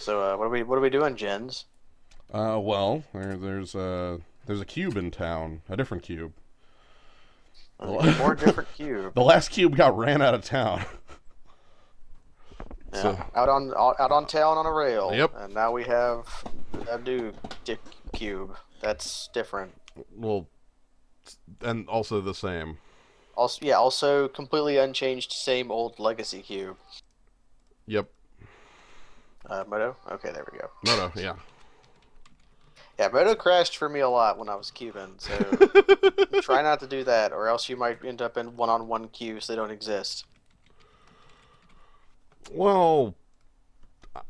So, what are we doing, Jens? Well, there's a cube in town, a different cube. Even more The, different cube. the last cube ran out of town. Yeah, So, out on town on a rail, yep. and now we have a new dick cube. That's different. Well, and also the same. Also, yeah, also completely unchanged, same old legacy cube. Yep. Moto. Okay, there we go. Moto. Yeah. Yeah, Moto crashed for me a lot when I was cubing, so try not to do that, or else you might end up in one-on-one queues that don't exist. Well,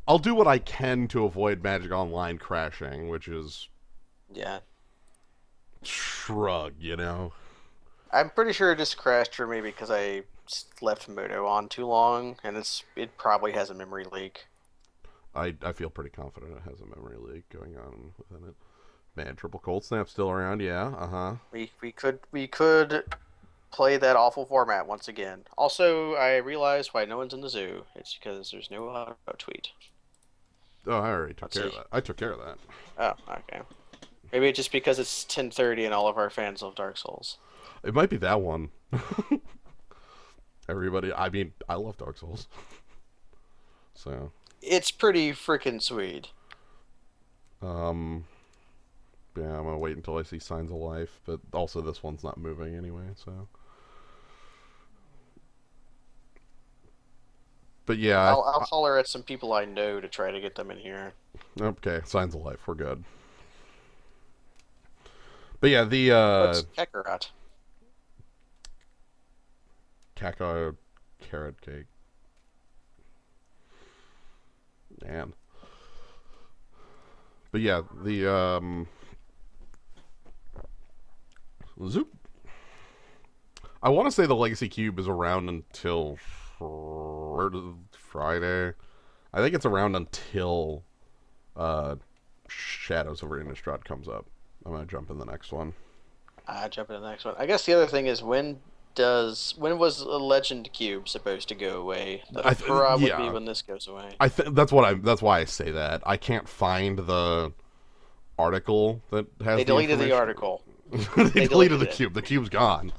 I'll do what I can to avoid Magic Online crashing, which is Yeah. shrug, you know. I'm pretty sure it just crashed for me because I left Moto on too long, and it probably has a memory leak. I feel pretty confident it has a memory leak going on within it. Man, Triple Cold Snap still around? Yeah. Uh huh. We could play that awful format once again. Also, I realized why no one's in the zoo. It's because there's no auto tweet. Oh, I already took Let's care of see. that. I took care of that. Oh, okay. Maybe it's just because it's 10:30 and all of our fans love Dark Souls. It might be that one. Everybody, I mean, I love Dark Souls. So, It's pretty freaking sweet. um, yeah, I'm gonna wait until I see Signs of Life, but also this one's not moving anyway, so. But yeah, I'll holler at some people I know to try to get them in here. okay, Signs of Life, we're good. But yeah, the What's Kakarot? Kaka carrot cake, man. But yeah, the Zoop. I want to say the Legacy Cube is around until Friday. I think it's around until Shadows over Innistrad comes up. I'm gonna jump in the next one. I jump into the next one. I guess the other thing is when was a Legend Cube supposed to go away? That'll probably be Yeah, when this goes away. I think that's why I say that. I can't find the article that has They the deleted the information. article. They deleted the it. cube. The cube's gone.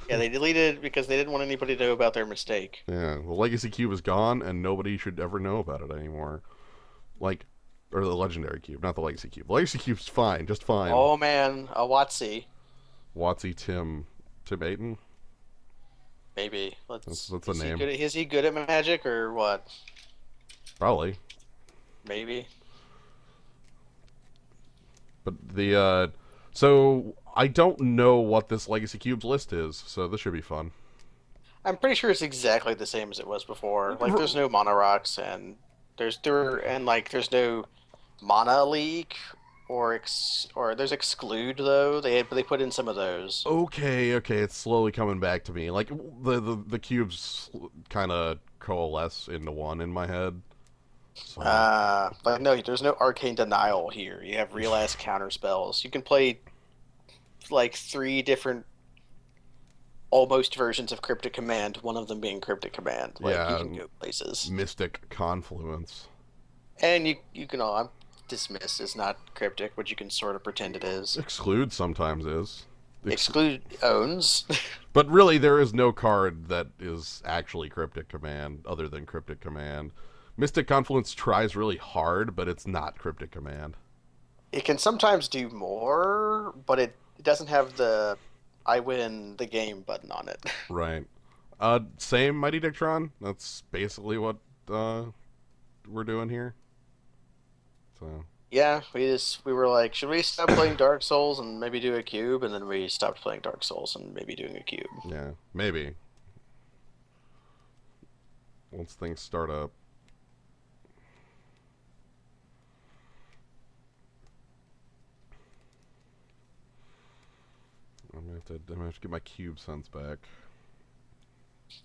Yeah, they deleted it because they didn't want anybody to know about their mistake. Yeah, the Legacy Cube is gone, and nobody should ever know about it anymore. Like, or the Legendary Cube, not the Legacy Cube. The Legacy Cube's fine, just fine. Oh man, a Watsy. Watsy Tim Ayton. Maybe. That's a name. Is he good at magic or what? Probably. Maybe. But so I don't know what this Legacy Cube's list is, so this should be fun. I'm pretty sure it's exactly the same as it was before. Like there's no Mana Rocks and there's no Mana Leak or there's Exclude though. They put in some of those. Okay, it's slowly coming back to me. Like the cubes kind of coalesce into one in my head. So Like no, there's no Arcane Denial here. You have real ass counter spells. You can play like three different almost versions of Cryptic Command, one of them being Cryptic Command. Like you yeah, can go places. Mystic Confluence. And you can all dismiss is not cryptic, but you can sort of pretend it is. Exclude sometimes is. Exclude owns. But really, there is no card that is actually Cryptic Command other than Cryptic Command. Mystic Confluence tries really hard, but it's not Cryptic Command. It can sometimes do more, but it doesn't have the I win the game button on it. Right. Same Mighty Dictron. That's basically what we're doing here. So. Yeah, we were like, should we stop playing Dark Souls and maybe do a cube? And then we stopped playing Dark Souls and maybe doing a cube. Yeah, maybe. Once things start up. I'm gonna have to get my cube sense back.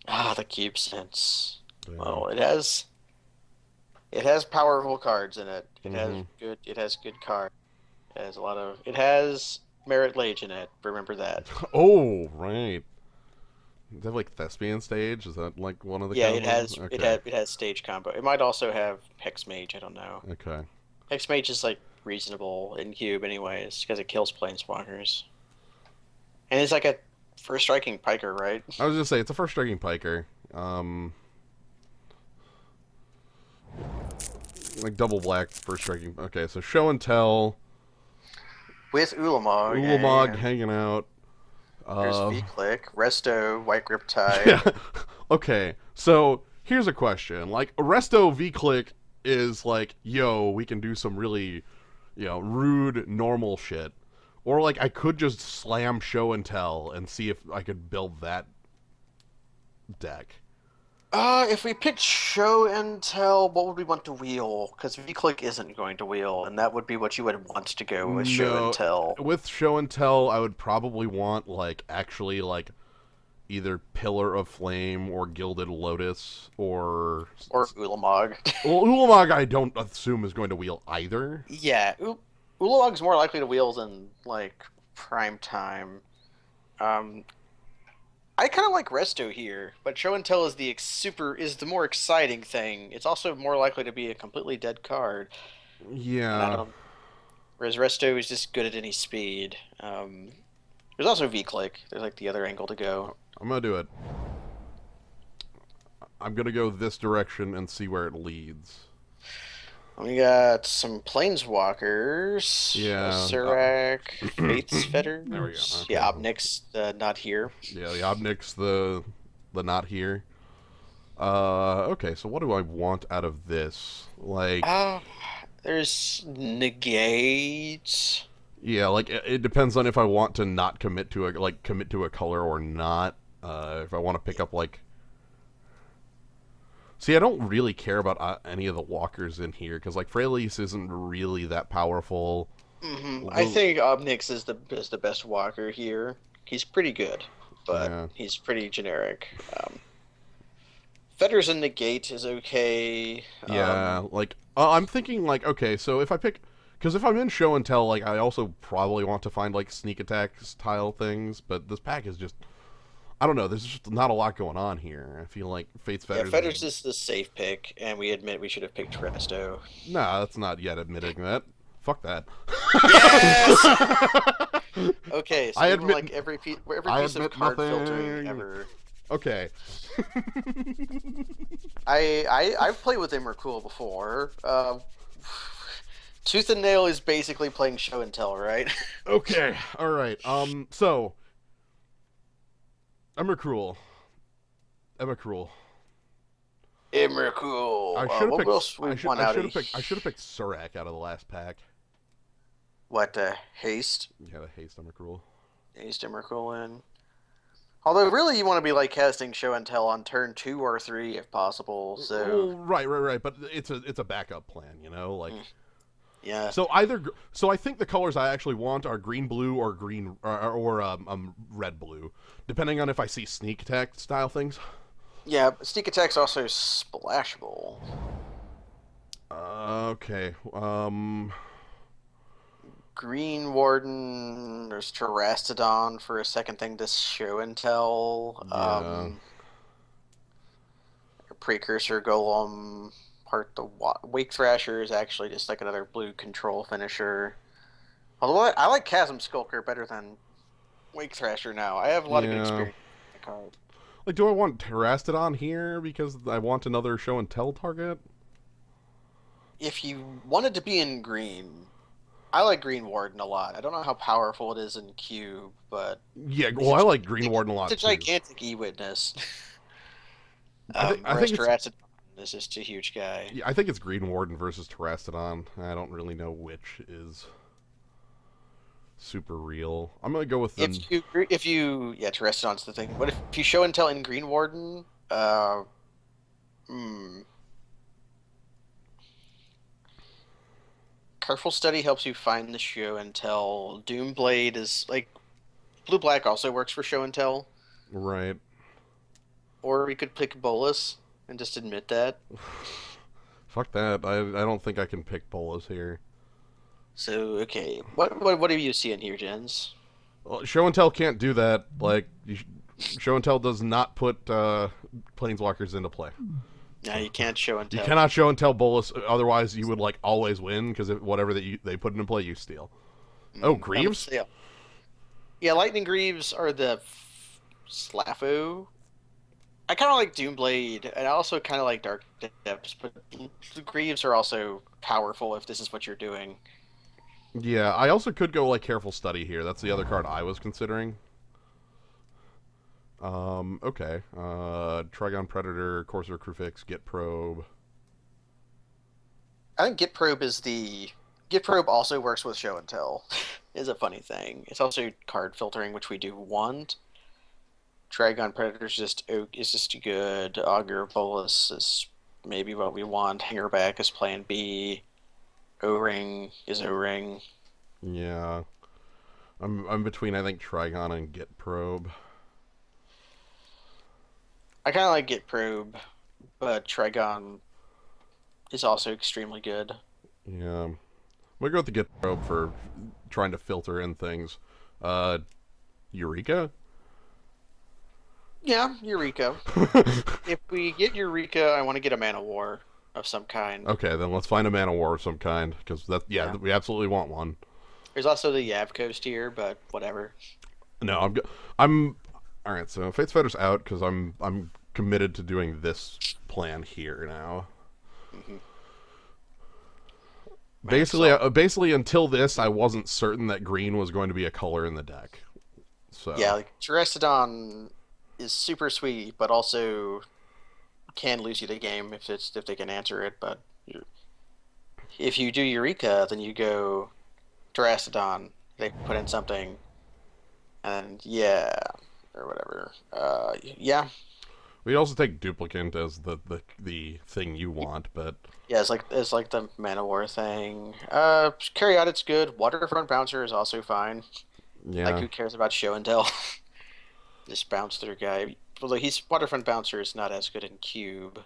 Ah, the cube sense. Yeah. Well, it has powerful cards in it. It has good cards. It has Merit Lage in it. Remember that. Oh, right. Does it have like thespian stage? Is that like one of the Yeah, it combos? has Okay. it has stage combo. It might also have Hex Mage. I don't know. Okay. Hex Mage is like reasonable in cube anyways because it kills planeswalkers, and it's like a first striking piker, right? I was just say it's a first striking piker. Um, like double black first striking. Okay, so show and tell. With Ulamog Ulamog and hanging out. there's Uh, V-Click, Resto, White Grip Tide. yeah. Okay, so here's a question. Like Arresto V Click is like, yo, we can do some really, rude normal shit. Or like I could just slam show and tell and see if I could build that deck. If we picked Show and Tell, what would we want to wheel? Because V-Click isn't going to wheel, and that would be what you would want to go with Show and No, Tell. with show and tell, I would probably want like actually like either Pillar of Flame or Gilded Lotus or Or Ulamog. well, Ulamog. I don't assume is going to wheel either. Yeah, Ulamog's more likely to wheel than, like, Prime Time. Um, I kind of like Resto here, but Show and Tell is the more exciting thing. It's also more likely to be a completely dead card, and I Yeah, don't. Whereas Resto is just good at any speed. There's also V-Click. There's like the other angle to go. I'm gonna do it. I'm gonna go this direction and see where it leads. We got some Planeswalkers, Yeah. Surak, Fates There we go. Fetters. Okay. Yeah, Obnix, not here. Yeah, the Obnix, the not here. Okay, so what do I want out of this? Like, Uh, there's Negate. yeah, like it depends on if I want to not commit to a color or not. If I want to pick up like, see, I don't really care about any of the walkers in here because like Freyalise isn't really that powerful. I think Obnix is the best walker here. He's pretty good, but Yeah. he's pretty generic. Fetters and Negate is okay. Yeah, like I'm thinking like okay, so if I pick because if I'm in show and tell, like I also probably want to find like sneak attack style things, but this pack is just I don't know. There's just not a lot going on here. I feel like Fate's Yeah, Fetters. Fetters is the safe pick, and we admit we should have picked Resto. Nah, that's not yet admitting that. Fuck that. Yes. Okay, so I we were admit. like every piece I of admit card nothing. filtering ever. Okay. I've played with Emrakul before. Tooth and Nail is basically playing show and tell, right? Okay. All right. So Emrakul. Emrakul. Emrakul. I should have What picked. else we want out of I should have picked Surak out of the last pack. what Haste? Yeah, the haste Emrakul. Haste Emrakul in. Although really you want to be like casting show and tell on turn 2 or 3 if possible. So Well, right. But it's a backup plan, like. yeah. So so I think the colors I actually want are green blue or green or red blue, depending on if I see sneak attack style things. Yeah, sneak attack's also splashable. Okay. Green Warden, there's Terastodon for a second thing to show and tell. Yeah. Precursor Golem, Wake Thrasher is actually just like another blue control finisher. Although I like Chasm Skulker better than Wake Thrasher now. I have a lot of good experience with the card. Like, do I want Terastodon here because I want another show and tell target? If you wanted to be in green, I like Green Warden a lot. I don't know how powerful it is in Cube, but Yeah, well, I like Green Warden a lot it's a gigantic E-Witness. I think Terastodon is just a huge guy. Yeah, I think it's Green Warden versus Terastodon. I don't really know which is super real. I'm gonna go with the... Terastodon's the thing. But if you show and tell in Green Warden, Careful Study helps you find the show and tell. Doomblade is like blue black also works for show and tell. Right. Or we could pick Bolus and just admit that. Fuck that. I don't think I can pick Bolas here. So okay, what do you see in here, Jens? Well, show and tell can't do that. Like, Show and tell does not put planeswalkers into play. Yeah, you can't show and You tell. cannot show and tell Bolus, otherwise you would like always win because whatever they put into play, you steal. Oh, Greaves? Yeah. Yeah, Lightning Greaves are the Slafo. I kind of like Doomblade, and I also kind of like Dark Depths, but the Greaves are also powerful if this is what you're doing. Yeah, I also could go like Careful Study here. That's the other card I was considering. Okay. Trigon Predator, Corsair Crufix, Get Probe. I think Get Probe also works with Show and Tell. Is a funny thing. It's also card filtering, which we do want. Dragon Predator is just good. Augur Bolus is maybe what we want. Hangerback is plan B. O-Ring is O-Ring. Yeah. I'm between I think Trigon and Get Probe. I kind of like Get Probe, but Trigon is also extremely good. Yeah. I'm gonna go with the Get Probe for trying to filter in things. Eureka? Yeah, Eureka. If we get Eureka, I want to get a Mana War of some kind. Okay, then let's find a Mana War of some kind, because we absolutely want one. There's also the Yav Coast here, but whatever. No, I'm all right. So Fate's Fetter's out because I'm committed to doing this plan here now. Mm-hmm. Basically, until this, I wasn't certain that green was going to be a color in the deck. So Yeah, like Terrestodon is super sweet, but also can lose you the game if they can answer it. But if you do Eureka, then you go Terrestodon. They put in something, and or whatever. Yeah. we also take Duplicant as the thing you want, but Yeah, it's like the Mana War thing. Carry Out, it's good. Waterfront Bouncer is also fine. yeah. Like, who cares about Show and Tell? This bounce through guy. Although Waterfront Bouncer is not as good in Cube.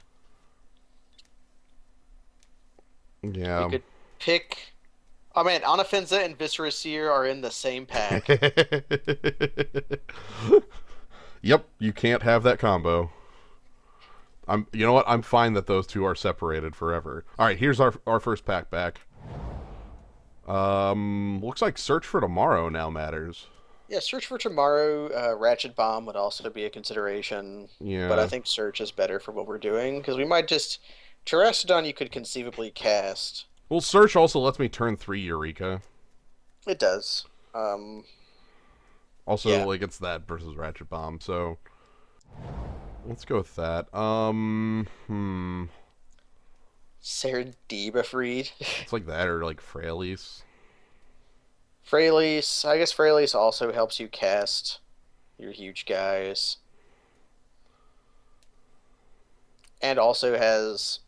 Yeah. You could pick. Oh man, Anafenza and Viscera Seer are in the same pack. Yep, you can't have that combo. You know what? I'm fine that those two are separated forever. All right, here's our first pack back. Looks like Search for Tomorrow now matters. Yeah, Search for Tomorrow, Ratchet Bomb would also be a consideration. Yeah. But I think Search is better for what we're doing, because we might just... Terrestodon you could conceivably cast. Well, Search also lets me turn 3 Eureka. It does. Also, Yeah. like, it's that versus Ratchet Bomb, so... Let's go with that. Serdiba Freed. It's like that, or like Frailis. Freylease. I guess Freylease also helps you cast your huge guys. And also has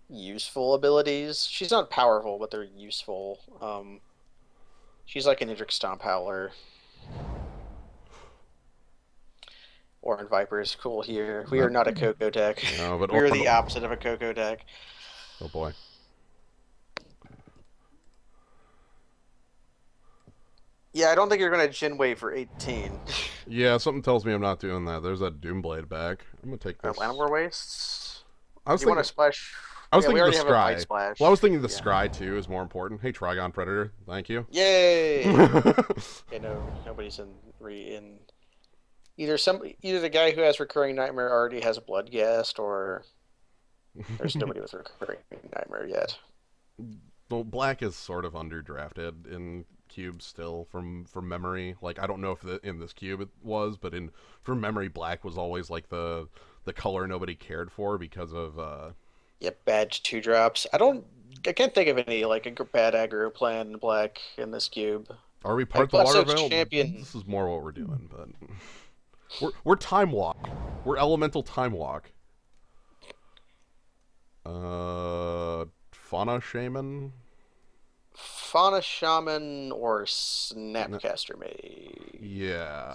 useful abilities. She's not powerful, but they're useful. She's like an Idric Stomp Howler. Orin Viper is cool here. We are not a Coco deck. No, but We are the opposite of a Coco deck. Oh boy. Yeah, I don't think you're going to Jin Wave for 18. Yeah, something tells me I'm not doing that. There's that Doomblade back. I'm gonna take this. Land War Wastes? I was You thinking, want to splash? I was Yeah, we thinking already the have a White Scry. Splash. Well, I was thinking the Yeah. Scry too is more important. Hey, Trigon Predator, thank you. Yay! Okay, nobody's in either the guy who has Recurring Nightmare already has a Bloodghast, or there's nobody with Recurring Nightmare yet. Well, Black is sort of underdrafted in cube still from memory. Like, I don't know if in this cube it was, but from memory, Black was always like the color nobody cared for because of Yep, badge 2-drops. I can't think of any like a bad aggro plan in Black in this cube. Are we part of Like the water Blessed veil? Champion. This is more what we're doing, but we're time walk. We're elemental time walk. Fauna Shaman. Fauna Shaman or Snapcaster Mage. Yeah.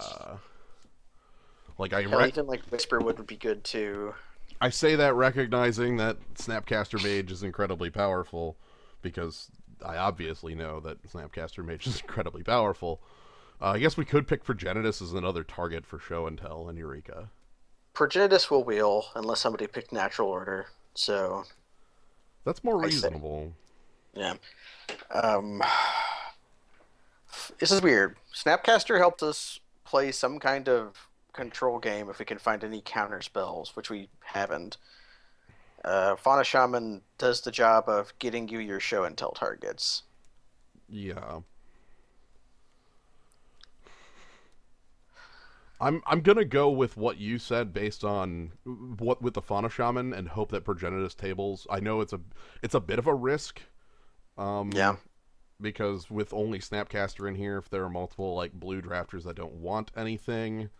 Like Hell, even like Whisperwood would be good too. I say that recognizing that Snapcaster Mage is incredibly powerful, because I obviously know that Snapcaster Mage is incredibly powerful. I guess we could pick Progenitus as another target for show and tell in Eureka. Progenitus will wheel unless somebody picked natural order. So That's more I say, reasonable. yeah. Um, this is weird. Snapcaster helped us play some kind of control game if we can find any counter spells, which we haven't. Fauna Shaman does the job of getting you your show and tell targets. Yeah. I'm gonna go with what you said based on what with the Fauna Shaman and hope that Progenitus tables. I know it's a bit of a risk, Yeah. because with only Snapcaster in here, if there are multiple like blue drafters that don't want anything,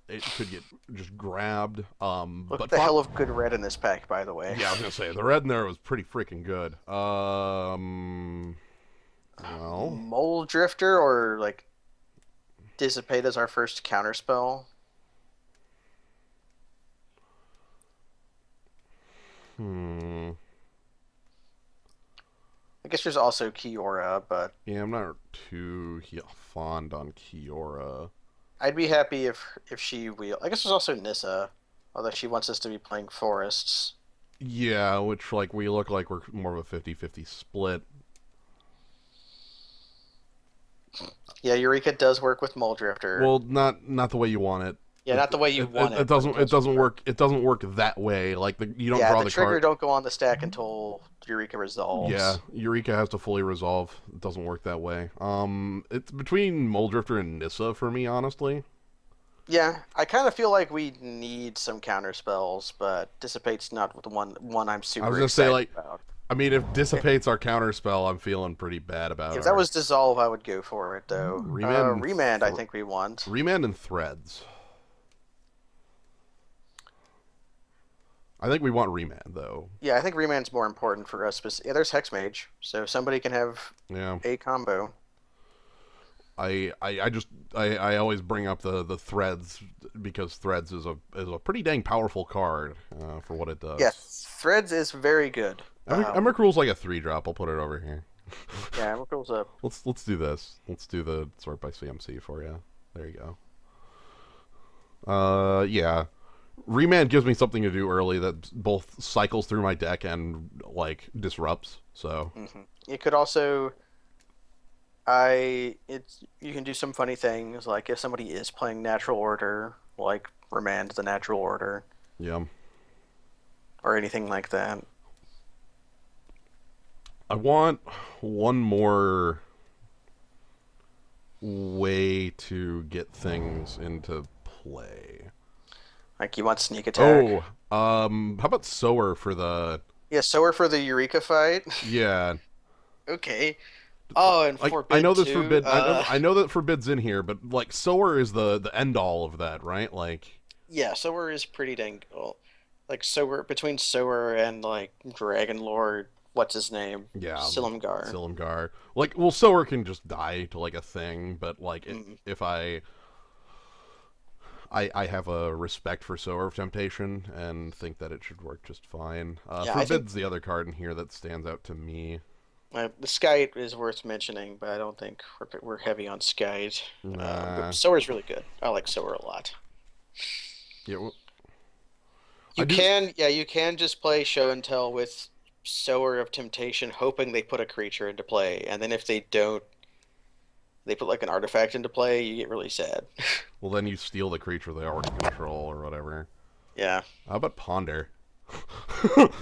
it could get just grabbed. Look at But the hell of good red in this pack, by the way. yeah, I was gonna say the red in there was pretty freaking good. Well, Mole Drifter or like Dissipate as our first counter spell. hmm. I guess there's also Kiora, but Yeah, I'm not too fond on Kiora. I'd be happy if she wheel. I guess there's also Nissa, although she wants us to be playing forests. Yeah, which like we look like we're more of a 50-50 split. Yeah, Eureka does work with Mole Drifter. Well, not the way you want it. Yeah, not the way you want it. It doesn't work. It doesn't work that way. Like you don't draw the the trigger card. don't go on the stack until Eureka resolves. Yeah, Eureka has to fully resolve. It doesn't work that way. It's between Mole Drifter and Nissa for me, honestly. Yeah, I kind of feel like we need some counter spells, but Dissipate's not the one I'm super I was gonna say excited like, about. I mean, if Dissipate's our counter spell, I'm feeling pretty bad about it. If that was Dissolve, I would go for it, though. Remand, I think we want. Remand and Threads. I think we want Remand, though. Yeah, I think Remand's more important for us. Yeah, there's Hex Mage, so somebody can have a combo. I always bring up the Threads because Threads is a pretty dang powerful card for what it does. Yes, Threads is very good. Emrakul's like a 3-drop. I'll put it over here. Yeah, Emrakul's up. Let's do this. Let's do the sort by CMC for you. There you go. Yeah. Remand gives me something to do early that both cycles through my deck and like disrupts. So It could also, you can do some funny things like if somebody is playing natural order, like Remand the natural order. Yeah. Or anything like that. I want one more way to get things into play. Like you want sneak attack. How about Sower for the? Yeah, Sower for the Eureka fight. Yeah. Okay. Oh, and Forbid I know this too. Forbid. I know that Forbid's in here, but like Sower is the end all of that, right? Like. Yeah, Sower is pretty dang cool. Like Sower between Sower and like Dragon Lord, what's his name? Yeah. Silumgar. Like, well, Sower can just die to like a thing, but like if I have a respect for Sower of Temptation and think that it should work just fine. Forbid's the other card in here that stands out to me. The Skite is worth mentioning, but I don't think we're heavy on Skite. Nah. Sower's really good. I like Sower a lot. Yeah. Well, you can just play Show and Tell with Sower of Temptation, hoping they put a creature into play, and then if they don't, they put like an artifact into play, you get really sad. Well, then you steal the creature they already control or whatever. Yeah. How about Ponder?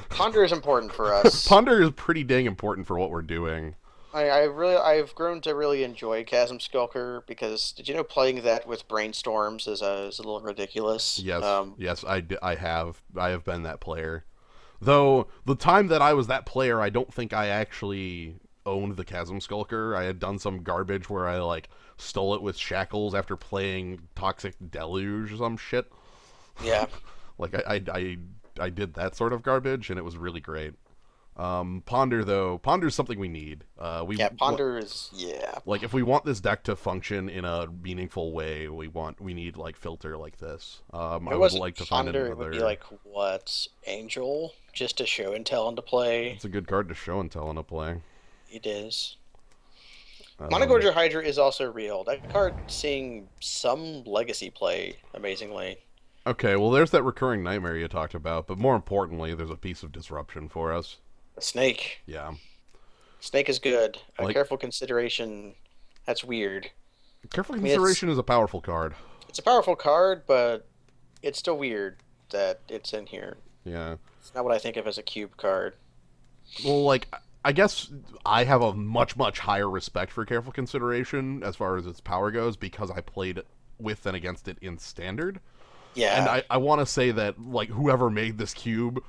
Ponder is important for us. Ponder is pretty dang important for what we're doing. I've grown to really enjoy Chasm Skulker because did you know playing that with Brainstorms is a little ridiculous? Yes, yes, I have been that player. Though the time that I was that player, I don't think I actually owned the Chasm Skulker. I had done some garbage where I like stole it with shackles after playing Toxic Deluge or some shit. Yeah. Like I did that sort of garbage and it was really great. Ponder's something we need. Ponder is like if we want this deck to function in a meaningful way, we need like filter like this. I would like to find another. It would be like what Angel just to show and tell into play. It's a good card to show and tell into play. It is. Um, Monogorger Hydra is also real. That card seeing some legacy play, amazingly. okay, well, there's that recurring nightmare you talked about, but more importantly, there's a piece of disruption for us. A snake. Yeah, Snake is good. A like careful consideration. That's weird. careful I mean, consideration is a powerful card. it's a powerful card, but it's still weird that it's in here. Yeah. It's not what I think of as a cube card. Well, like I guess I have a much higher respect for careful consideration as far as its power goes because I played with and against it in standard. And Yeah. I want to say that like whoever made this cube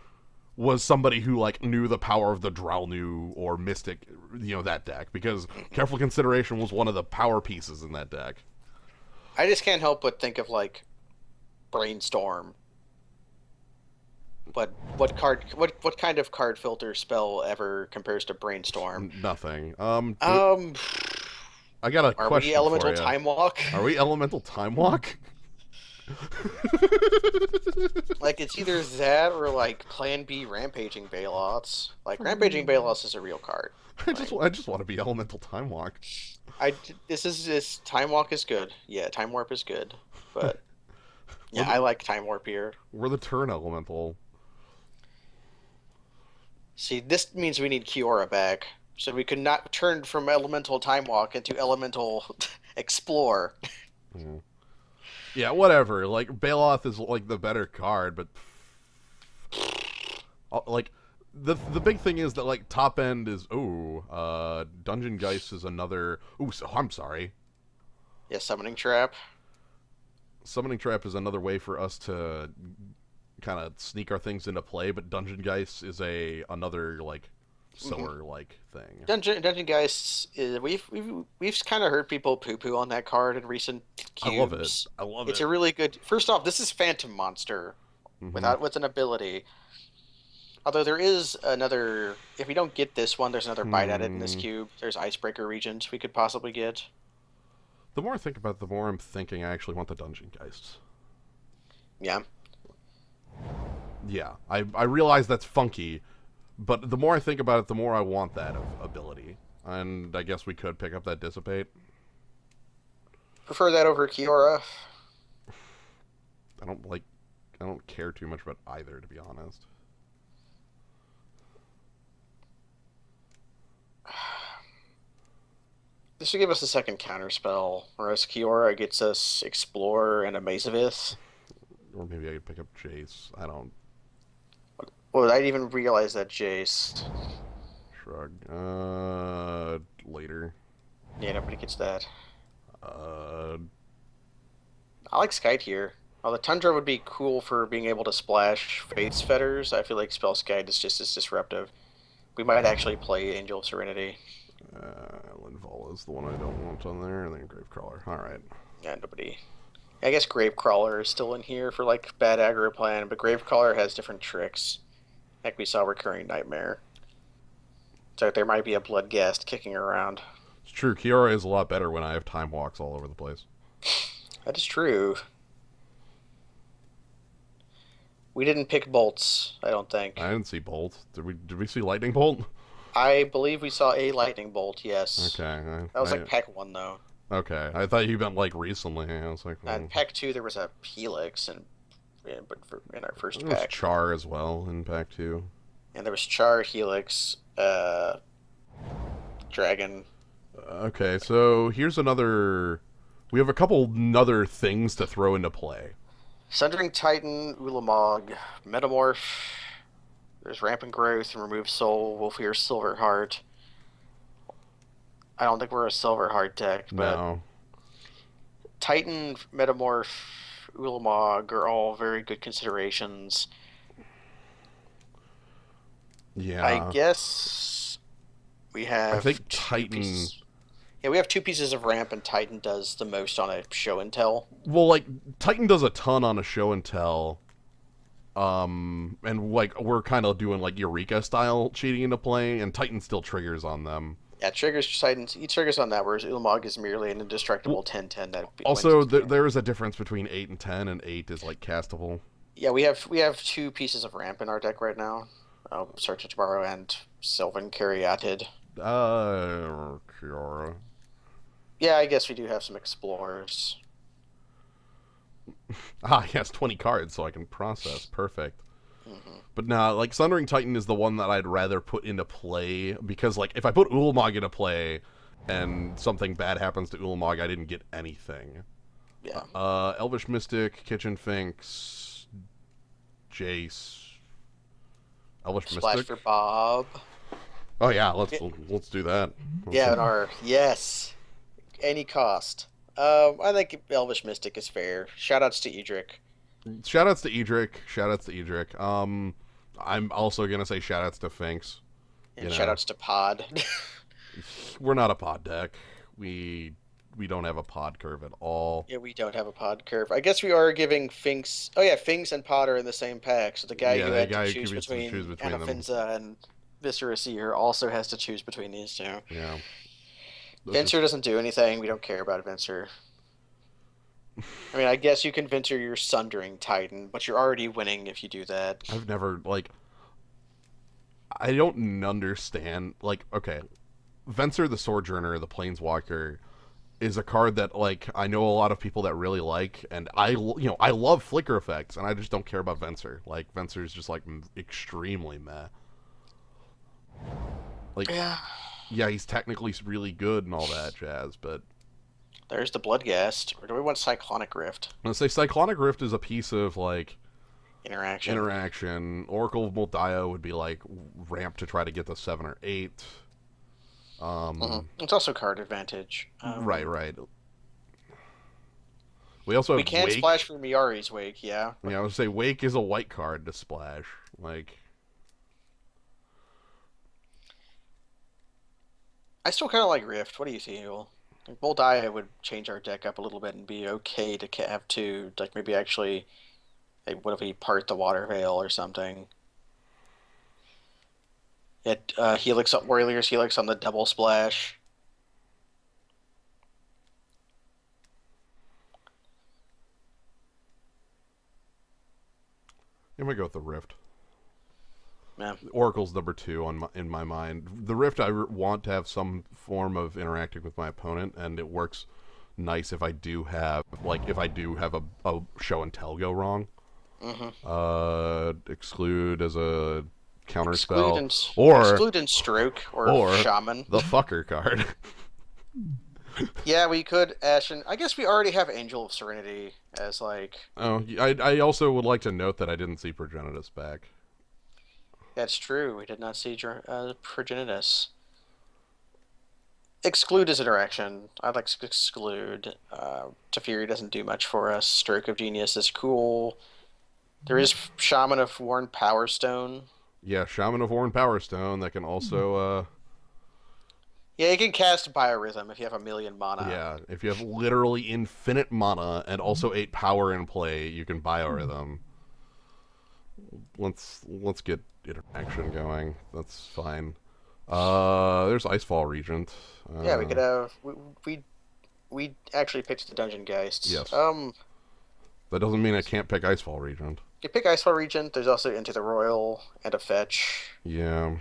was somebody who like knew the power of the Drownu or Mystic, that deck because careful consideration was one of the power pieces in that deck. I just can't help but think of like brainstorm. But what kind of card filter spell ever compares to brainstorm? Nothing. Um, I got a are we question for elemental you. time walk? Are we elemental time walk? Like it's either that or like Plan B rampaging Bailots. Like rampaging Bailots is a real card. Like I just want to be elemental time walk. this time walk is good. Yeah, time warp is good. But yeah, I like time warp here. We're the turn elemental. See, this means we need Kiora back. So we could not turn from elemental time walk into elemental explore. Mm. Yeah, whatever. Like Bailoth is like the better card, but like the big thing is that like top end is Dungeon Geist is another. So I'm sorry. Yeah, summoning trap. Summoning Trap is another way for us to kind of sneak our things into play, but Dungeon Geist is another like sower like thing. Dungeon Geists is we've kind of heard people poo poo on that card in recent I love it. cubes. I love It's it. a really good. First off, this is Phantom Monster Hmm. with an ability. Although there is another, if we don't get this one, there's another bite at it in this Hmm. cube. There's Icebreaker Regent we could possibly get. The more I think about it, the more I'm thinking I actually want the Dungeon Geists. Yeah. Yeah, I realize that's funky, but the more I think about it, the more I want that ability. And I guess we could pick up that Dissipate. Prefer that over Kiora. I don't like. I don't care too much about either, to be honest. This would give us a second counter spell, whereas Kiora gets us Explore and a Mazavith. Or maybe I could pick up Jace. I don't. Well, I didn't even realize that Jace. Shrug. Later. Yeah, nobody gets that. Uh, I like Skite here. While the Tundra would be cool for being able to splash Faith's Fetters, I feel like Spell Skite is just as disruptive. We might actually play Angel of Serenity. Linval is the one I don't want on there, and then Gravecrawler. Alright. Yeah, nobody. I guess Gravecrawler is still in here for like bad aggro plan, but Gravecrawler has different tricks. Like we saw Recurring Nightmare. So there might be a Bloodghast kicking around. It's true, Kiora is a lot better when I have Time Walks all over the place. That is true. We didn't pick bolts, I don't think. I didn't see Bolt. Did we see Lightning Bolt? I believe we saw a lightning bolt, yes. Okay. That was like pack 1 though. Okay. I thought you meant like recently. I was like, And pack 2 there was a Helix in our first there was pack. Char as well in Pack 2. And there was Char, Helix, Dragon. Okay, so here's another. We have a couple other things to throw into play. Sundering Titan, Ulamog, Metamorph. There's Rampant Growth and Remove Soul, Wolfear, Silverheart. I don't think we're a Silverheart deck, but No. Titan, Metamorph, Ulamog are all very good considerations. Yeah. I guess we have I think two Titan. pieces. Yeah, we have 2 pieces of ramp, and Titan does the most on a show and tell. Well, like Titan does a ton on a show and tell. And like we're kind of doing like Eureka style cheating into play, and Titan still triggers on them. Yeah, triggers Titan. He triggers on that, whereas Ulamog is merely an indestructible 10/10 that Also, wins. there is a difference between 8 and 10, and 8 is like castable. Yeah, we have 2 pieces of ramp in our deck right now. Search and Tomorrow and Sylvan Caryatid. Kiora. Yeah, I guess we do have some explorers. Ah, he has 20 cards, so I can process. Perfect. Hmm. But nah, like Sundering Titan is the one that I'd rather put into play because, like, if I put Ulamog into play and something bad happens to Ulamog, I didn't get anything. Yeah. Elvish Mystic, Kitchen Finks, Jace, Elvish Splash Mystic. for Bob. Oh yeah, Y- let's do that. Yeah, and our yes, any cost. I think Elvish Mystic is fair. Shoutouts to Edric, Shoutouts to Edric. Shoutouts to Edric. I'm also gonna say shoutouts to Finks. and You know, shoutouts to Pod. we're not a pod deck. We don't have a pod curve at all. Yeah, we don't have a Pod curve. I guess we are giving Finks. Oh yeah, Finks and Pod are in the same pack. So the guy Yeah, who the had to guy who choose gets to choose between between them. Anafinza and Viscera Seer also has to choose between these two. Yeah, that's Venser just. doesn't do anything. We don't care about Venser. I mean, I guess you can Venser your Sundering Titan, but you're already winning if you do that. I've never like. I don't understand. Like, okay, Venser the Sojourner, the Planeswalker, is a card that like I know a lot of people that really like, and I love flicker effects, and I just don't care about Venser. Like Venser is just like extremely meh. Like, Yeah. yeah, he's technically really good and all that jazz, but There's the Bloodghast. Or do we want Cyclonic Rift I'm gonna say Cyclonic Rift is a piece of like interaction? interaction. Oracle of Moldiah would be like ramp to try to get the 7 or 8. It's also card advantage. Right. We also We have can Wake. splash for Miyari's Wake, yeah. Yeah, I would say Wake is a white card to splash. Like, I still kind of like Rift. What do you feel? Like, Boldiah would change our deck up a little bit and be okay to have two. Like maybe actually, like what if we part the Water Veil or something? It Helix up Warriors Helix on the double splash. I'm gonna go with the Rift. Yeah. Oracle's number 2 in my mind. The Rift, want to have some form of interacting with my opponent, and it works nice if I do have a show and tell go wrong. Hmm. Exclude as a counter Exclude spell, and or exclude and stroke or or shaman. the fucker card. Yeah, we could Ashen. I guess we already have Angel of Serenity as like Oh, I also would like to note that I didn't see Progenitus back. that's true. We did not see Progenitus. Exclude is interaction. I'd like to exclude. Teferi doesn't do much for us. Stroke of Genius is cool. There is Shaman of Worn Power Stone. Yeah, Shaman of Worn Power Stone that can also Yeah, you can cast Biorhythm if you have a million mana. yeah, if you have literally infinite mana and also 8 power in play, you can Biorhythm. Let's get interaction going. That's fine. There's Icefall Regent. Yeah, we could have. We actually picked the Dungeon Geists. Yes. That doesn't mean I can't pick Icefall Regent. You pick Icefall Regent. There's also Into the Royal and a fetch. Yeah.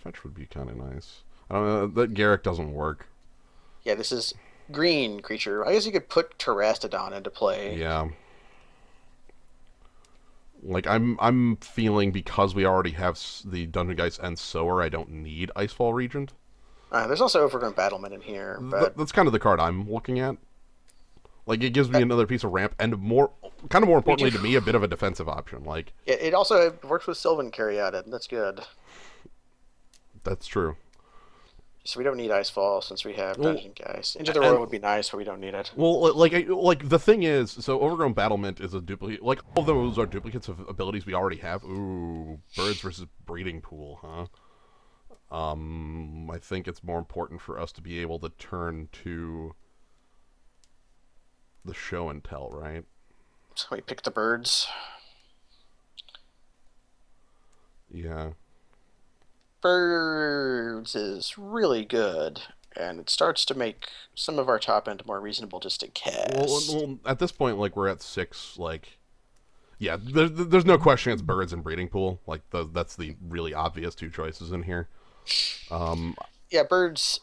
Fetch would be kind of nice. I don't know. That Garrick doesn't work. Yeah, this is green creature. I guess you could put Terastodon into play. Yeah. Like I'm feeling because we already have the Dungeon Geist and Sower, I don't need Icefall Regent. There's also Overgrown Battlement in here, but That's kind of the card I'm looking at. Like it gives me another piece of ramp and more importantly to me, a bit of a defensive option. Like it also works with Sylvan Caryatid, and that's good. that's true. So we don't need Icefall since we have Dungeon Geist. Into the Royal would be nice, but we don't need it. Well, like the thing is, so Overgrown Battlement is a duplicate. Like all of those are duplicates of abilities we already have. Ooh, Birds versus Breeding Pool, huh? I think it's more important for us to be able to turn to the show and tell, right? So we pick the birds. Yeah. Birds is really good, and it starts to make some of our top end more reasonable just to cast. Well, at this point, like we're at 6. Like, yeah, there's no question it's Birds and Breeding Pool. Like that's the really obvious 2 choices in here. Yeah, birds.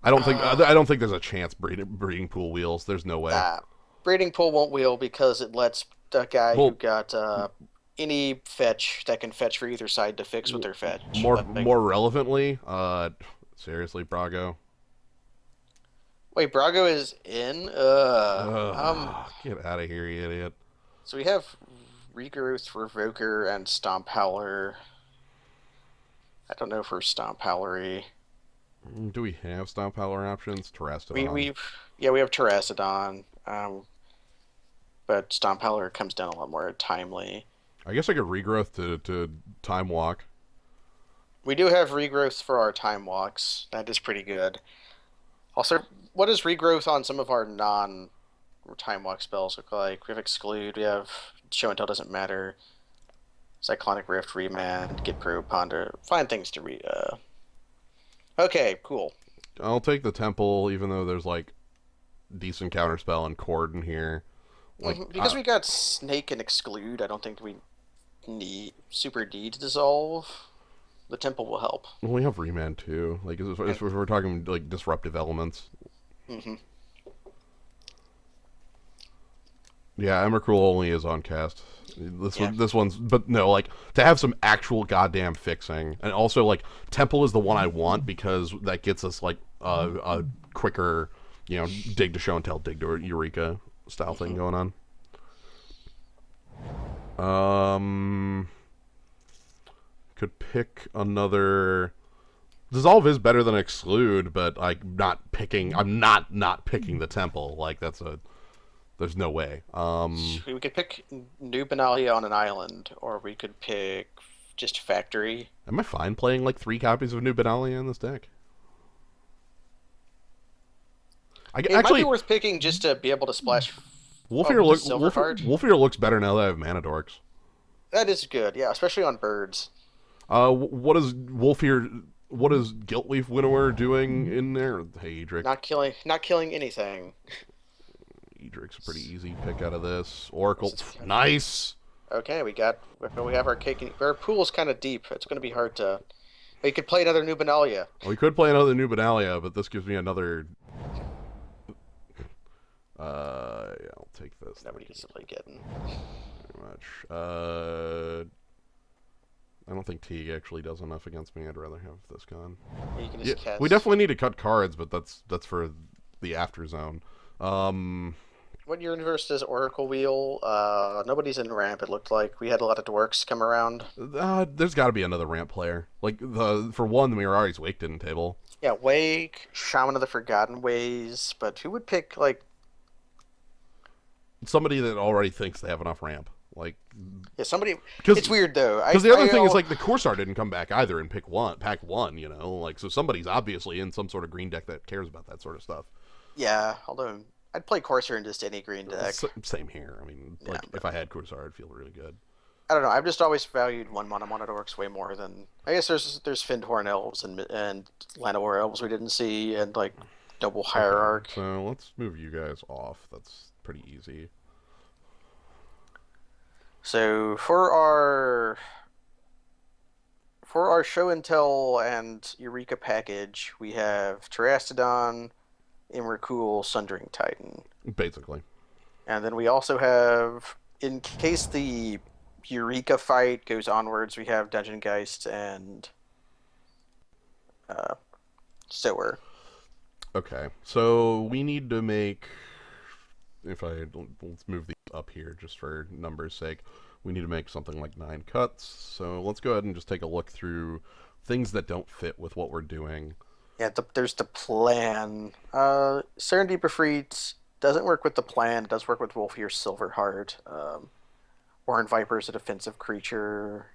I don't think there's a chance breeding pool wheels. There's no way. Nah, breeding pool won't wheel because it lets the guy who Well, got any fetch that can fetch for either side to fix with their fetch. more relevantly, seriously, Brago. Wait, Brago is in. Get out of here, you idiot. So we have Regrowth, Revoker, and Stomp Howler. I don't know if we're Stomp Howlery. Do we have Stomp Howler options? We Terrastodon. we have Terrastodon, but Stomp Howler comes down a lot more timely. I guess I could regrowth to Time Walk. We do have Regrowth for our Time Walks. That is pretty good. Also, what does Regrowth on some of our non-Time Walk spells look like? We have Exclude, we have Show and Tell doesn't matter, Cyclonic Rift, Remand, Get Probe, Ponder. Find things to read. Okay, cool. I'll take the Temple, even though there's like decent counterspell and Cord in here. Like Because we got Snake and Exclude, I don't think we need Super D to dissolve. The Temple will help. well, we have Remand too. Like if we're talking like disruptive elements. Mm-hmm. Yeah, Emrakul only is on cast. This one's, but no, like to have some actual goddamn fixing, and also like Temple is the one I want because that gets us like a quicker, dig to Show and Tell, dig to Eureka style thing going on. Could pick another. Dissolve is better than Exclude, but I'm not picking the Temple. Like there's no way. We could pick New Benalia on an island, or we could pick just Factory. Am I fine playing like 3 copies of New Benalia in this deck? It might be worth picking just to be able to splash. Wolfear looks better now that I have Mana Dorks. That is good, yeah, especially on birds. What is Wolfear? What is Guiltleaf Winnower doing in there? Hey, Edric. Not killing anything. Edric's a pretty easy pick out of this. Oracle, nice. Okay, we have our cake. Our pool's kind of deep. It's going to be hard to. We could play another New Benalia. Well, we could play another New Benalia, but this gives me another. Yeah, I'll take this. Nobody gets to play Getting. Pretty much. I don't think Teague actually does enough against me. I'd rather have this gone. You can just cast. We definitely need to cut cards, but that's for the after zone. What universe does Oracle wheel? Nobody's in ramp. It looked like we had a lot of dorks come around. There's got to be another ramp player. Like for one, the Mirari's Wake didn't table. Yeah, Wake, Shaman of the Forgotten Ways, but who would pick like somebody that already thinks they have enough ramp? Like somebody. It's weird though. Because the other thing is like the Corsair didn't come back either in pack one. Like so somebody's obviously in some sort of green deck that cares about that sort of stuff. Yeah, although I'd play Corsair in just any green deck. Same here. I mean, if I had Corsair, I'd feel really good. I don't know. I've just always valued 1-mana Monodorks way more than I guess there's Fyndhorn elves and Llanowar elves we didn't see and like Noble Hierarch. Okay, so let's move you guys off. That's pretty easy. So for our Show and Tell and Eureka package, we have Terrastodon, Emrakul, Sundering Titan. Basically. And then we also have, in case the Eureka fight goes onwards, we have Dungeon Geist and Sower. Okay, so we need to make. Let's move these up here just for numbers' sake. We need to make something like 9 cuts. So let's go ahead and just take a look through things that don't fit with what we're doing. Yeah, there's the plan. Serendip Efreet doesn't work with the plan. It does work with Wolfear Silverheart. Oran Viper is a defensive creature.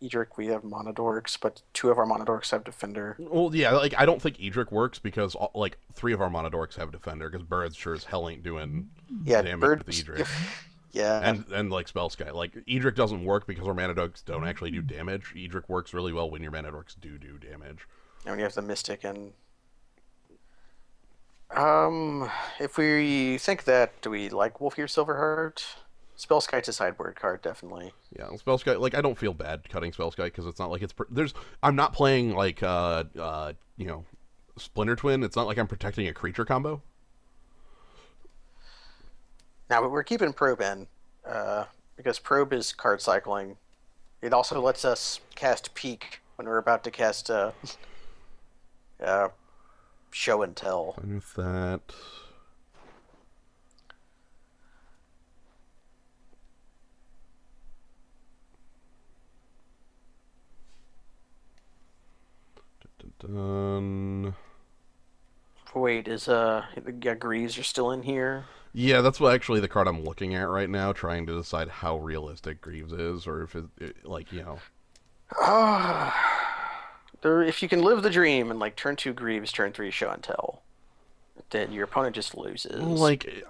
Edric, we have Monodorks, but 2 of our Monodorks have Defender. Well, yeah, like I don't think Edric works because like 3 of our Monodorks have Defender because Birds sure as hell ain't doing damage with Edric. Yeah. And like Spellskite. Like Edric doesn't work because our Monodorks don't actually do damage. Edric works really well when your Monodorks do damage. And when you have the Mystic and if we think that, do we like Wolfear Silverheart? Spellskite's a sideboard card, definitely. Yeah, Spellskite. Like I don't feel bad cutting Spellskite because it's not like I'm not playing like Splinter Twin, it's not like I'm protecting a creature combo. Now we're keeping Probe in, because Probe is card cycling. It also lets us cast Peek when we're about to cast uh, Show and Tell. Fine with that. Done. Wait, Greaves are still in here? Yeah, that's what actually the card I'm looking at right now, trying to decide how realistic Greaves is, or if like, you know. If you can live the dream and like turn 2 Greaves, turn 3 Show and Tell, then your opponent just loses. Like,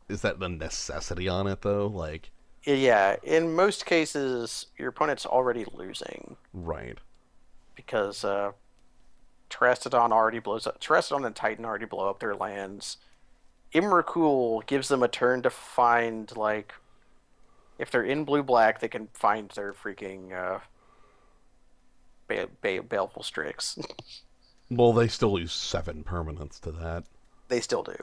is that the necessity on it though? Like, Yeah, in most cases, your opponent's already losing right. because Terrastodon and Titan already blow up their lands. Immercool gives them a turn to find, like, if they're in blue-black, they can find their freaking Baleful Strix. Well, they still lose 7 permanents to that. They still do.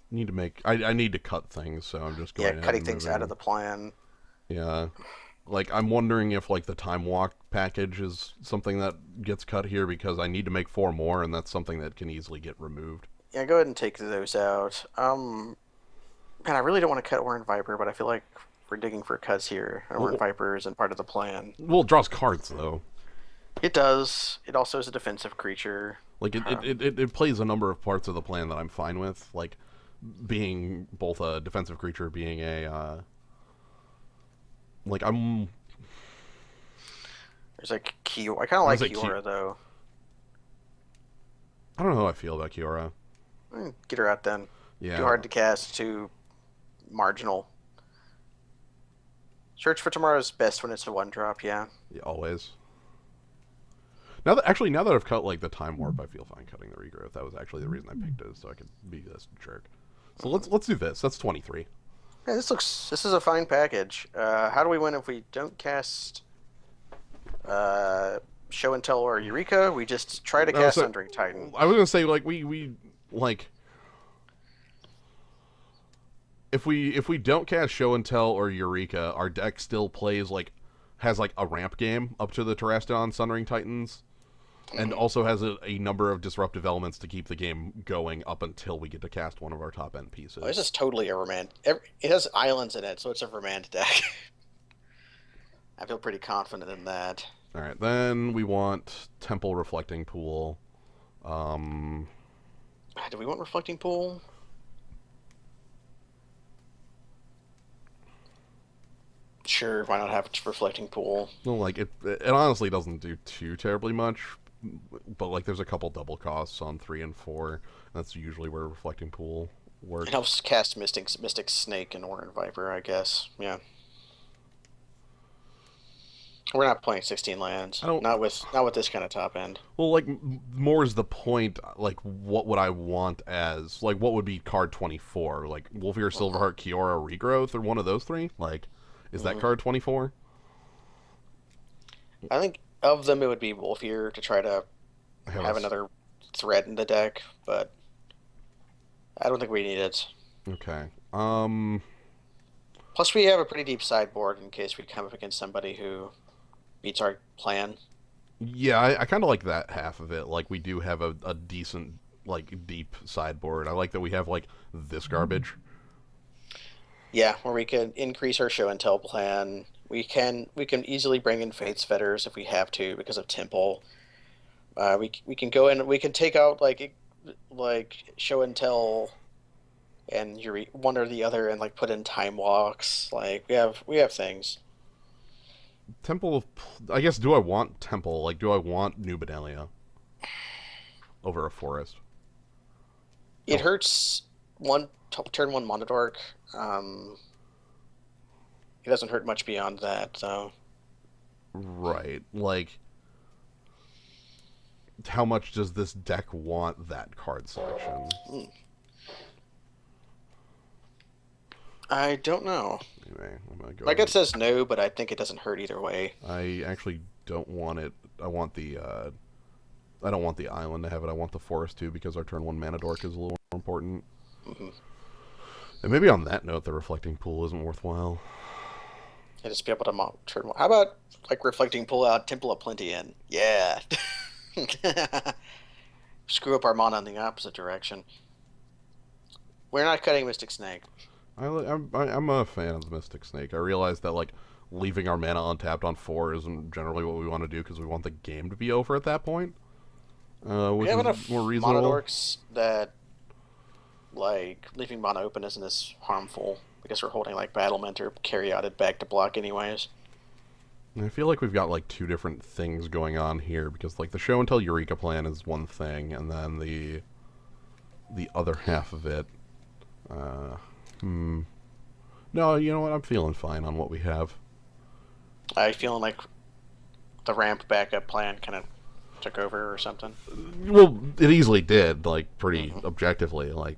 Need to make. I need to cut things, so I'm just going. Yeah, cutting things out of the plan. Yeah, like I'm wondering if like the Time Walk package is something that gets cut here because I need to make 4 more, and that's something that can easily get removed. Yeah, go ahead and take those out. Man, I really don't want to cut Orin Viper, but I feel like we're digging for cuts here. Orin Viper isn't part of the plan. Well, it draws cards though. It does. It also is a defensive creature. Like it plays a number of parts of the plan that I'm fine with, like being both a defensive creature, being a like I'm. There's like Kiora. I kind of like Kiora though. I don't know how I feel about Kiora. Get her out then. Yeah. Too hard to cast. Too marginal. Search for Tomorrow's best when it's a 1-drop. Yeah. Yeah, always. Now that I've cut like the Time Warp, I feel fine cutting the Regrowth. That was actually the reason I picked it, so I could be this jerk. So let's do this. That's 23. Yeah, this is a fine package. How do we win if we don't cast Show and Tell or Eureka? We just try to cast Sundering Titan. I was gonna say like we like if we don't cast Show and Tell or Eureka, our deck still plays like has like a ramp game up to the Terrastodon Sundering Titans. And also has a number of disruptive elements to keep the game going up until we get to cast one of our top end pieces. Oh, this is totally a Remand. It has islands in it, so it's a Remand deck. I feel pretty confident in that. All right, then we want Temple Reflecting Pool. Do we want Reflecting Pool? Sure, why not have Reflecting Pool? Well, like it honestly doesn't do too terribly much. But like, there's a couple double costs on 3 and 4. That's usually where Reflecting Pool works. It helps cast Mystic Snake and Orin Viper, I guess. Yeah. We're not playing 16 lands. Not with this kind of top end. Well, like more is the point. Like, what would I want as like what would be card 24? Like Wolfear, Silverheart, Kiora, Regrowth, or one of those 3? Like, is that card 24? I think of them, it would be Wolfear to try to have another threat in the deck, but I don't think we need it. Okay. Plus, we have a pretty deep sideboard in case we come up against somebody who beats our plan. Yeah, I kind of like that half of it. Like, we do have a decent, like, deep sideboard. I like that we have, like, this garbage. Yeah, where we can increase our Show and Tell plan. We can easily bring in Fate's Fetters if we have to because of Temple. We can go in. We can take out like Show and Tell, and one or the other, and like put in Time Walks. Like we have things. Temple. I guess. Do I want Temple? Like, do I want New Bedelia over a Forest? It hurts turn 1 Monodork. It doesn't hurt much beyond that, though. Right. Like, how much does this deck want that card selection? I don't know. Anyway, I'm gonna go Like it ahead. says no, but I think it doesn't hurt either way. I actually don't want it. I want the. I don't want the island to have it. I want the forest too because our turn one mana dork is a little more important. Hmm. And maybe on that note, the reflecting pool isn't worthwhile. And just be able to turn. How about like reflecting pull out Temple of Plenty in? Yeah. Screw up our mana in the opposite direction. We're not cutting Mystic Snake. I'm a fan of the Mystic Snake. I realize that like leaving our mana untapped on 4 isn't generally what we want to do because we want the game to be over at that point, We which have is more enough mana reasonable. dorks that like leaving mana open isn't as harmful because we're holding like battlement or carry out it back to block anyways. I feel like we've got like two different things going on here because like the show and tell Eureka plan is one thing, and then the other half of it. Uh, hmm. No, you know what? I'm feeling fine on what we have. I feeling like the ramp backup plan kind of took over or something. Well, it easily did, like pretty Hmm. objectively, like.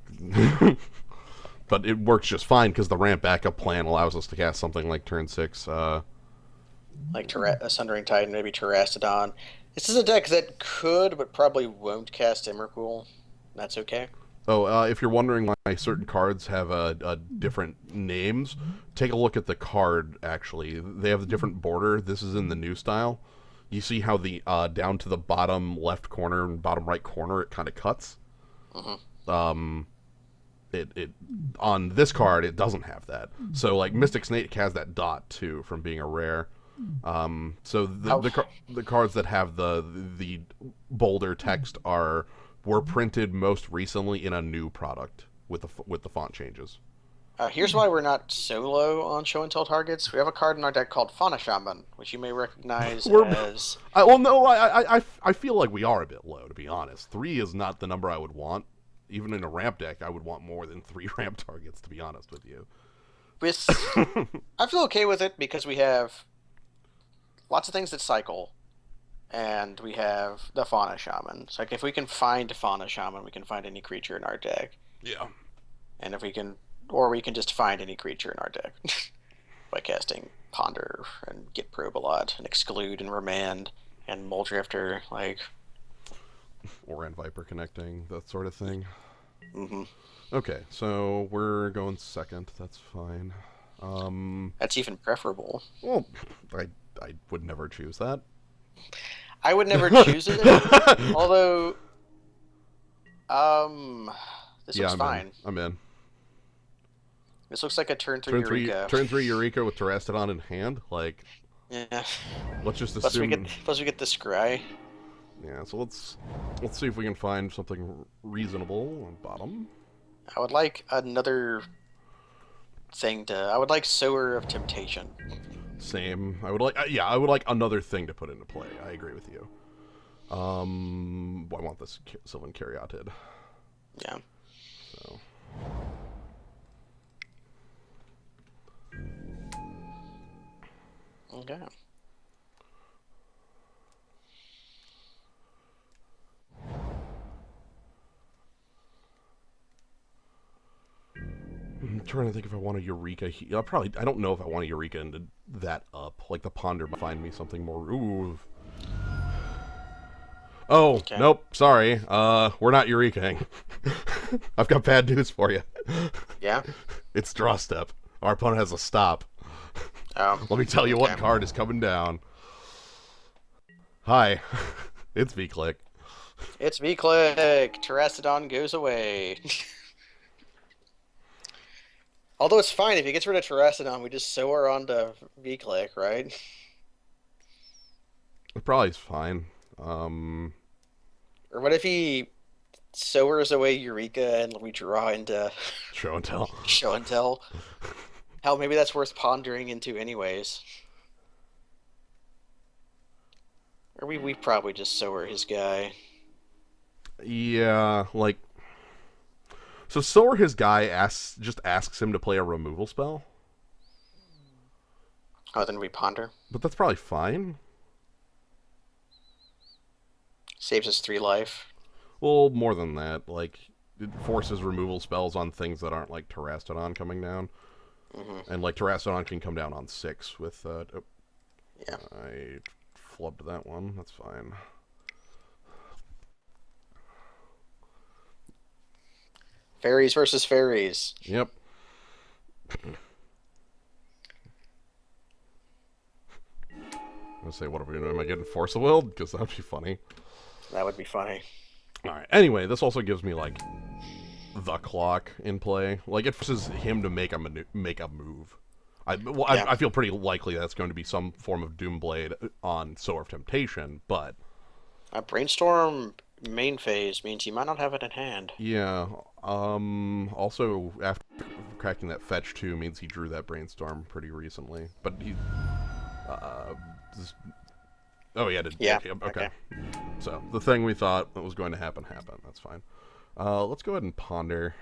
But it works just fine because the ramp backup plan allows us to cast something like turn 6. Like Sundering Titan, maybe Terrastodon. This is a deck that could, but probably won't cast Emrakul. That's okay. If you're wondering why certain cards have different names, take a look at the card. Actually, they have a different border. This is in the new style. You see how the down to the bottom left corner and bottom right corner it kind of cuts. Hmm. Um, it on this card it doesn't have that. So like Mystic Snake has that dot too from being a rare. So Oh, the cards that have the bolder text are were printed most recently in a new product with the font changes. here's why we're not solo on show and tell targets. We have a card in our deck called Fauna Shaman, which you may recognize We're as well, no, I feel like we are a bit low to be honest. 3 is not the number I would want. Even in a ramp deck, I would want more than 3 ramp targets. To be honest with you. with. I feel okay with it because we have lots of things that cycle, and we have the Fauna Shaman. So like if we can find Fauna Shaman, we can find any creature in our deck, Yeah. and if we can, or we can just find any creature in our deck by casting Ponder and Get Probe a lot, and Exclude and Remand and Muldrifter. Like, Or and Viper connecting that sort of thing. hmm Okay, so we're going second. That's fine. that's even preferable. Well, I I would never choose that. I would never choose it, although, um, this Yeah, looks I'm in. fine. I'm in. This looks like a turn three Eureka. Turn three Eureka with Terrastodon in hand. Like, Yeah. let's just Plus we assume. get plus we get the scry. Yeah, so let's see if we can find something reasonable on bottom. I would like another thing to. I would like Sower of Temptation. Same. I would like. Yeah, I would like another thing to put into play. I agree with you. I want this Sylvan Caryatid. Yeah. So. Okay. I'm trying to think if I want a Eureka. I don't know if I want a Eureka into that up. Like the Ponder might find me something more. Ooh. Oh, Okay. nope. Sorry. We're not Eurekaing. I've got bad news for you. Yeah. It's draw step. Our opponent has a stop. Let me tell you what Okay. card is coming down. Hi. It's V-Click. It's V-Click. Terrastodon goes away. Although it's fine if he gets rid of Terrastodon, we just sower onto V-Click, right? It probably is fine. Or what if he sowers away Eureka and we draw into Show and tell. show and tell? Hell, maybe that's worth pondering into anyways. Or we probably just sower his guy. Yeah, like. So Sower, his guy, asks him to play a removal spell, Oh, then we ponder. but that's probably fine. Saves us 3 life. Well, more than that, like it forces removal spells on things that aren't like Terrastodon coming down. Mm-hmm. And like Terrastodon can come down on 6 with. Oh, Yeah. I flubbed that one. That's fine. Fairies versus fairies. Yep. I'm gonna say, what are we gonna do? Am I getting Force of Will? Because that'd be funny. That would be funny. Alright, anyway, this also gives me, like, the clock in play. Like, it forces him to make a move. Yeah. I feel pretty likely that's going to be some form of Doomblade on Sower of Temptation, but... A Brainstorm main phase means he might not have it in hand. Yeah, also, after cracking that fetch, too, means he drew that Brainstorm pretty recently. But he... Oh, yeah, Yeah. okay. So, the thing we thought was going to happen, happened. That's fine. Let's go ahead and ponder.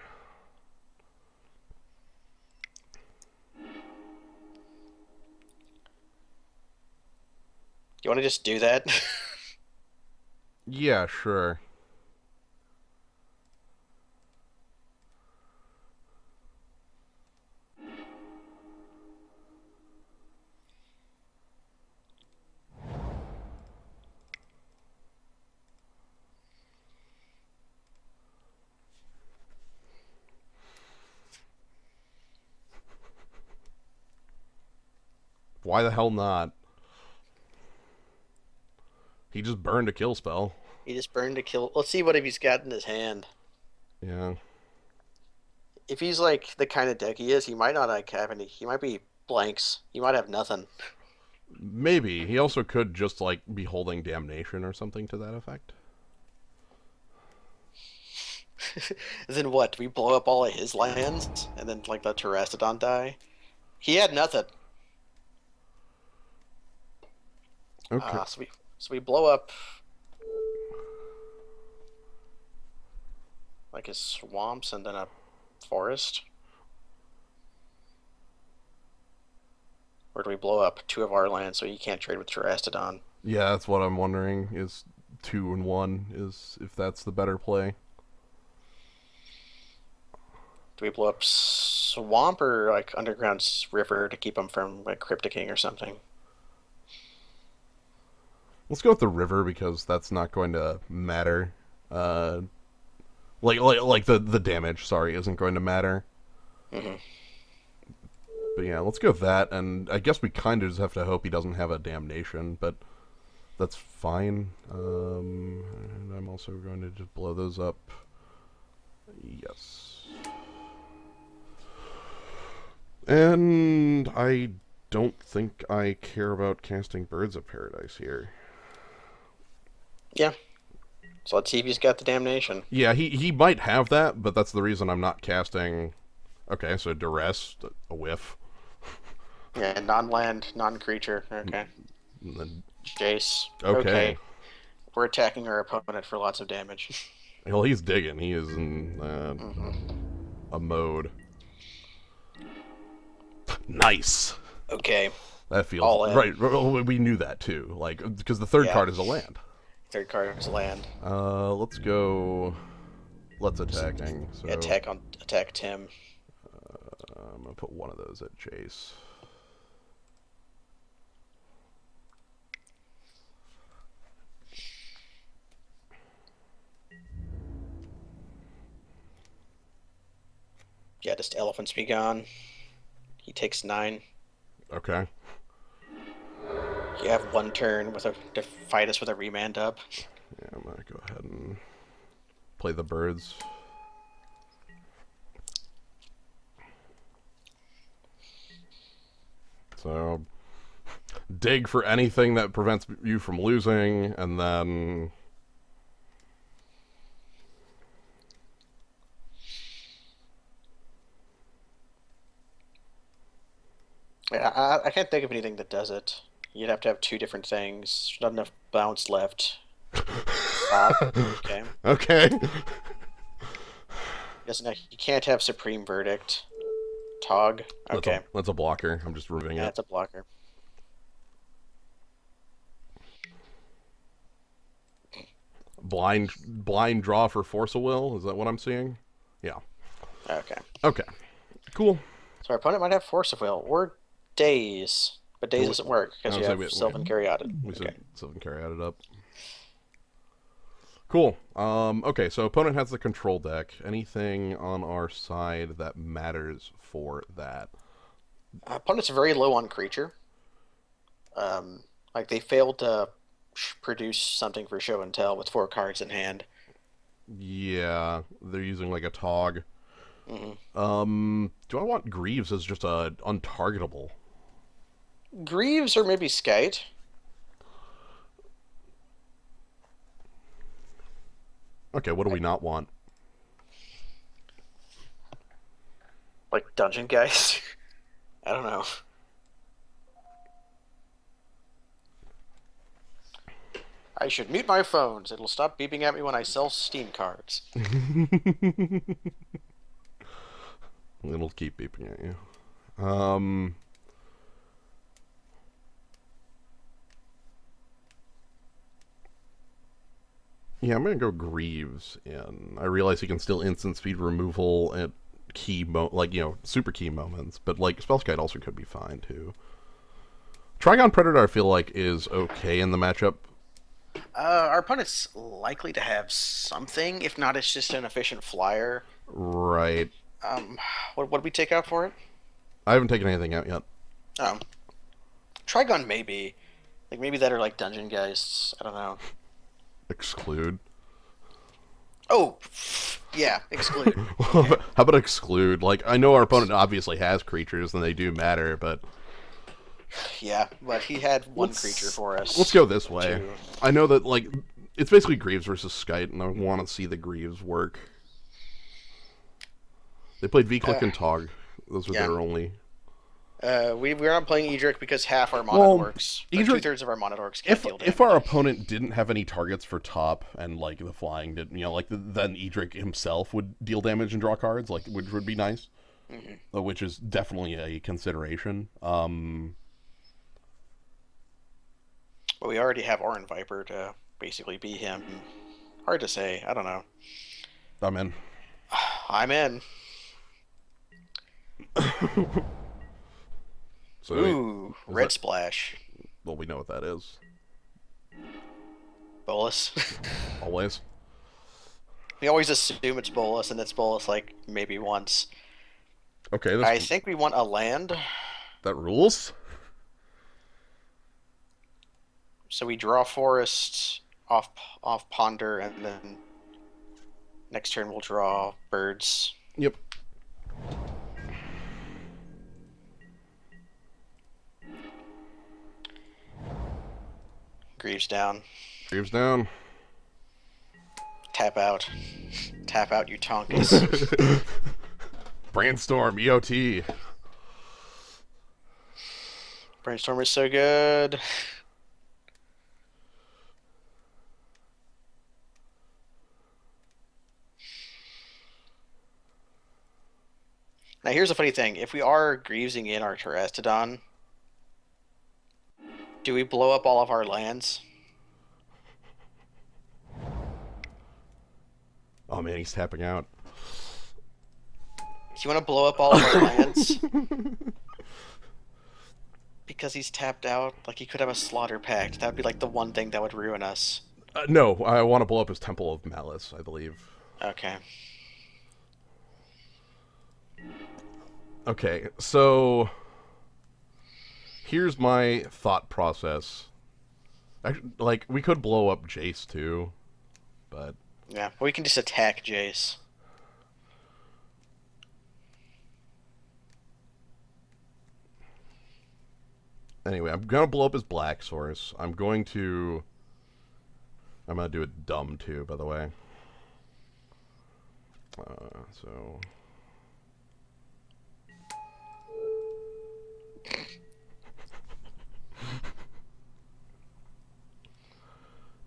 You want to just do that? Yeah, sure. Why the hell not? He just burned a kill spell. He just burned a kill. Let's see what if he's got in his hand. Yeah. If he's like the kind of deck he is, he might not like have any. He might be blanks. He might have nothing. Maybe. He also could just, like, be holding Damnation or something to that effect. Then what? We blow up all of his lands and then like let Terrastodon die? He had nothing. Okay. So we blow up like his swamps and then a forest. Or do we blow up 2 of our lands so he can't trade with Terrastodon? Yeah, that's what I'm wondering, is 2 and 1, is if that's the better play. Do we blow up swamp or like underground river to keep him from like crypticking or something? Let's go with the river, because that's not going to matter. Like the damage, sorry, isn't going to matter. Mm-hmm. But yeah, let's go with that, and I guess we kind of just have to hope he doesn't have a Damnation, but that's fine. And I'm also going to just blow those up. Yes. And I don't think I care about casting Birds of Paradise here. Yeah. So let's see if he's got the damnation. Yeah, he might have that, but that's the reason I'm not casting. Okay, so Duress, a whiff. Yeah, non-land, non-creature. Okay. And then, Jace. okay. We're attacking our opponent for lots of damage. Well, he's digging. He is in a mode. Nice. Okay. That feels All in. right. We knew that too. Like, because the third Yeah. card is a land. Third card is land. Let's go. Let's attacking. So Attack Tim. I'm gonna put one of those at Jace. Yeah, just elephants be gone. He takes 9. Okay. You have 1 turn to fight us with a remand up. Yeah, I'm gonna go ahead and play the birds. So, dig for anything that prevents you from losing, and then... Yeah, I can't think of anything that does it. You'd have to have 2 different things. Not enough bounce left. Okay. Okay. You can't have Supreme Verdict. Tog. Okay. That's a blocker. I'm just removing it. That's a blocker. Blind draw for Force of Will? Is that what I'm seeing? Yeah. Okay. Okay. Cool. So our opponent might have Force of Will or Daze, but Daze And doesn't work I because you would say have Sylvan Caryatid. we said Okay. Sylvan Caryatid up. Cool. Okay, so opponent has the control deck. Anything on our side that matters for that? Opponent's very low on creature. Like they failed to produce something for show and tell with 4 cards in hand. Yeah, they're using like a Tog. Hmm. Do I want Greaves as just a untargetable? Greaves or maybe Skite. Okay, what do we not want? Like Dungeon Guys. I don't know. I should mute my phones. It'll stop beeping at me when I sell Steam cards. It'll keep beeping at you. Yeah, I'm gonna go Greaves in. I realize he can still instant speed removal at super key moments, but like Spellskite also could be fine too. Trigon Predator, I feel like is okay in the matchup. Our opponent's likely to have something. If not, it's just an efficient flyer. Right. Um, what did we take out for it? I haven't taken anything out yet. Oh, Trigon maybe. Like maybe that are like Dungeon Geists. I don't know. Exclude. Oh, yeah, exclude. How Okay. about exclude? Like, I know our opponent obviously has creatures and they do matter, but Yeah, but he had one creature let's for let's us. go this way. Two. I know that like it's basically Greaves versus Skite, and I want to see the Greaves work. They played V-Click Uh, and Tog. Those were yeah. their only. We're not playing Edric because half our Well, Monodorks, or Edric. 2/3 of our Monodorks can't If deal if our damage. opponent didn't have any targets for top and like the flying did, then Edric himself would deal damage and draw cards, like which would be nice. Hmm. Which is definitely a consideration. But we already have Orin Viper to basically be him. Hard to say. I don't know. I'm in. I'm in. So Ooh, is Red that? Splash. Well, we know what that is. Bolus. Always. We always assume it's Bolus, and it's Bolus like maybe once. Okay, this I think we want a land, that rules. so we draw Forest off Ponder, and then next turn we'll draw Birds. Yep. Greaves down. Greaves down. Tap out. Tap out, you Tonkus. Brainstorm EOT. Brainstorm is so good. Now here's a funny thing. If we are Greavesing in our Terastodon, do we blow up all of our lands? Oh man, he's tapping out. Do you want to blow up all of our lands? Because he's tapped out? Like he could have a Slaughter Pact. That would be like the one thing that would ruin us. No, I want to blow up his Temple of Malice, I believe. Okay. Okay, so here's my thought process. Actually, like we could blow up Jace too, but Yeah, we can just attack Jace. anyway, I'm gonna blow up his Black Source. I'm gonna do it dumb too, by the way. So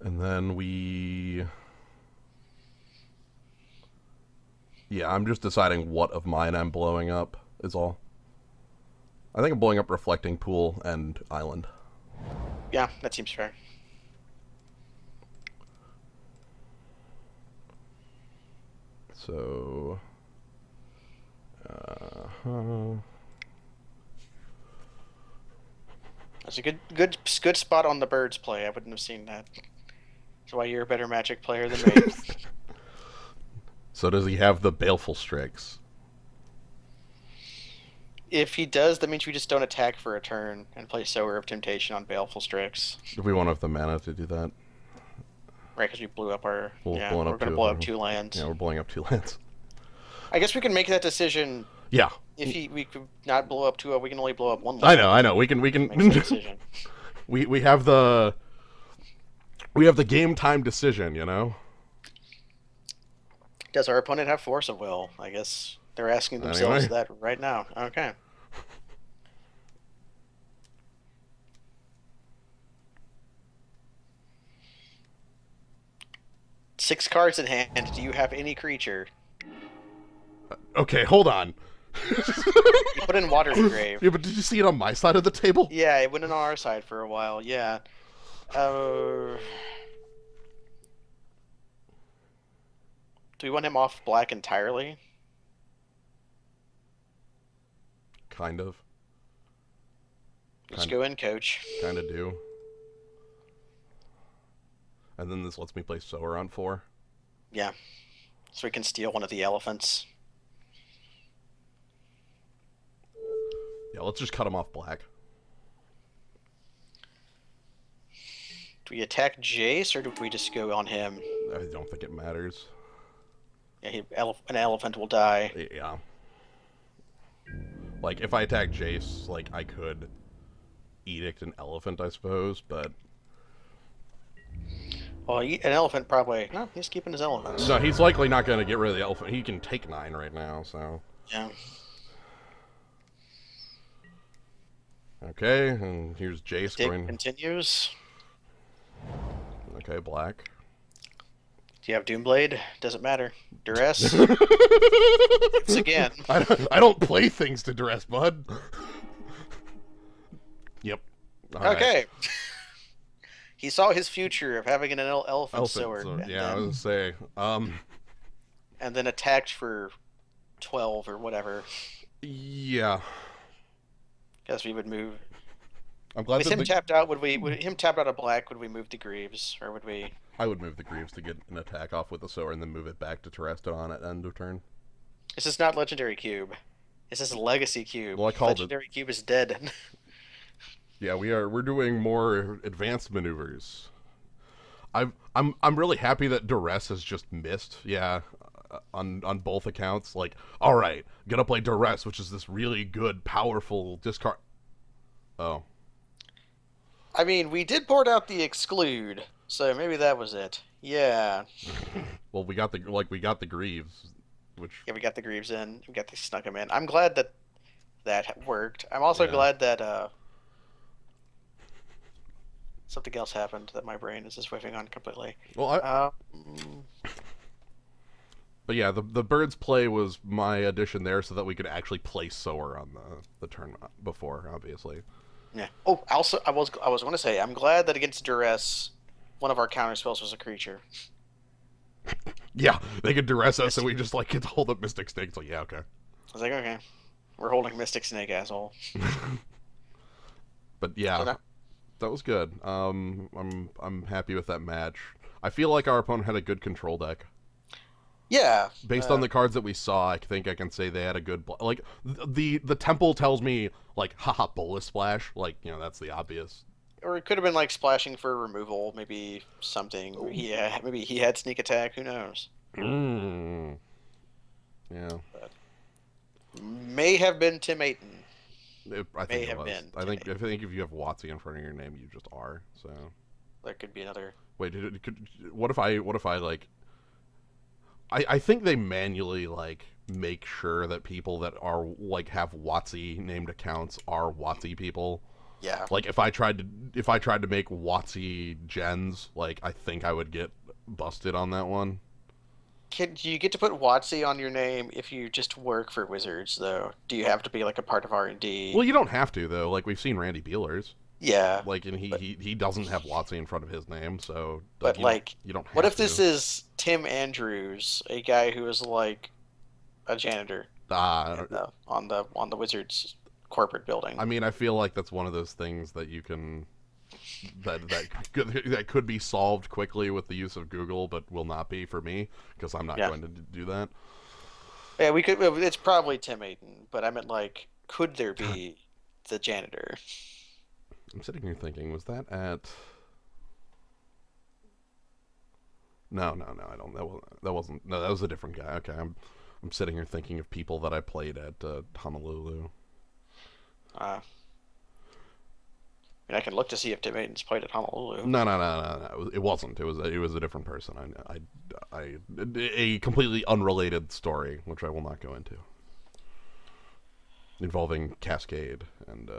and then yeah, I'm just deciding what of mine I'm blowing up is all. I think I'm blowing up Reflecting Pool and Island. Yeah, that seems fair. So That's a good spot on the birds play. I wouldn't have seen that. That's why you're a better Magic player than me. So does he have the Baleful Strix? If he does, that means we just don't attack for a turn and play Sower of Temptation on Baleful Strix. We won't have the mana to do that. Right, because we blew up our... We're we're going to blow up 2 lands. Yeah, we're blowing up 2 lands. I guess we can make that decision. Yeah. If we could not blow up 2, we can only blow up 1 land. I know. We can. Make that decision. we have the game time decision, you know. Does our opponent have Force of Will? I guess they're asking themselves that right now. Okay. Six cards in hand. Do you have any creature? Okay, hold on. You put in Water's Grave. Yeah, but did you see it on my side of the table? Yeah, it went on our side for a while. Yeah. Do we want him off black entirely? Kind of. Let's go in, coach. Kind of do. And then this lets me play Sower on 4. Yeah. So we can steal one of the elephants. Yeah, let's just cut him off black. Do we attack Jace, or do we just go on him? I don't think it matters. Yeah, an elephant will die. Yeah. Like, if I attack Jace, like, I could edict an elephant, I suppose, but... Well, an elephant probably... No, he's keeping his elephants. No, he's likely not going to get rid of the elephant. He can take 9 right now, so... Yeah. Okay, and here's Jace going... continues. Okay, black. Do you have Doomblade? Doesn't matter. Duress? Once again. I don't play things to duress, bud. Yep. All okay. Right. He saw his future of having an elephant sword. So, yeah, I was gonna say. And then attacked for 12 or whatever. Yeah. Guess we would move. I'm glad with him tapped out. Would him tapped out of black? Would we move to Greaves, or would we? I would move the Greaves to get an attack off with the Sower, and then move it back to Terrestodon at end of turn. This is not Legendary Cube. This is Legacy Cube. Well, I called Legendary Cube is dead. Yeah, we're doing more advanced maneuvers. I'm really happy that Duress has just missed. Yeah, on both accounts. Like, all right, gonna play Duress, which is this really good, powerful discard. Oh. I mean, we did board out the Exclude, so maybe that was it. Yeah. Well, we got the Greaves, which... Yeah, we got the Greaves in. Snuck him in. I'm glad that worked. I'm also glad that something else happened that my brain is just whiffing on completely. Well, but yeah, the Birds play was my addition there, so that we could actually play Sower on the turn before, obviously. Yeah. Oh, also, I was going to say, I'm glad that against Duress, one of our counter spells was a creature. Yeah, they could Duress us, and we just like get to hold up Mystic Snake. It's like, yeah, okay. I was like, okay, we're holding Mystic Snake, asshole. But yeah, that was good. I'm happy with that match. I feel like our opponent had a good control deck. Yeah. Based on the cards that we saw, I think I can say they had a good... Like, the Temple tells me, like, haha, Bolas Splash. Like, you know, that's the obvious. Or it could have been, like, splashing for removal. Maybe something. Maybe he had Sneak Attack. Who knows? Yeah. But may have been Tim Ayton. I think it was. I think if you have WotC in front of your name, you just are. So there could be another. Wait, what if I like... I think they manually like make sure that people that are like have WotC named accounts are WotC people. Yeah. Like if I tried to make WotC gens, like I think I would get busted on that one. Do you get to put WotC on your name if you just work for Wizards though? Do you have to be like a part of R&D? Well, you don't have to though. Like we've seen Randy Beeler's. Yeah. Like, and he doesn't have WotC in front of his name, so... But, you don't have what if to. this is Tim Andrews, a guy who is, like, a janitor on the Wizards corporate building. I mean, I feel like that's one of those things that you can that could be solved quickly with the use of Google, but will not be for me because I'm not Yeah. going to do that. Yeah, we could. It's probably Tim Aiden, but I meant like, could there God, be the janitor? I'm sitting here thinking, was that at? No, no, no. I don't. That wasn't. No, that was a different guy. Okay, I'm sitting here thinking of people that I played at Honolulu. I mean, I can look to see if Tim Aiden's played at Honolulu. No, no, no, no, no. It wasn't. It was a different person. A completely unrelated story, which I will not go into, involving Cascade and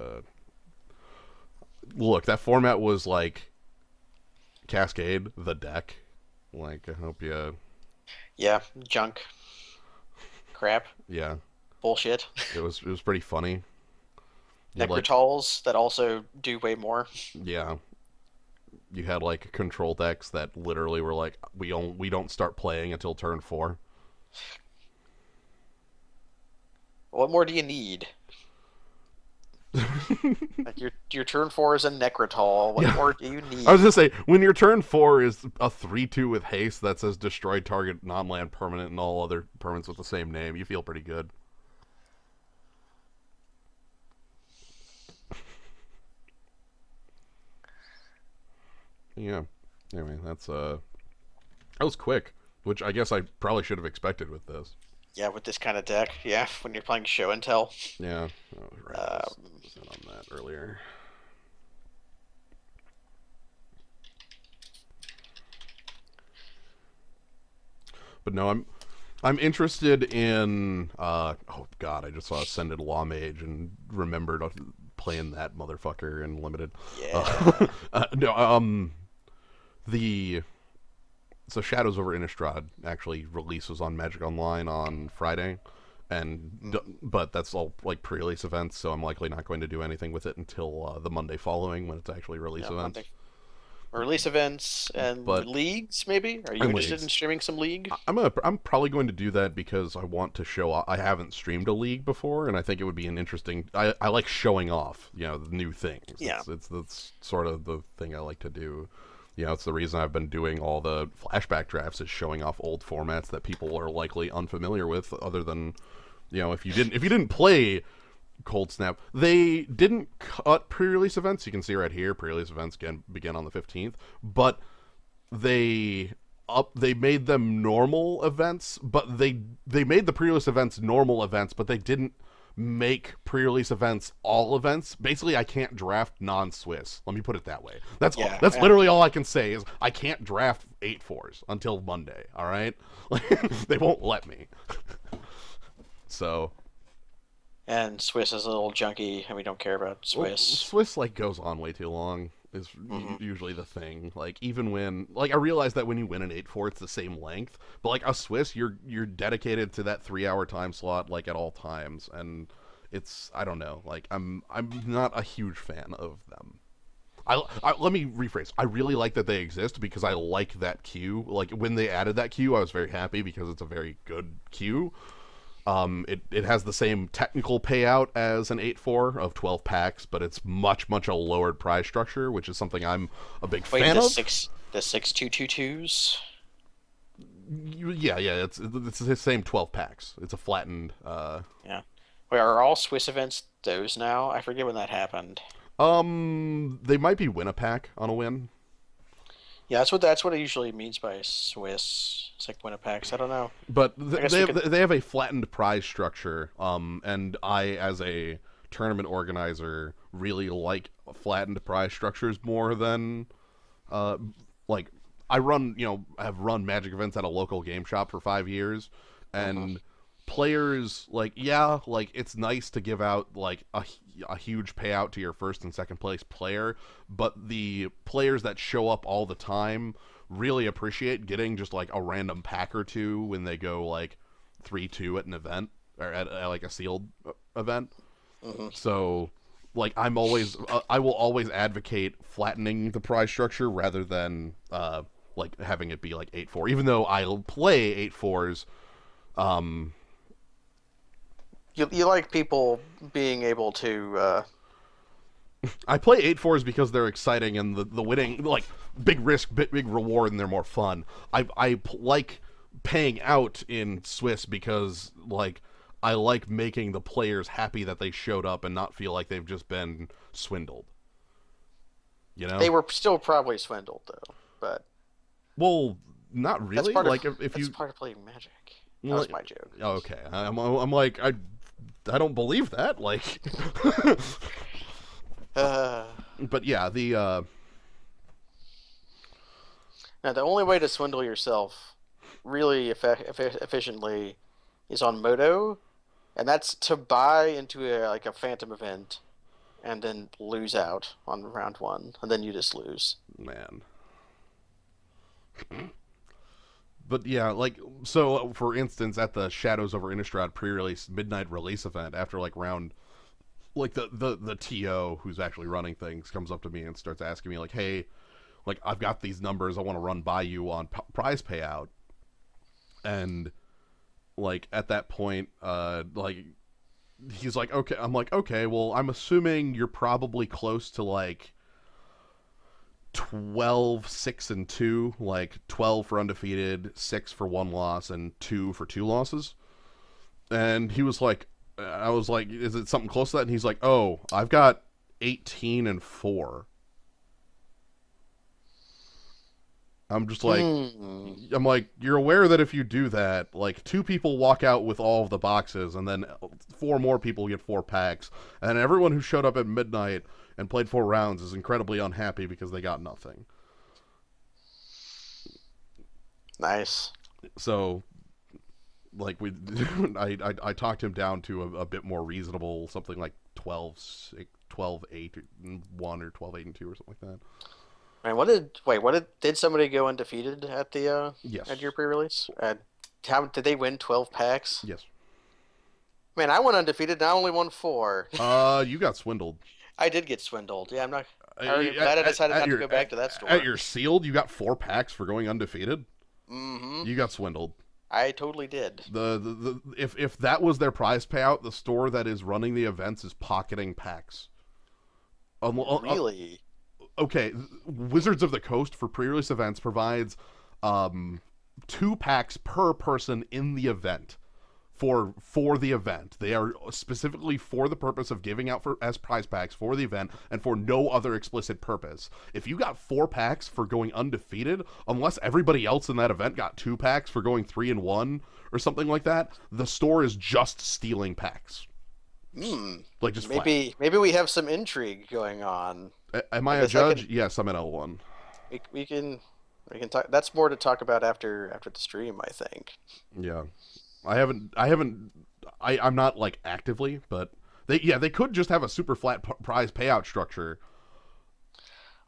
look. That format was like Cascade, the deck. Like, I hope you. Yeah, junk, crap, Yeah, bullshit. it was pretty funny. You had like, Necrotals that also do way more. yeah, you had like control decks that literally were like, we don't start playing until turn 4. What more do you need? Like your turn 4 is a Necrotol. What Yeah. more do you need? I was gonna say, when your turn 4 is a 3/2 with haste that says destroy target non-land permanent and all other permanents with the same name, you feel pretty good. Yeah. Anyway, that was quick, which I guess I probably should have expected with this. Yeah, with this kind of deck. Yeah, when you're playing show and tell. Yeah, I was right. I Um, said on that earlier. But no, I'm interested in. Oh God, I just saw Ascended Law Mage and remembered playing that motherfucker in limited. yeah. No, the so Shadows over Innistrad actually releases on Magic Online on Friday, and but that's all like pre-release events, so I'm likely not going to do anything with it until the Monday following when it's actually release Yeah, events. Monday. Release events and But leagues, maybe? Are you and interested leagues. in streaming some league? I'm probably going to do that because I want to show off. I haven't streamed a league before, and I think it would be an interesting. I like showing off, new things. Yeah. That's sort of the thing I like to do. It's the reason I've been doing all the flashback drafts, is showing off old formats that people are likely unfamiliar with. Other than, if you didn't play Cold Snap, they didn't cut pre-release events. You can see right here, pre-release events begin on the 15th, but they made them normal events, but they made the pre-release events normal events, but they didn't make pre-release events all events. Basically, I can't draft non-Swiss. Let me put it that way. That's literally all I can say is I can't draft 8/4s until Monday. All right, they won't let me. So. And Swiss is a little junky, and we don't care about Swiss. Well, Swiss goes on way too long. Is usually the thing. Even when I realize that when you win an 8/4, it's the same length. But a Swiss, you're dedicated to that 3-hour time slot at all times, and it's I don't know. I'm not a huge fan of them. Let me rephrase. I really like that they exist because I like that queue. When they added that queue, I was very happy because it's a very good queue. It has the same technical payout as an 8/4 of 12 packs, but it's much a lowered prize structure, which is something I'm a big fan of. The 6/2/2/2s? Yeah, it's the same 12 packs. It's a flattened. Yeah. Wait, are all Swiss events those now? I forget when that happened. They might be win a pack on a win. Yeah, that's what it usually means by Swiss. It's like Winnipeg's. I don't know. But they have a flattened prize structure. And I, as a tournament organizer, really like flattened prize structures more than, I have run Magic events at a local game shop for 5 years, and players it's nice to give out a huge payout to your first and second place player, but the players that show up all the time really appreciate getting just a random pack or two when they go 3-2 at an event or at a sealed event. So I'm always I will always advocate flattening the prize structure rather than having it be 8/4, even though I'll play 8/4s. You like people being able to I play 8-4s because they're exciting and the winning, like, big risk, big reward, and they're more fun. Like paying out in Swiss because, like, I like making the players happy that they showed up and not feel like they've just been swindled. You know? they were still probably swindled though, but Well, not that's really. part of Like, if that's you... part of playing Magic. That Well, was my joke. okay. I'm like, I don't believe that. Like... Uh, But yeah, Now the only way to swindle yourself really efficiently is on Moto, and that's to buy into a phantom event and then lose out on round one, and then you just lose. man. But yeah, like, so for instance, at the Shadows over Innistrad pre-release midnight release event, after like round, like the TO who's actually running things comes up to me and starts asking me like, hey, like, I've got these numbers I want to run by you on prize payout, and like at that point, like, he's like, okay, I'm like, okay, well, I'm assuming you're probably close to like 12, 6, and 2, like 12 for undefeated, 6 for 1 loss, and 2 for 2 losses. And he was like, I was like, is it something close to that? And he's like, oh, I've got 18 and 4. I'm just like, I'm like, you're aware that if you do that, like, 2 people walk out with all of the boxes, and then 4 more people get 4 packs, and everyone who showed up at midnight and played 4 rounds is incredibly unhappy because they got nothing. Nice. So, like, I talked him down to a bit more reasonable, something like 12, 6, 12, 8, and 1, or 12, 8, and 2, or something like that. Man, did somebody go undefeated at the Yes. at your pre-release? How did they win 12 packs? Yes. Man, I went undefeated and I only won 4. You got swindled. I did get swindled. Yeah, I'm not. At, Glad I decided not your, to go back to that store. At your sealed, you got 4 packs for going undefeated. Mm-hmm. You got swindled. I totally did. If that was their prize payout, the store that is running the events is pocketing packs. Really? Okay, Wizards of the Coast for pre-release events provides 2 packs per person in the event for the event. They are specifically for the purpose of giving out as prize packs for the event and for no other explicit purpose. If you got 4 packs for going undefeated, unless everybody else in that event got 2 packs for going 3-1 or something like that, the store is just stealing packs. Like, just maybe we have some intrigue going on. Am I a judge? Yes, I'm an L1. We can talk. That's more to talk about after the stream, I think. Yeah, I'm not like actively, but they could just have a super flat prize payout structure.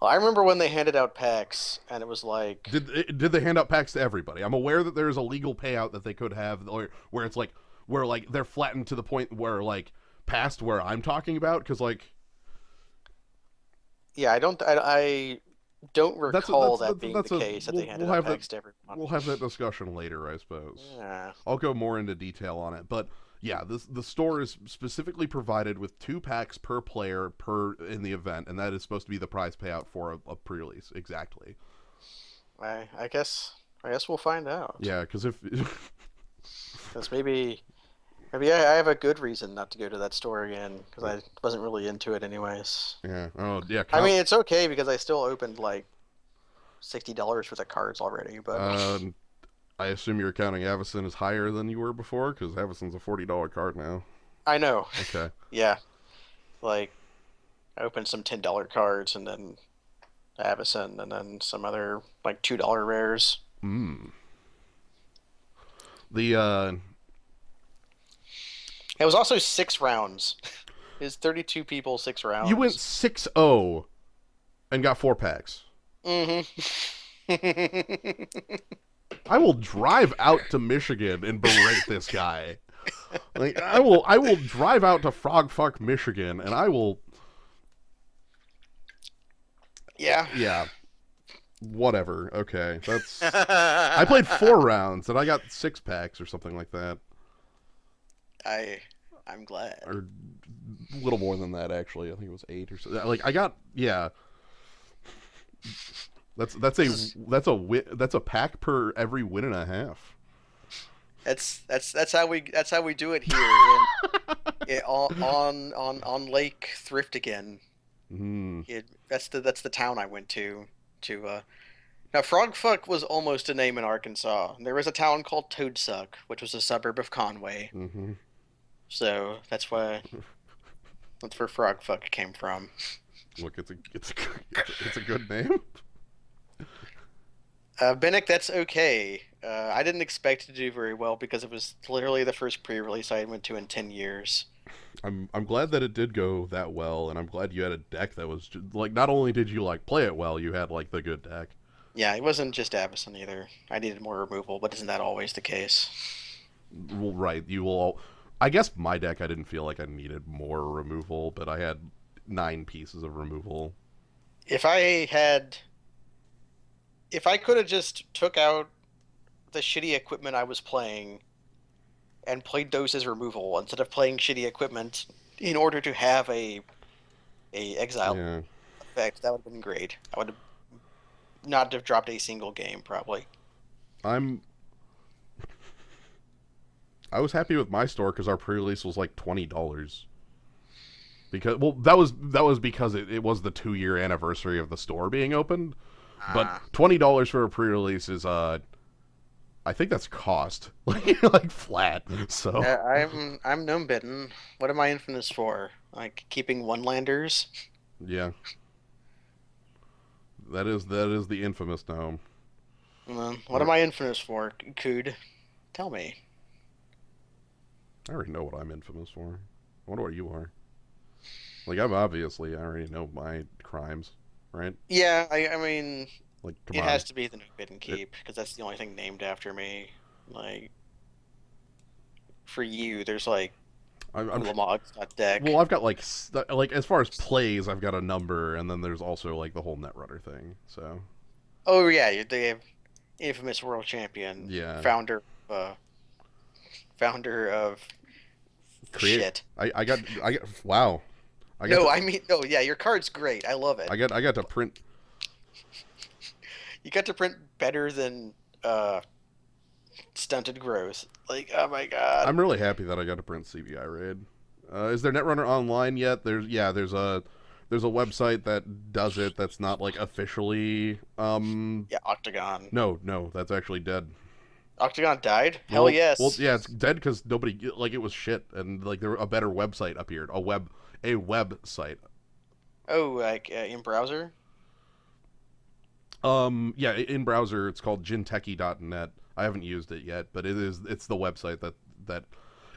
Well, I remember when they handed out packs, and it was like, did they hand out packs to everybody? I'm aware that there's a legal payout that they could have, or where it's like where like they're flattened to the point where like past where I'm talking about, because like. Yeah, I don't recall that being the case that they handed out packs to everyone. We'll have that discussion later, I suppose. Yeah. I'll go more into detail on it, but yeah, the store is specifically provided with 2 packs per player per in the event, and that is supposed to be the prize payout for a pre-release. Exactly. I guess we'll find out. Yeah, because if maybe I have a good reason not to go to that store again, because I wasn't really into it anyways. Yeah. Oh, yeah. I mean, it's okay because I still opened like $60 worth of cards already, but I assume you're counting Avacyn as higher than you were before, because Avacyn's a $40 card now. I know. Okay. Yeah. Like, I opened some $10 cards, and then Avacyn, and then some other like $2 rares. It was also 6 rounds. It was 32 people, 6 rounds. You went 6-0 and got 4 packs. Mm-hmm. I will drive out to Michigan and berate this guy. Like, I will drive out to Frogfuck, Michigan, and I will. Yeah. Yeah. Whatever. Okay. That's. I played 4 rounds and I got 6 packs or something like that. I'm glad. or a little more than that actually. I think it was 8 or so. Like I got yeah. That's This a is that's a pack per every win and a half. that's how we do it here on Lake Thrift again. Mm. That's the town I went to. Now Frogfuck was almost a name in Arkansas. There was a town called Toadsuck, which was a suburb of Conway. Hmm. So that's where Frogfuck came from. Look, it's a good name. Binnick, that's okay. I didn't expect it to do very well because it was literally the first pre-release I went to in 10 years. I'm glad that it did go that well, and I'm glad you had a deck that was like not only did you like play it well, you had like the good deck. Yeah, it wasn't just Avacyn either. I needed more removal, but isn't that always the case? Well, right, you will. I guess my deck I didn't feel like I needed more removal, but I had 9 pieces of removal. If I had, if I could have just took out the shitty equipment I was playing and played those as removal instead of playing shitty equipment in order to have a exile Yeah, effect, that would have been great. I would have not have dropped a single game probably. I'm. I was happy with my store because our pre-release was like $20. Because well, that was because it was the 2 year anniversary of the store being opened. But Ah, $20 for a pre-release is I think that's cost like flat. So I'm Gnomebitten. What am I infamous for? Like keeping one landers? yeah, that is the infamous gnome. What am I infamous for? Cood, tell me. I already know what I'm infamous for. I wonder what you are. Like I'm obviously I already know my crimes, right? Yeah, I mean, Like come it on. has to be the Gnomebitten It, Keep because that's the only thing named after me. Like for you, there's like I'm Ulamog's got well, deck. I've got like as far as plays, I've got a number, and then there's also like the whole Netrunner thing. So Oh yeah, they have infamous world champion, yeah, founder of create. shit. I got wow. I got No, to I mean no, yeah, your card's great. I love it. I got to print. You got to print better than uh stunted growth. Like, oh my god. I'm really happy that I got to print CBI Raid. Is there Netrunner online yet? There's a website that does it. That's not like officially. Yeah, Octagon. No, that's actually dead. Octagon died? Hell Well, yes. yeah, it's dead because nobody like it was shit, and like there a better website appeared, a website. Oh, like in browser? Yeah, in browser it's called gintechie.net. I haven't used it yet, but it's the website that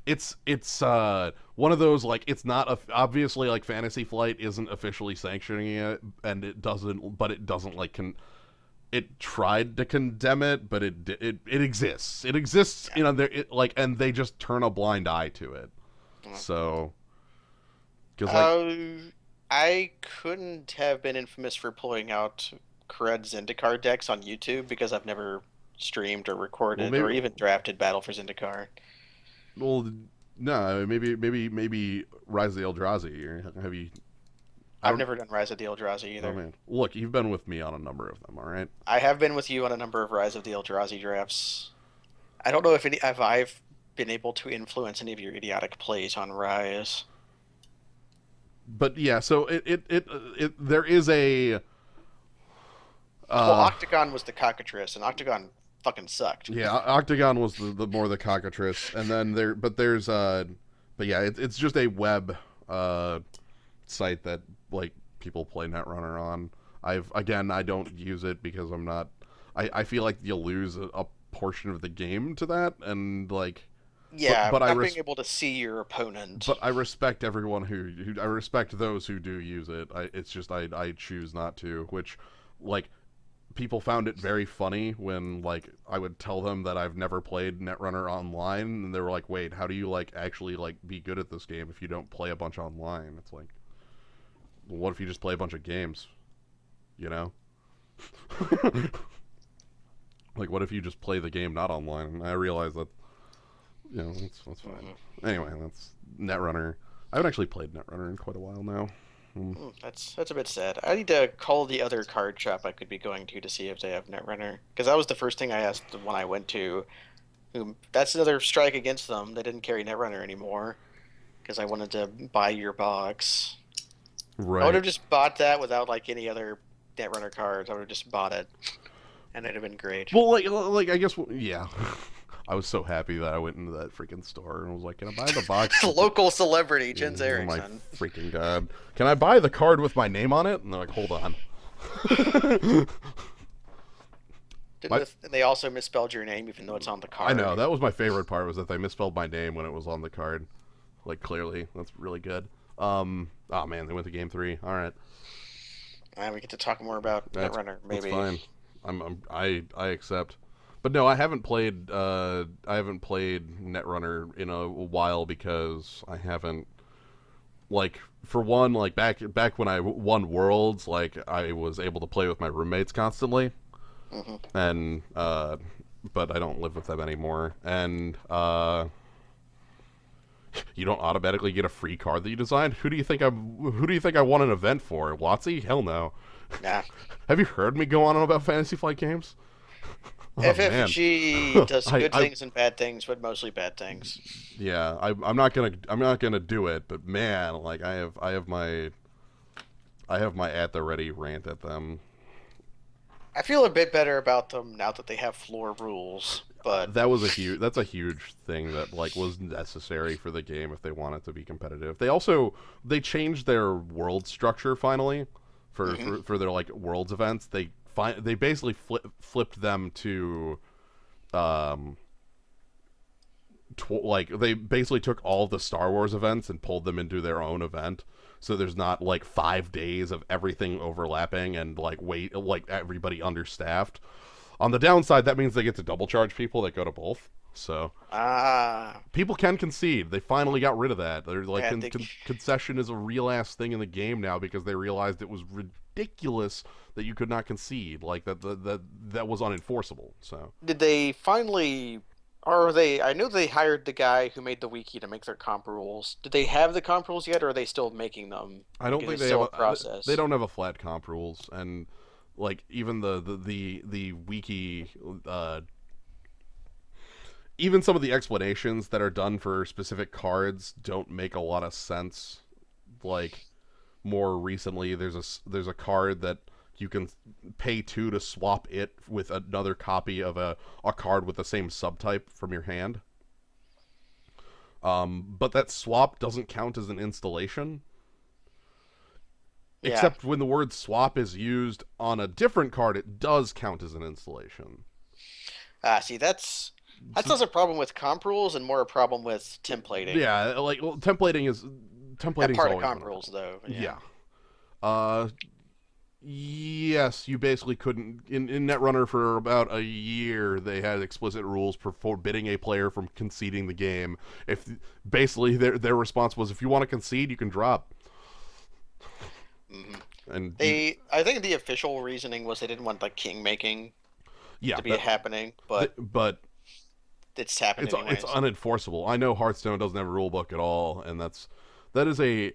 it's one of those like it's not obviously like Fantasy Flight isn't officially sanctioning it, and it doesn't like it tried to condemn it, but it exists. It exists, Yeah. you know. There, like, and they just turn a blind eye to it. Mm. So, because like, Uh, I couldn't have been infamous for pulling out Crud Zendikar decks on YouTube because I've never streamed or well, recorded maybe, or even drafted Battle for Zendikar. well, no, maybe Rise of the Eldrazi. Or have you? I I've don't. never done Rise of the Eldrazi Oh either. man, look, you've been with me on a number of them. All right, I have been with you on a number of Rise of the Eldrazi drafts. I don't know if I've been able to influence any of your idiotic plays on Rise. but yeah, so it there is a Well, uh Octagon was the cockatrice, and Octagon fucking sucked. yeah, Octagon was the more the cockatrice, and then but yeah, it's just a web uh site that like people play Netrunner on. I don't use it because I'm not. I feel like you'll lose a portion of the game to that, and like, Yeah, but not being able to see your opponent. but I respect everyone who I respect those who do use it. It's just I choose not to, which like people found it very funny when like I would tell them that I've never played Netrunner online, and they were like, "Wait, how do you like actually like be good at this game if you don't play a bunch online?" It's like, well, what if you just play a bunch of games? You know, like what if you just play the game not online? And I realize that that's fine. Mhm. Anyway, that's Netrunner. I haven't actually played Netrunner in quite a while now. Mm. That's a bit sad. I need to call the other card shop I could be going to see if they have Netrunner, because that was the first thing I asked when I went to. That's another strike against them. They didn't carry Netrunner anymore because I wanted to buy your box. I would Right. have just bought that without like any other Netrunner cards. I would have just bought it, and it'd have been great. Well, I guess, yeah. I was so happy that I went into that freaking store and was like, "Can I buy the box?" Local celebrity, Jens Oh my Eriksson. freaking god! Can I buy the card with my name on it? And they're like, "Hold on." my, They also misspelled your name even though it's on the card. I know that was my favorite part, was that they misspelled my name when it was on the card. Like, clearly, that's really good. Oh man, they went to game 3. All right, We get to talk more about Netrunner, that's maybe. fine. I accept. But no, I haven't played Netrunner in a while because I haven't, like, for one, like back when I won Worlds, like, I was able to play with my roommates constantly, Hmm. and but I don't live with them anymore, and you don't automatically get a free card that you designed. Who do you think I won an event for? WotC? Hell no. Nah. Have you heard me go on about Fantasy Flight games? Oh man. FFG does I, good I things and bad things, but mostly bad things. yeah, I'm not gonna do it, but man, like, I have my at the ready rant at them. I feel a bit better about them now that they have floor rules, but That's a huge thing that, like, was necessary for the game if they want it to be competitive. They changed their world structure finally for hmm for their, like, worlds events. They basically flipped them to um like, they basically took all the Star Wars events and pulled them into their own event. So there's not, like, 5 days of everything overlapping and, like, everybody understaffed. On the downside, that means they get to double charge people that go to both. So ah, people can concede. They finally got rid of that. They're like, yeah, they, concession is a real ass thing in the game now, because they realized it was ridiculous that you could not concede. Like, that was unenforceable. So did they finally? Or are they? I know they hired the guy who made the wiki to make their comp rules. Did they have the comp rules yet, or are they still making them? I don't Because think it's they have still a they process. don't have a flat comp rules, and, like, even the wiki, even some of the explanations that are done for specific cards don't make a lot of sense. Like, more recently, there's a card that you can pay 2 to swap it with another copy of a card with the same subtype from your hand. But that swap doesn't count as an installation, Yeah. except when the word swap is used on a different card, it does count as an installation. See, that's less a problem with comp rules and more a problem with templating. Yeah, like, well, templating's That part of always comp been a rules, problem. though. Yeah. Yeah. Uh, yes, you basically couldn't, in Netrunner for about a year. They had explicit rules for forbidding a player from conceding the game. If basically their response was, if you want to concede, you can drop. hmm And I think the official reasoning was they didn't want like king making yeah, to be happening, but but it's happened it's anyways. unenforceable. I know Hearthstone doesn't have a rule book at all, and that is a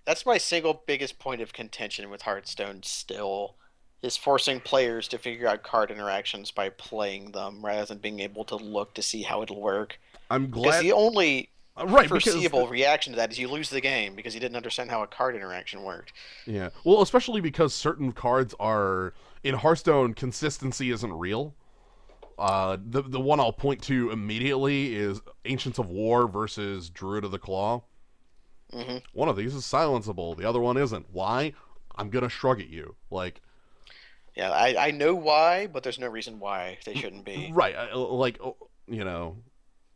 That's my single biggest point of contention with Hearthstone still, is forcing players to figure out card interactions by playing them rather than being able to look to see how it'll work. I'm Because glad, the only right, because foreseeable reaction to that is you lose the game because you didn't understand how a card interaction worked. yeah, well, especially because certain cards are in Hearthstone, consistency isn't real. The one I'll point to immediately is Ancients of War versus Druid of the Claw. hmm One of these is silenceable, the other one isn't. Why? I'm gonna shrug at you. Like, Yeah, I know why, but there's no reason why they shouldn't be. right? Like, you know,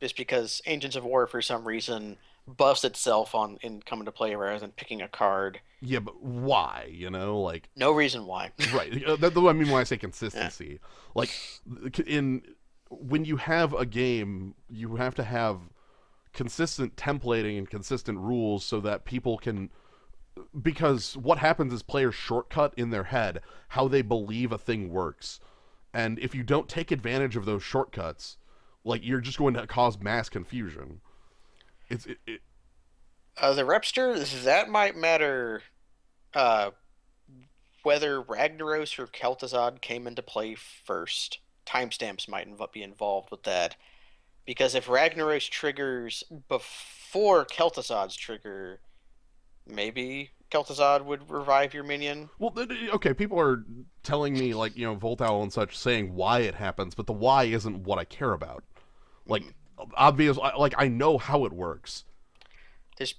Just because Agents of War, for some reason, buffs itself on in coming to play rather than picking a card. yeah, but why? Like, No reason why. right? That's what I mean when I say Yeah. consistency. Like, in when you have a game, you have to have consistent templating and consistent rules so that people can, because what happens is players shortcut in their head how they believe a thing works, and if you don't take advantage of those shortcuts, like, you're just going to cause mass confusion. it The Repster, that might matter uh, whether Ragnaros or Kel'Thuzad came into play first. Timestamps might be involved with that. Because if Ragnaros triggers before Kel'Thuzad's trigger, maybe Kel'Thuzad would revive your minion. well, okay, people are telling me like Volthowl and such saying why it happens, but the why isn't what I care about. Like Mm. obvious, like I know how it works.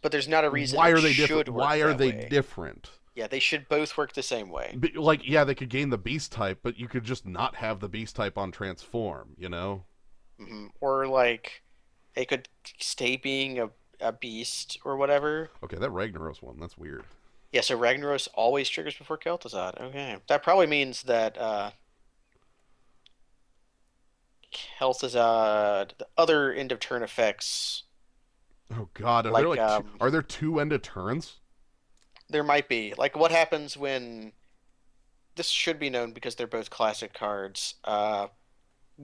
But there's not a reason Why it are they different? should Why work are that they way. different? Yeah, they should both work the same way. Like, yeah, they could gain the beast type, but you could just not have the beast type on transform, you know? Or like they could stay being a beast or whatever. Okay, that Ragnaros one, that's weird. Yeah, so Ragnaros always triggers before Kel'Thuzad. Okay. That probably means that Kel'Thuzad, the other end of turn effects, Oh god, are there like like are there two end of turns? there might be. Like what happens when this should be known because they're both classic cards.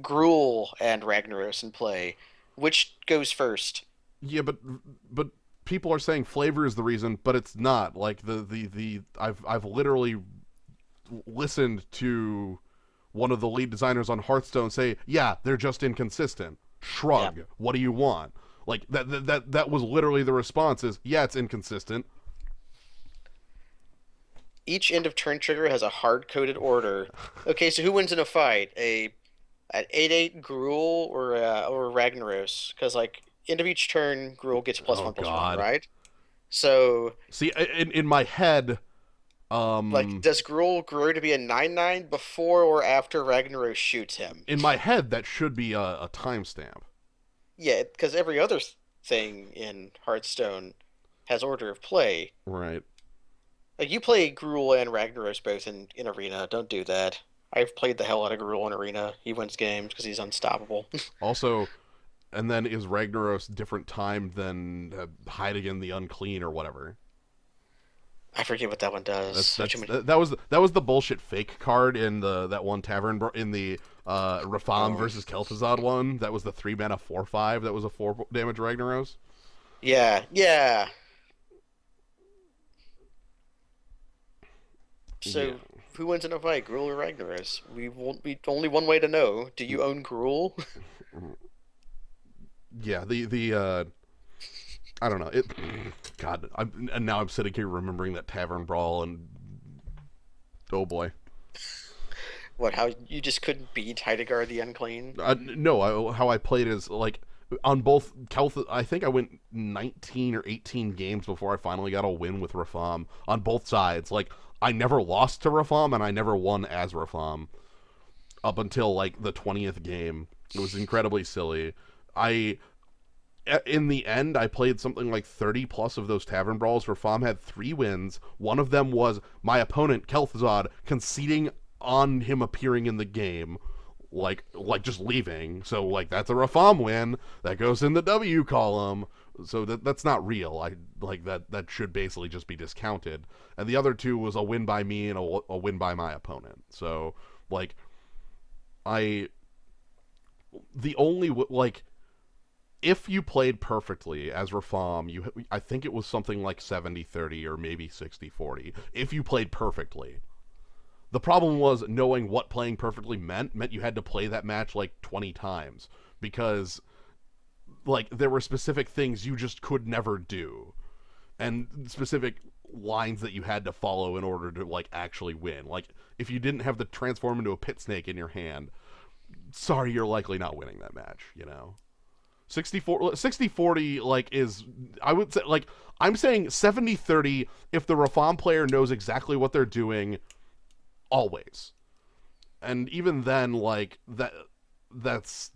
Gruul and Ragnaros in play. Which goes first? Yeah, but people are saying flavor is the reason, but it's not. Like the I've literally listened to one of the lead designers on Hearthstone say, "Yeah, they're just inconsistent." Yeah. Shrug. What do you want? Like that was literally the response is, "Yeah, it's inconsistent." Each end of turn trigger has a hard-coded order. Okay, so who wins in a fight? At 8/8 Gruul or Ragnaros? Because like end of each turn, Gruul gets Oh +1/+1, god. right? So See, in my head, like, does Gruul grow to be a 9/9 before or after Ragnaros shoots him? that should be a timestamp. Yeah, because every other thing in Hearthstone has order of play. Right. Like you play Gruul and Ragnaros both in Arena. Don't do that. I've played the hell out of Gruul in Arena. He wins games because he's unstoppable. Also, and then is Ragnaros different time than hiding in the unclean or whatever? I forget what that one does. That was the bullshit fake card in the that one tavern in the Rafam Oh, versus Kel'Thuzad one. That was the 3 mana 4/5. That was a 4 damage Ragnaros. yeah, yeah. Yeah, So who wins in a fight, Gruul or Ragnaros? We won't be only one way to know. Do you own Gruul? yeah. The I don't know it. God, and now I'm sitting here remembering that tavern brawl and oh boy. What? How you just couldn't beat Heidegard the Unclean? No, how I played is like on both Kelth. I think I went 19 or 18 games before I finally got a win with Rafam on both sides. Like I never lost to Rafam and I never won as Rafam up until like the 20th game. It was incredibly silly. I in the end, I played something like 30 plus of those tavern brawls where Fom had 3 wins. One of them was my opponent, Kel'Thuzad, conceding on him appearing in the game, like just leaving. So like that's a Rafam win that goes in the W column. So that's not real. I like that should basically just be discounted. And the other two was a win by me and a win by my opponent. So like I the only like if you played perfectly as Rafam, I think it was something like 70-30 or maybe 60-40. If you played perfectly. The problem was knowing what playing perfectly meant you had to play that match like 20 times because like there were specific things you just could never do and specific lines that you had to follow in order to like actually win. Like if you didn't have the transform into a pit snake in your hand, sorry, you're likely not winning that match, you know. 60-40 like is I would say like I'm saying 70-30 if the Rafam player knows exactly what they're doing always. And even then like that's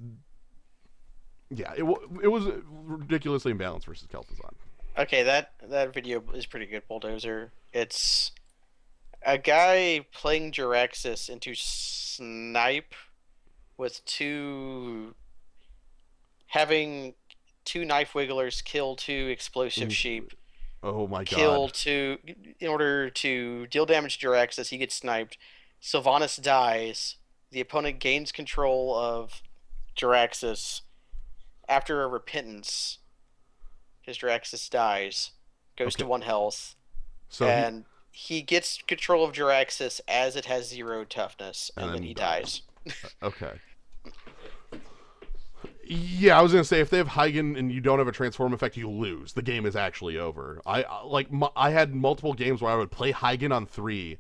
yeah, it was ridiculously imbalanced versus Kel'Thuzad. Okay, that video is pretty good, Bulldozer. It's a guy playing Jiraxis into snipe with having two knife wigglers kill two explosive sheep, Oh my kill god. two in order to deal damage to Jiraxis. He gets sniped. Sylvanas dies. The opponent gains control of Jiraxis after a repentance. his Jiraxis dies, goes Okay. to 1 health, So he and he gets control of Jiraxis as it has 0 toughness, and and then then he dies. dies. Okay. Yeah, I was gonna say if they have Heigen and you don't have a transform effect, you lose. The game is actually over. I had multiple games where I would play Heigen on 3,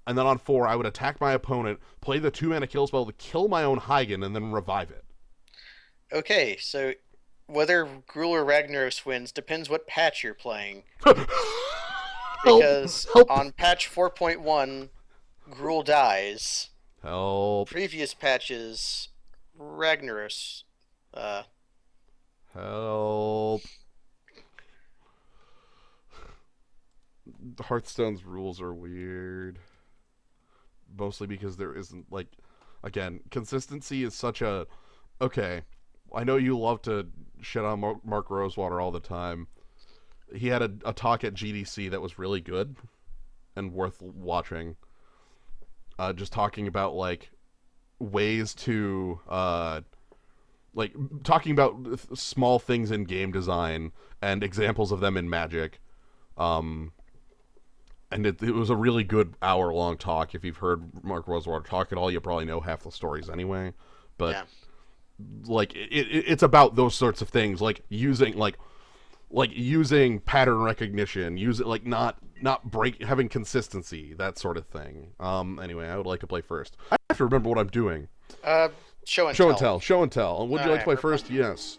and then on 4 I would attack my opponent, play the 2 mana kill spell to kill my own Heigen, and then revive it. Okay, so whether Gruul or Ragnaros wins depends what patch you're playing. Help! Because Help! on patch 4.1, Gruul dies. Help! Previous patches, Ragnaros. Uh, Help! Hearthstone's rules are weird. Mostly because there isn't, like, again, consistency is such a. Okay, I know you love to shit on Mark Rosewater all the time. He had a talk at GDC that was really good and worth watching. Just talking about, like, ways to like talking about small things in game design and examples of them in Magic. Um, and it was a really good hour-long talk. If you've heard Mark Rosewater talk at all, you probably know half the stories anyway. But yeah. like it's about those sorts of things, like using pattern recognition, use it like not break having consistency, that sort of thing. Anyway, I would like to play first. I have to remember what I'm doing. Uh, show and Show and tell. tell, show and tell. Would All you like to right, play we're playing. first? Yes.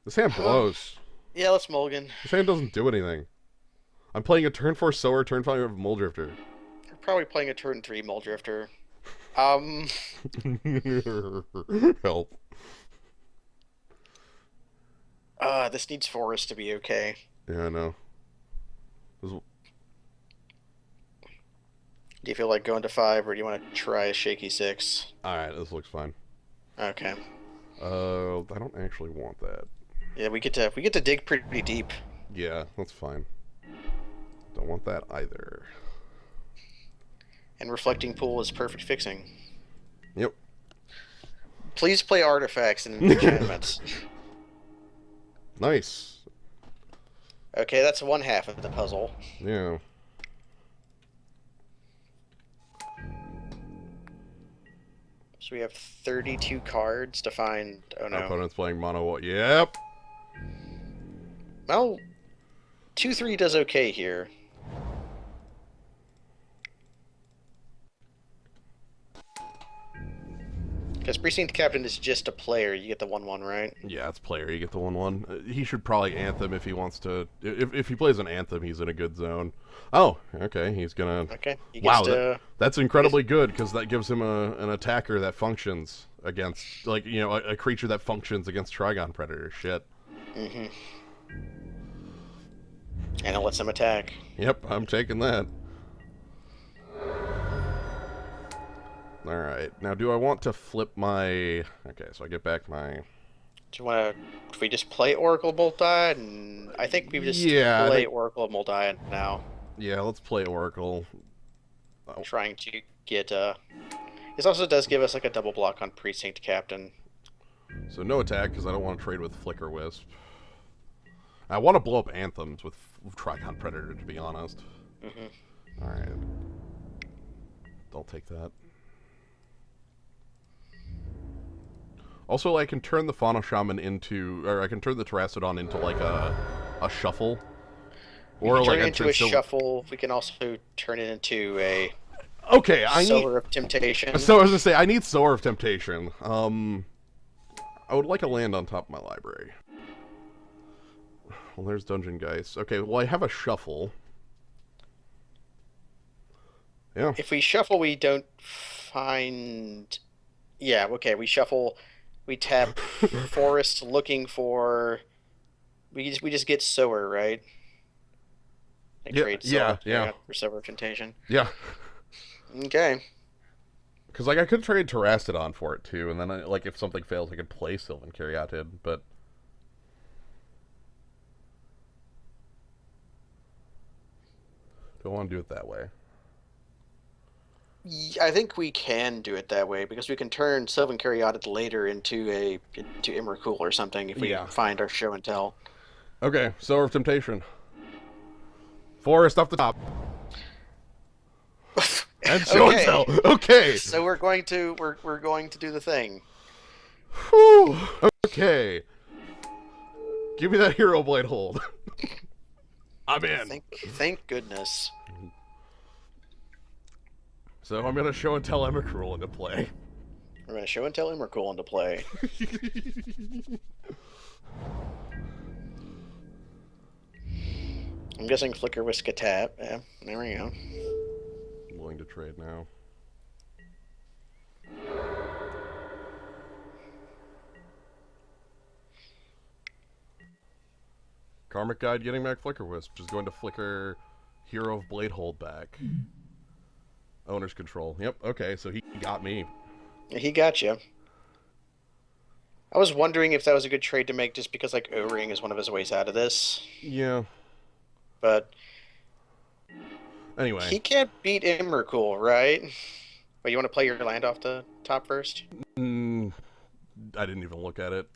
This hand blows. Yeah, let's mulligan. This hand doesn't do anything. I'm playing a turn 4 sower, turn 5 Mole Drifter. We're probably playing a turn 3 Muldrifter. Um, Help. this needs Forest to be okay. Yeah, I know. Do you feel like going to 5, or do you want to try a shaky 6? Alright, this looks fine. Okay. I don't actually want that. Yeah, we get to dig pretty deep. Yeah, that's fine. Don't want that either. And Reflecting Pool is perfect fixing. Yep. Please play artifacts and enchantments. Nice. Okay, that's 1/2 of the puzzle. Yeah. So we have 32 cards to find. Oh Our no. opponent's playing mono. Yep. Well, 2/3 does okay here. Because Precinct Captain is just a player. You get the 1/1, right? Yeah, it's player. You get the 1/1. He should probably Anthem if he wants to. If he plays an Anthem, he's in a good zone. Oh, okay. He's gonna. Okay. He gets Wow, to. that's incredibly good because that gives him an attacker that functions against, like, a creature that functions against Trigon Predator. Shit. Mm-hmm. And it lets him attack. Yep, I'm taking that. Alright, now do I want to flip my... Okay, so I get back my... Do you want to? If we just play Oracle Multi, and I think we just Yeah, play Oracle Multi now. Yeah, let's play Oracle. Oh. Trying to get. This also does give us like a double block on Precinct Captain. So no attack because I don't want to trade with Flicker Wisp. I want to blow up Anthems with Trigon Predator, to be honest. Mm-hmm. Alright. I'll take that. Also, I can turn the Fauna Shaman into, or I can turn the Terrastodon into like a shuffle, Or or turn like it into a shuffle. We can also turn it into a Sower of Temptation. So I was gonna say I need Sower of Temptation. I would like a land on top of my library. Well, there's Dungeon Geist. Okay, well I have a shuffle. Yeah. If we shuffle, we don't find. Yeah. Okay. We shuffle. We tap Forest, looking for. We just get Sower, right? Like trade Sower, for Sower of Temptation. Yeah. Okay. Because like I could trade Terrastodon for it too, and then like if something fails, I could play Sylvan Caryatid, but don't want to do it that way. I think we can do it that way because we can turn Sylvan Caryatid later into Emrakul or something if we Yeah. find our show and tell. Okay, Sower of Temptation. Forest off the top. And show and Okay, tell. Okay. so we're going to do the thing. Whew. Okay. Give me that Hero Blade hold. I'm in. Thank goodness. So I'm gonna show and tell Emrakul into play. We're gonna show and tell Emrakul into play. I'm guessing Flicker with Skatat. Yeah, there we go. I'm willing to trade now. Karmic Guide getting back Flicker Wisp, just going to flicker Hero of Blade hold back. Owner's control. Yep, okay, so he got me. He got you. I was wondering if that was a good trade to make just because, like, O-Ring is one of his ways out of this. Yeah. But Anyway. he can't beat Emrakul, right? But you want to play your land off the top first? I didn't even look at it.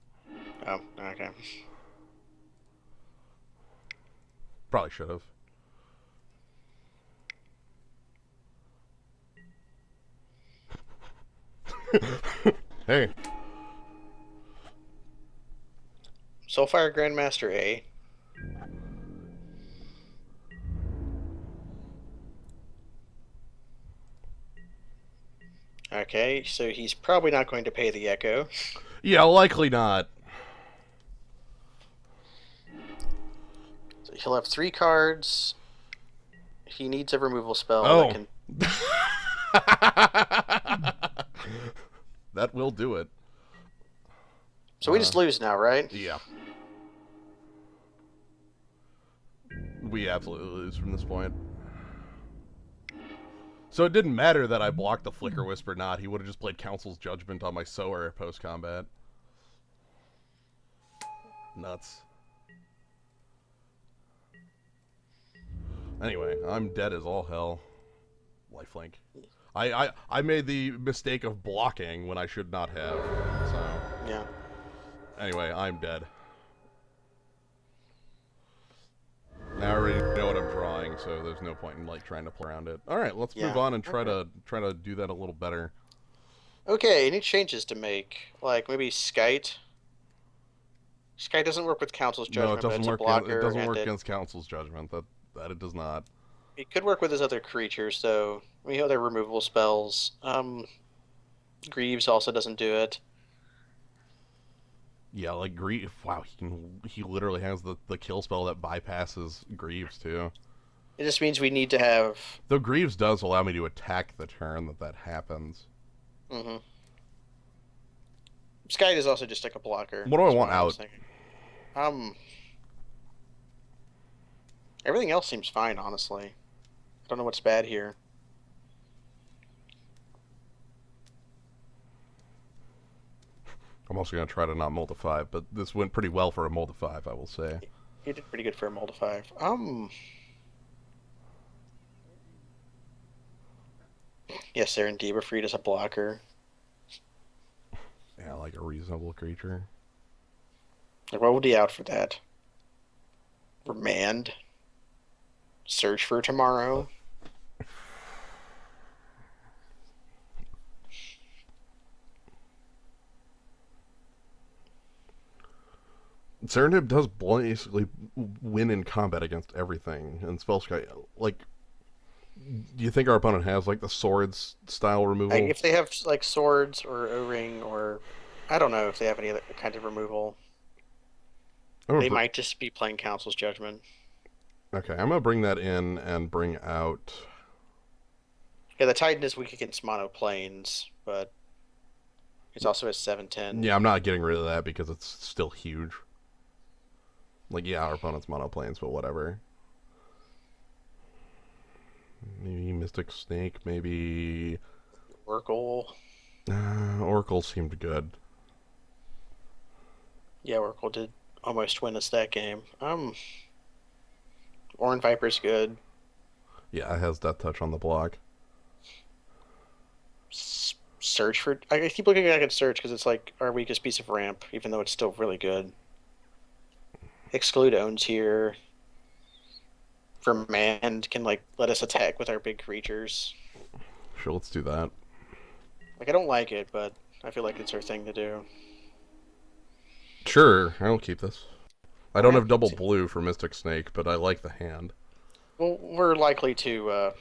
Oh, okay. Probably should have. Hey. Soulfire Grandmaster A. Okay, so he's probably not going to pay the Echo. Yeah, likely not. So he'll have 3 cards. He needs a removal spell Oh. that can... That will do it. So we just lose now, right? Yeah. We absolutely lose from this point. So it didn't matter that I blocked the Flicker Wisp or not. He would have just played Council's Judgment on my Sower post-combat. Nuts. Anyway, I'm dead as all hell. Lifelink. I made the mistake of blocking when I should not have. So Yeah. anyway, I'm dead. Now I already know what I'm drawing, so there's no point in like trying to play around it. All right, let's move on and try to do that a little better. Okay, any changes to make? Like maybe Skite. Skite doesn't work with Council's Judgment, No, but it it's doesn't a work. blocker. It doesn't and work against Council's Judgment. That it does not. It could work with his other creatures, though. We have other removable spells. Greaves also doesn't do it. Yeah, like Greaves. Wow, he literally has the kill spell that bypasses Greaves too. It just means we need to have. Though Greaves does allow me to attack the turn that happens. Mm-hmm. Skite is also just like a blocker. What do I want out? Everything else seems fine, honestly. I don't know what's bad here. I'm also going to try to not mold a 5, but this went pretty well for a mold of 5, I will say. He did pretty good for a mold of 5. Yes, Serendib freed as a blocker. Yeah, like a reasonable creature. Like, what would he out for that? Remand? Search for tomorrow? Serendib does basically win in combat against everything, and Spellsky, like, do you think our opponent has, like, the swords style removal? If they have, like, swords or O-ring or... I don't know if they have any other kind of removal. They might just be playing Council's Judgment. Okay, I'm going to bring that in and bring out... Yeah, the Titan is weak against monoplanes, but it's also a 7/10. Yeah, I'm not getting rid of that because it's still huge. Like, yeah, our opponent's monoplanes, but whatever. Maybe Mystic Snake, maybe... Oracle. Oracle seemed good. Yeah, Oracle did almost win us that game. Orin Viper's good. Yeah, it has Death Touch on the block. search for. I keep looking at search because it's like our weakest piece of ramp, even though it's still really good. Exclude owns here. Remand can like let us attack with our big creatures. Sure, let's do that. Like I don't like it, but I feel like it's our thing to do. Sure, I'll keep this. I don't Okay. have double blue for Mystic Snake, but I like the hand. Well, we're likely to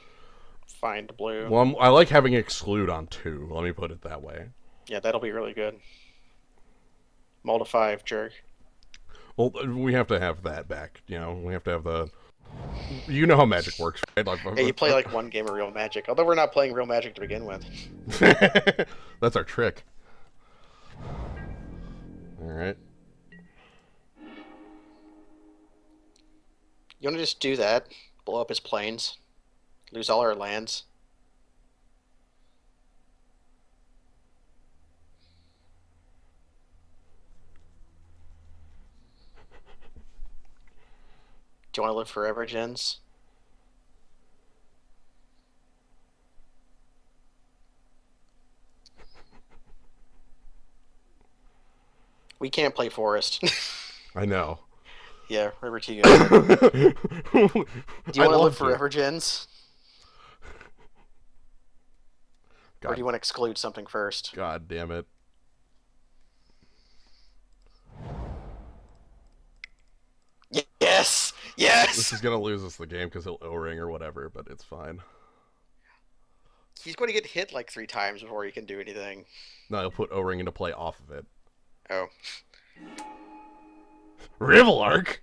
find blue. Well, I like having exclude on 2. Let me put it that way. Yeah, that'll be really good. Mull to 5, jerk. Well, we have to have that back. You know, we have to have the. You know how Magic works, right? Like, Yeah, you play like one game of real Magic, although we're not playing real Magic to begin with. That's our trick. All right. You want to just do that, blow up his planes, lose all our lands. Do you want to live forever, Jens? We can't play Forest. I know. Yeah, river to you. Do you want to live to. forever, Jens? God. Or do you want to exclude something first? God damn it. Yes! Yes! This is going to lose us the game because he'll O-ring or whatever, but it's fine. He's going to get hit like 3 times before he can do anything. No, he'll put O-ring into play off of it. Oh. Rivalark?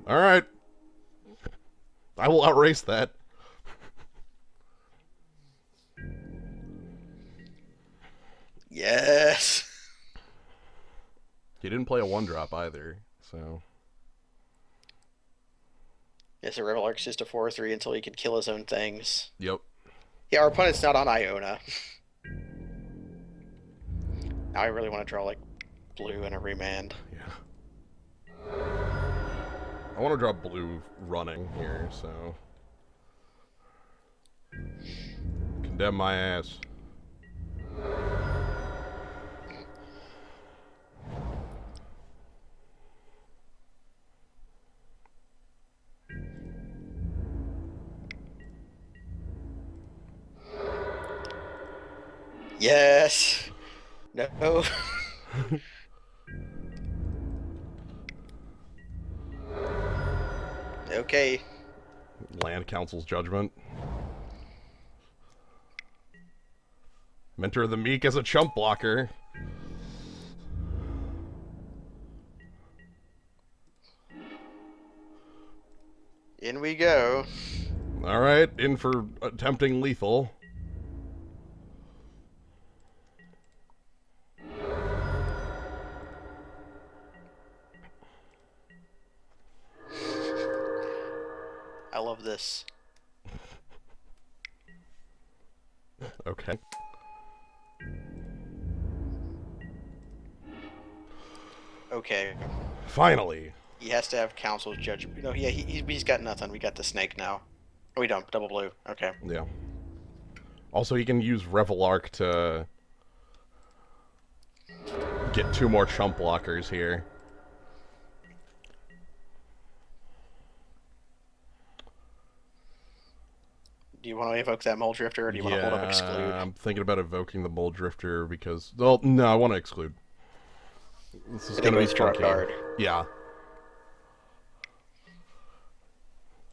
Alright. I will outrace that. Yes! He didn't play a 1-drop either, so... Yes, a Revelark's just a 4/3 until he can kill his own things. Yep. Yeah, our opponent's not on Iona. Now I really want to draw like blue and a remand. Yeah. I want to draw blue running here, so... Condemn my ass. Yes! No. Okay. Land Council's Judgment. Mentor of the Meek as a chump blocker. In we go. Alright, in for attempting lethal. I love this. Okay. Okay. Finally. He has to have Council's judgment. No, yeah, he's got nothing. We got the snake now. Oh, we don't. Double blue. Okay. Yeah. Also, he can use Revelark to get 2 more chump blockers here. Do you want to evoke that Mole Drifter, or do you want to hold up Exclude? I'm thinking about evoking the Mole Drifter because... Well, no, I want to Exclude. This is going to be funky. Card. Yeah.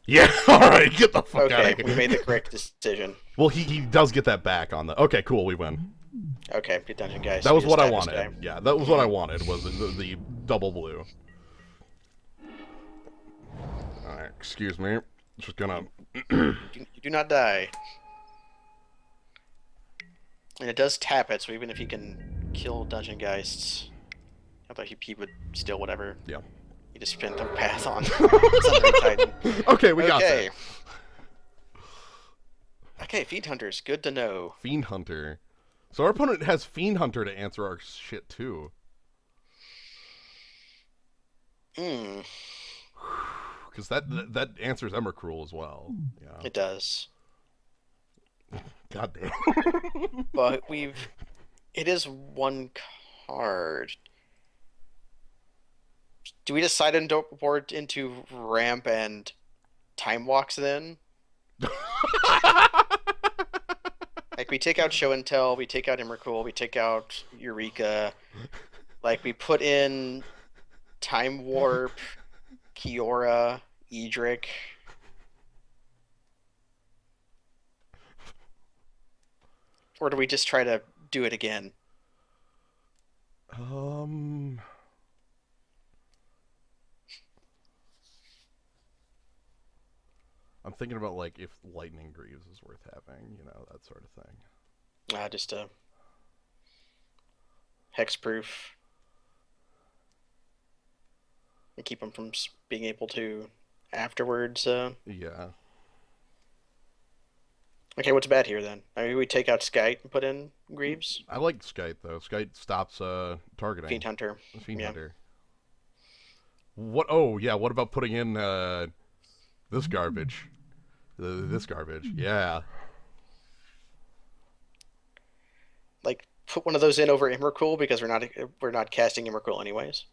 Yeah, alright, get the fuck out of Okay, here. we made the correct decision. Well, he does get that back on the... Okay, cool, we win. Okay, good dungeon guys. That was what I wanted. Yeah, that was what I wanted, was the double blue. Alright, excuse me. Just gonna... You do not die. And it does tap it, so even if he can kill Dungeon Geists, I thought he would steal whatever. Yeah. He just spent the path on Sundering Titan. Okay, we got that. Okay, Fiend Hunters, good to know. Fiend Hunter. So our opponent has Fiend Hunter to answer our shit, too. because that answers Emrakul as well. Yeah. It does. God damn. But it is one card. Do we decide on board into ramp and time walks then? Like we take out show and tell, we take out Emrakul, we take out Eureka. Like we put in time warp, Kiora, Edric. Or do we just try to do it again? Um, I'm thinking about like if Lightning Greaves is worth having, that sort of thing. Just a hexproof. And keep them from being able to afterwards. Yeah. Okay, what's bad here then? I mean, we take out Skite and put in Greaves. I like Skite though. Skite stops targeting. Fiend Hunter. Fiend Yeah. Hunter. What? Oh yeah. What about putting in this garbage? This garbage. Yeah. Like put one of those in over Emrakul because we're not casting Emrakul anyways.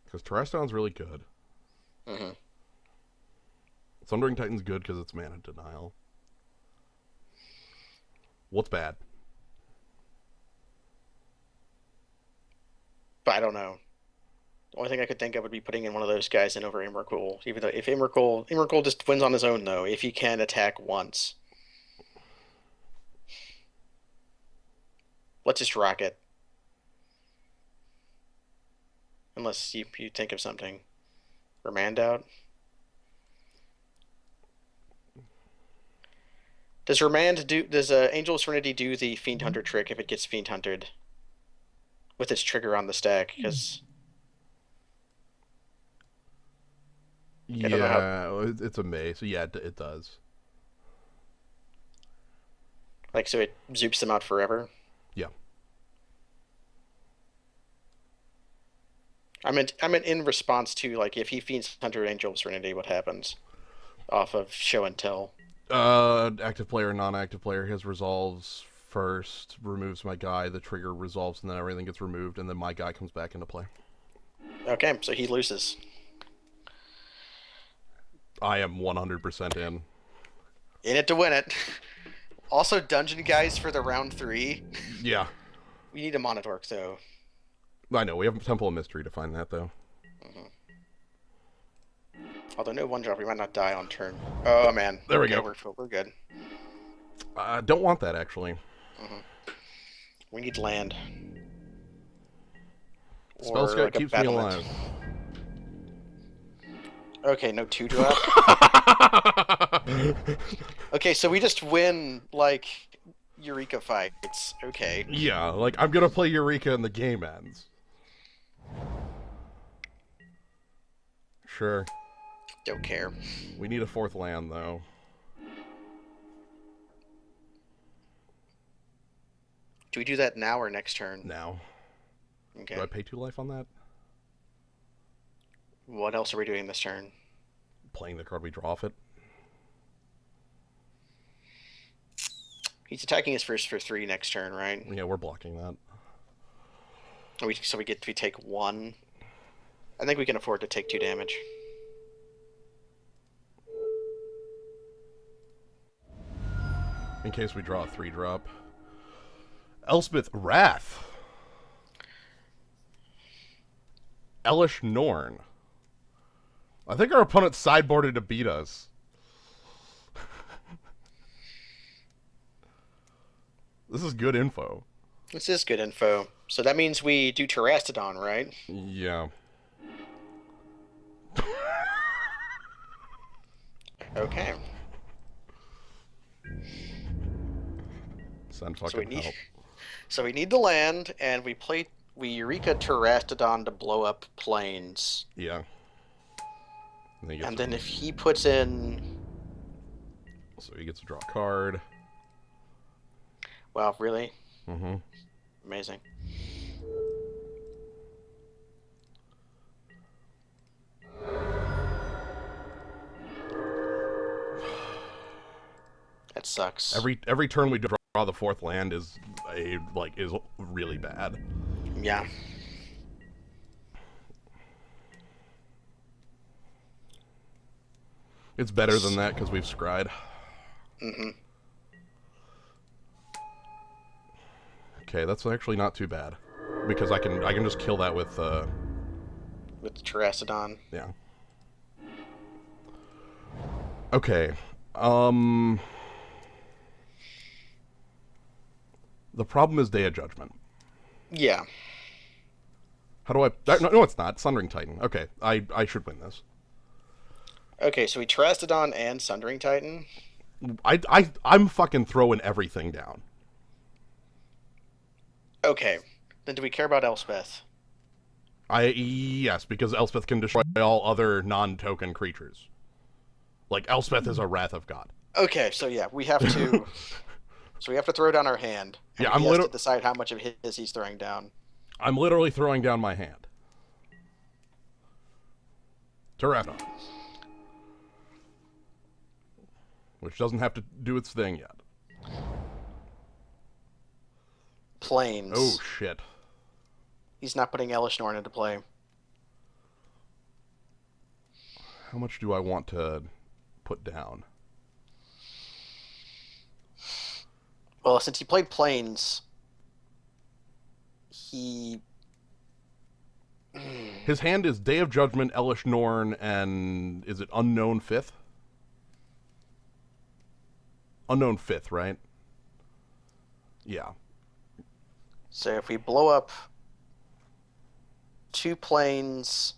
Because Terrastron's really good. Mm-hmm. Sundering Titan's good because it's mana denial. What's bad? But I don't know. The only thing I could think of would be putting in one of those guys in over Emrakul. Even though if Emrakul just wins on his own though, if he can attack once. Let's just rock it. Unless you think of something. Remand out. Does Angel of Serenity do the Fiend Hunter trick if it gets Fiend Hunted? With its trigger on the stack, because yeah, it's a May, so yeah, it does. Like, so it zoops them out forever? Yeah. I meant in response to, like, if he Fiends Hunter Angel of Serenity, what happens? Off of show and tell. Active player, non-active player, his resolves first, removes my guy, the trigger resolves, and then everything gets removed, and then my guy comes back into play. Okay, so he loses. I am 100% in. In it to win it. Also, dungeon guys for the round 3. Yeah. We need a Monodork, though. I know, we have Temple of Mystery to find that, though. Mm-hmm. Although no one drop, we might not die on turn. Oh, man. There we go. We're good. Don't want that, actually. Mm-hmm. We need land. Spellscout like keeps me alive. Okay, no 2-drop. Okay, so we just win, like, Eureka fights. Okay. Yeah, like, I'm gonna play Eureka and the game ends. Sure. Don't care. We need a 4th land, though. Do we do that now or next turn? Now. Okay. Do I pay 2 life on that? What else are we doing this turn? Playing the card we draw off it. He's attacking us first for 3 next turn, right? Yeah, we're blocking that. So we take 1. I think we can afford to take 2 damage. In case we draw a 3-drop. Elspeth Wrath. Elish Norn. I think our opponent sideboarded to beat us. This is good info. This is good info. So that means we do Terrastodon, right? Yeah. Okay. Send fucking help. So we need the land, and we Eureka Terrastodon to blow up planes. Yeah. And then if he puts in So he gets to draw a card. Wow, really? Mm-hmm. Amazing. That sucks. Every turn we draw the fourth land is really bad. Yeah. It's better than that because we've scryed. Mm-hmm. Okay, that's actually not too bad because I can just kill that with the Terracodon. yeah. Okay. The problem is Day of Judgment. Yeah. How do I? No, it's not. Sundering Titan. Okay, I should win this. Okay, so we Terracodon and Sundering Titan. I'm fucking throwing everything down. Okay, then do we care about Elspeth? Yes, because Elspeth can destroy all other non-token creatures. Like Elspeth is a Wrath of God. Okay, so yeah, we have to. So we have to throw down our hand. And Yeah, he has to decide how much of his he's throwing down. I'm literally throwing down my hand. Terracodon. Which doesn't have to do its thing yet. Planes. Oh, shit. He's not putting Elishnorn into play. How much do I want to put down? Well, since he played planes, he... His hand is Day of Judgment, Elish Norn, and is it Unknown Fifth? Unknown Fifth, right? Yeah. So if we blow up 2 planes,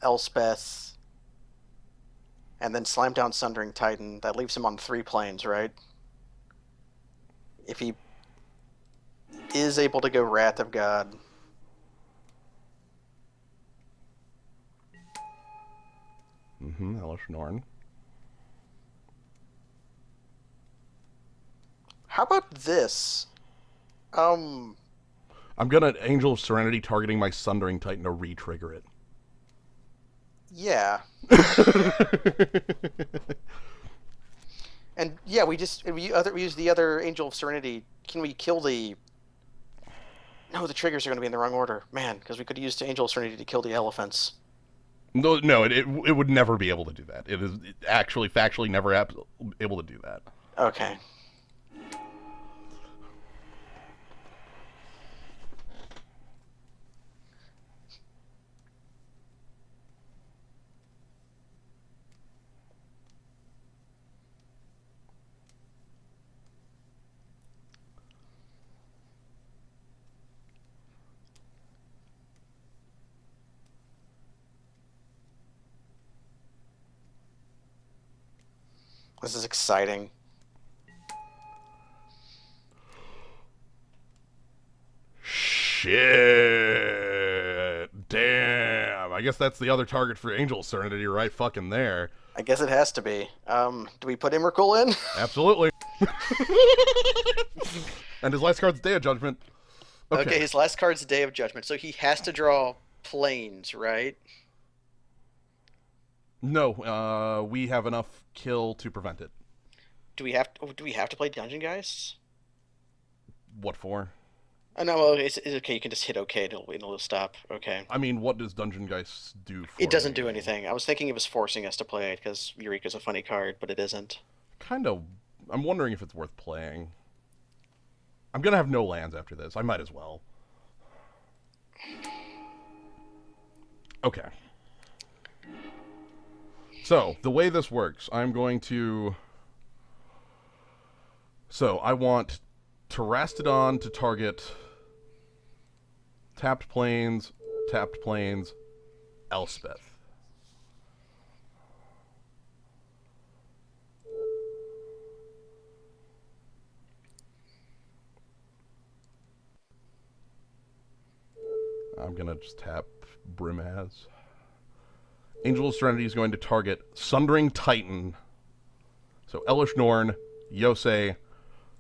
Elspeth, and then slam down Sundering Titan, that leaves him on 3 planes, right? If he is able to go Wrath of God... Mm-hmm, Elish Norn. How about this? I'm gonna Angel of Serenity targeting my Sundering Titan to re-trigger it. Yeah. And yeah, we use the other Angel of Serenity. Can we kill the... No, the triggers are going to be in the wrong order. Man, because we could use the Angel of Serenity to kill the elephants. No, it would never be able to do that. It is actually factually never able to do that. Okay. This is exciting. Shit. Damn. I guess that's the other target for Angel Serenity right fucking there. I guess it has to be. Do we put Immercool in? Absolutely. And his last card's Day of Judgment. Okay, his last card's Day of Judgment, so he has to draw planes, right? No, we have enough kill to prevent it. Do we have to play Dungeon Geists? What for? Oh no, well, it's okay. You can just hit OK and it'll stop. Okay. I mean, what does Dungeon Geist do for It doesn't me? do anything. I was thinking it was forcing us to play it because Eureka's a funny card, but it isn't. Kind of. I'm wondering if it's worth playing. I'm gonna have no lands after this. I might as well. Okay. So, the way this works, I'm going to... So, I want Terrastodon to target tapped plains, Elspeth. I'm gonna just tap Brimaz. Angel of Serenity is going to target Sundering Titan So Elish Norn, Yosei,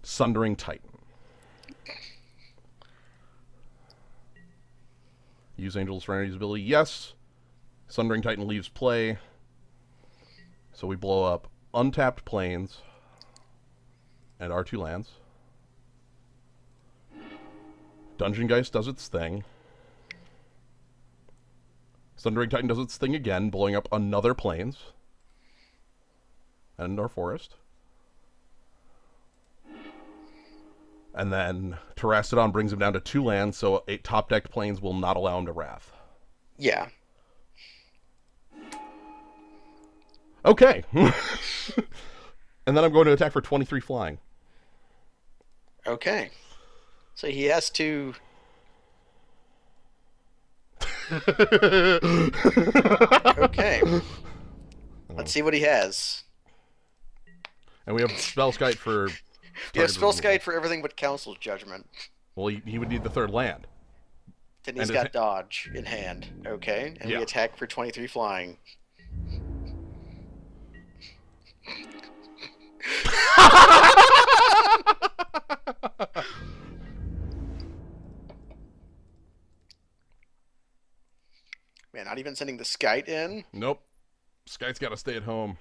Sundering Titan. Use Angel of Serenity's ability, yes. Sundering Titan leaves play. So we blow up untapped plains and our 2 lands. Dungeon Geist does its thing. Sundering Titan does its thing again, blowing up another plains and our forest. And then Terrastodon brings him down to 2 lands, so 8 top-decked plains will not allow him to Wrath. Yeah. Okay. And then I'm going to attack for 23 flying. Okay. So he has to. Okay. Let's see what he has. And we have Spellskite for... He has Spellskite for everything but Council's Judgment. Well, he would need the 3rd land. Then he's got Dodge in hand. Okay. And we attack for 23 flying. Man, not even sending the Skite in? Nope. Skite's got to stay at home.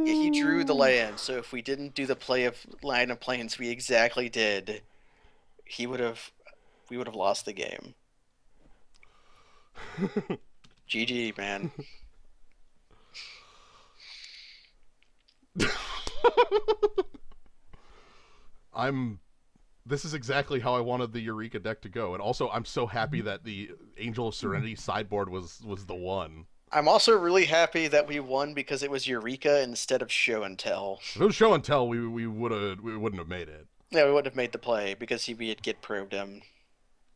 Yeah, he drew the land, so if we didn't do the play of line of planes we exactly did, we would have lost the game. GG, man. This is exactly how I wanted the Eureka deck to go, and also I'm so happy that the Angel of Serenity sideboard was the one. I'm also really happy that we won because it was Eureka instead of Show and Tell. If it was Show and Tell, we wouldn't have made it. Yeah, we wouldn't have made the play because we had Get Probed him.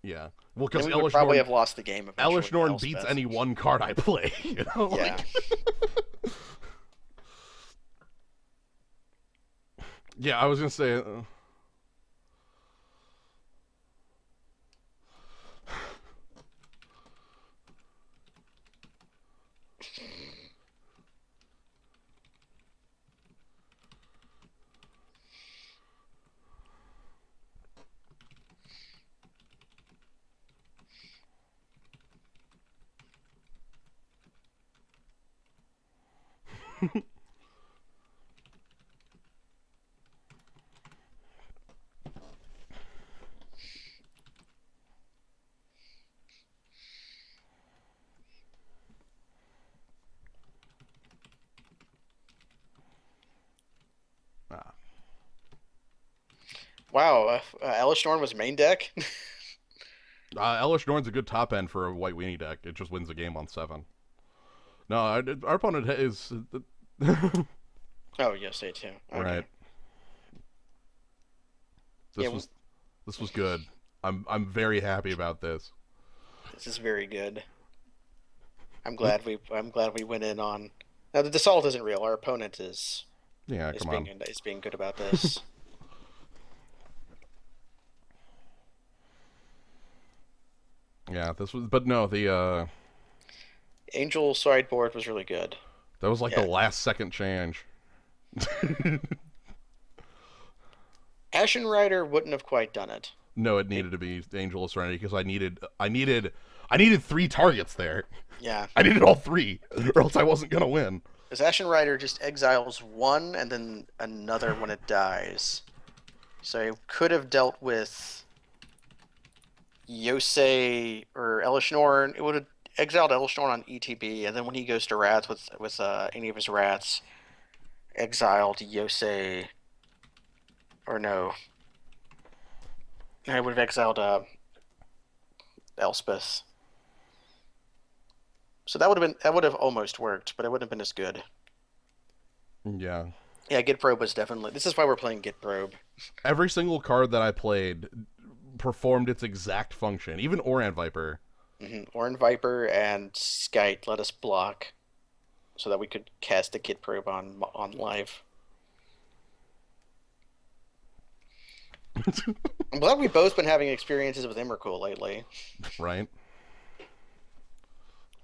Yeah, well, because we would probably have lost the game. Elish Norn beats any one card I play. You know, yeah. Yeah, I was gonna say. Wow, Elish Norn was main deck? Elish Norn's a good top end for a white weenie deck. It just wins the game on 7. No, our opponent is... Oh, yes, they too. Okay. Right. This was good. I'm very happy about this. This is very good. I'm glad we went in on. Now the Dassault isn't real. Our opponent is. Yeah, is being good about this. Yeah, this was, but no, the Angel sideboard was really good. That was like the last second change. Ashen Rider wouldn't have quite done it. No, it needed to be Angel of Serenity because I needed 3 targets there. Yeah. I needed all 3, or else I wasn't gonna win. Because Ashen Rider just exiles 1 and then another when it dies. So it could have dealt with Yosei or Elish Norn. It would have exiled Elish Norn on ETB, and then when he goes to Rats with any of his Rats, exiled Yosei. Or no. I would have exiled Elspeth. So that would have almost worked, but it wouldn't have been as good. Yeah. Yeah, Git Probe was definitely. This is why we're playing Git Probe. Every single card that I played performed its exact function. Even Oran Viper. Mm-hmm. Oran Viper and Skite let us block, so that we could cast a Git Probe on live. I'm glad we've both been having experiences with Emrakul lately. Right.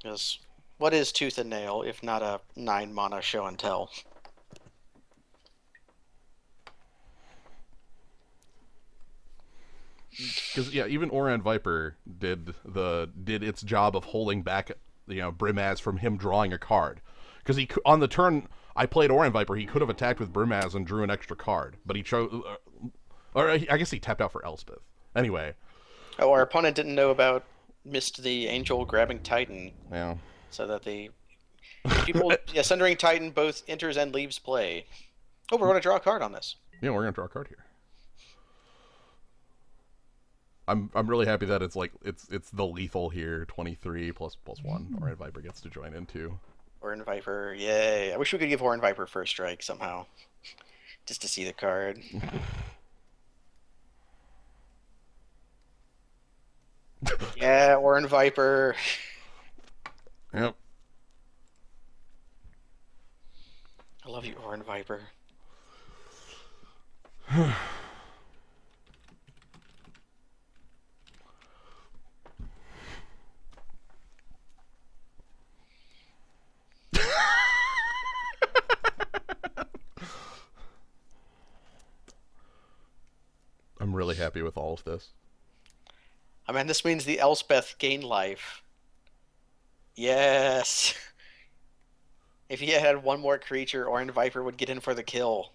Because What is Tooth and Nail if not a 9 mana show and tell? Because yeah, even Oran Viper did its job of holding back Brimaz from him drawing a card. Because he on the turn I played Oran Viper, he could have attacked with Brimaz and drew an extra card, but he chose, or I guess he tapped out for Elspeth. Anyway, Oh, our opponent didn't know about missed the Angel grabbing Titan, yeah, so that the people, yeah, Sundering Titan both enters and leaves play. Oh, we're going to draw a card on this. yeah, we're gonna draw a card here. I'm really happy that it's the lethal here, 23 plus 1. Oran Viper gets to join in too. Horn Viper, yay! I wish we could give Horn Viper first strike somehow, just to see the card. Yeah, Horn Viper. Yep. I love you, Horn Viper. I'm really happy with all of this. I mean, this means the Elspeth gain life. Yes. If he had one more creature, Horn Viper would get in for the kill.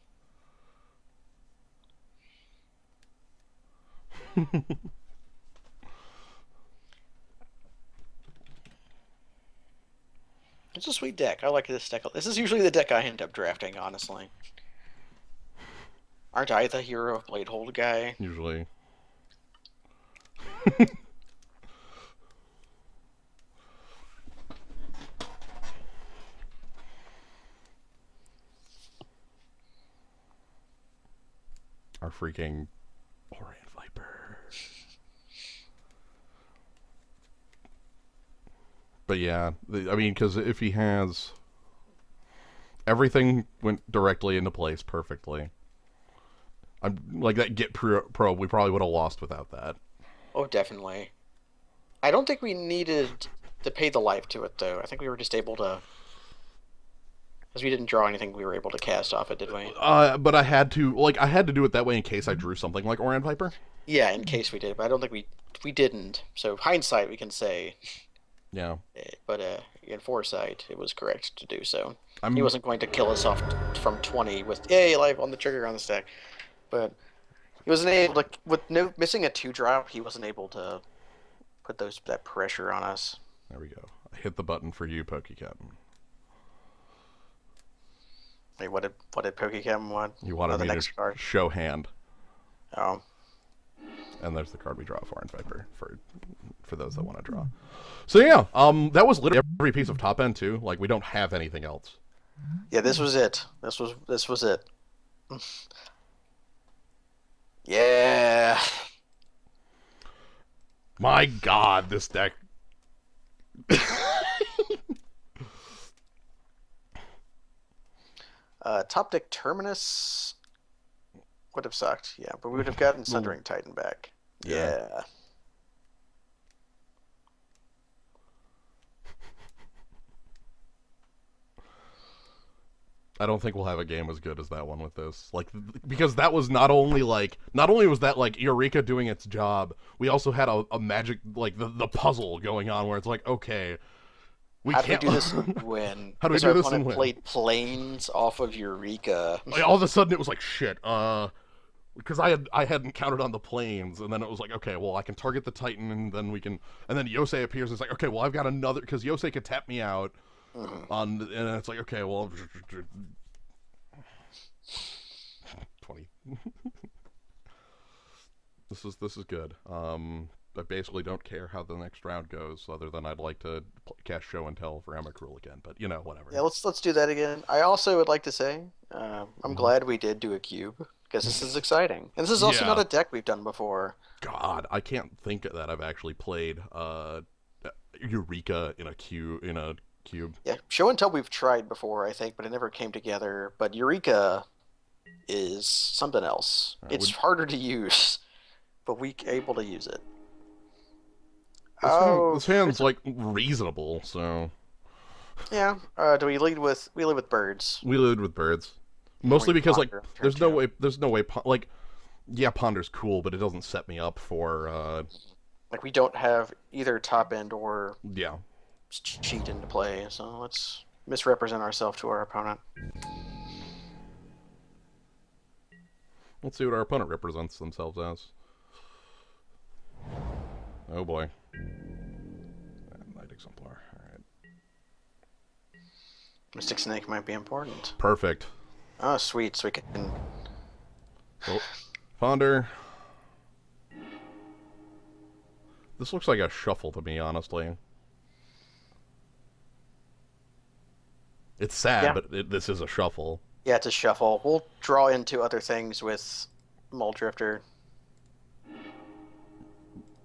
It's a sweet deck. I like this deck. This is usually the deck I end up drafting, honestly. Aren't I the hero of Bladehold guy? Usually. Our freaking Oran Viper. But yeah, I mean, because if he has everything went directly into place perfectly. I'm like that Git probe. We probably would have lost without that. Oh, definitely. I don't think we needed to pay the life to it, though. I think we were just able to, because we didn't draw anything, we were able to cast off it, did we? But I had to do it that way in case I drew something like Oran Viper. Yeah, in case we did, but I don't think we didn't. So hindsight, we can say. Yeah. But in foresight, it was correct to do so. I'm, He wasn't going to kill us off from 20 with yay life on the trigger on the stack, but he wasn't able to, with no missing a 2-drop. He wasn't able to put that pressure on us. There we go. I hit the button for you, PokeCaptain. Wait, what did PokeCam want? You wanted me next to card. show hand. Oh. And there's the card we draw for Oran Viper for those that want to draw. So yeah, that was literally every piece of top end too. Like we don't have anything else. Yeah, this was it. This was it. Yeah. My God, this deck. Top deck Terminus would have sucked. Yeah, but we would have gotten Sundering Titan back. Yeah. I don't think we'll have a game as good as that one with this. Like, because that was not only was that like Eureka doing its job, we also had a magic, like the puzzle going on where it's like, okay, how do we do this and win? How do we do this and win? win? Played planes off of Eureka. Like, all of a sudden it was like shit. Because I hadn't counted on the planes, and then it was like, okay, well I can target the Titan, and then we can, and then Yosei appears. And it's like, okay, well I've got another, because Yosei could tap me out. And it's like, okay, well, 20. This is good. I basically don't care how the next round goes, other than I'd like to cast Show and Tell for Amakul again. But whatever. Yeah, let's do that again. I also would like to say, I'm glad we did do a cube because this is exciting, and this is also not a deck we've done before. God, I can't think that I've actually played Eureka in a cube. Yeah, Show and Tell we've tried before, I think, but it never came together. But Eureka is something else. It's harder to use, but we're able to use it. This hand's like reasonable, so Yeah. Do we lead with birds? We lead with birds, And we mostly because like ponder on turn two. there's no way like yeah, ponder's cool, but it doesn't set me up for Like we don't have either top end or yeah. cheat into play, so let's misrepresent ourselves to our opponent. Let's see what our opponent represents themselves as. Oh boy. Knight Exemplar. Alright. Mystic Snake might be important. Perfect. Oh, sweet. So we can. Oh, ponder. This looks like a shuffle to me, honestly. It's sad, Yeah. but this is a shuffle. Yeah, it's a shuffle. We'll draw into other things with Mole Drifter.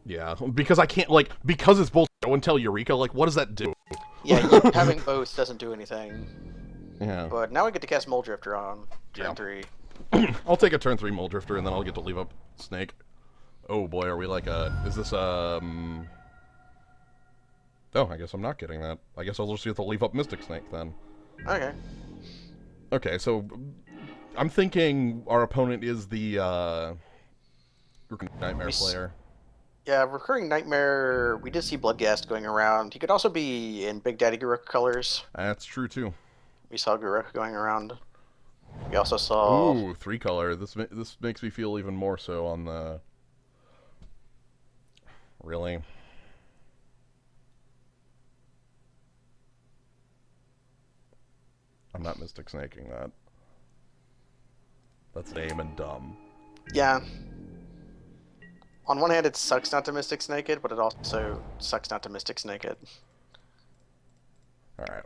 Yeah, because I can't like because it's both show and tell Eureka. Like, what does that do? Yeah, having both doesn't do anything. Yeah. But now we get to cast Mole Drifter on turn Yeah. 3. I'll take a turn 3 Mole Drifter, and then I'll get to leave up Snake. Oh boy, are we like a? Is this Oh, I guess I'm not getting that. I guess I'll just get to leave up Mystic Snake then. Okay. Okay, so I'm thinking our opponent is the Nightmare player. Yeah, Recurring Nightmare. We did see Bloodghast going around. He could also be in Big Daddy Garuk colors. That's true too. We saw Garuk going around. We also saw. Ooh, 3-color. This makes me feel even more so on the. Really? I'm not Mystic Snaking that. That's lame and dumb. Yeah. On one hand, it sucks not to Mystic Snake it, but it also sucks not to Mystic Snake it. Alright.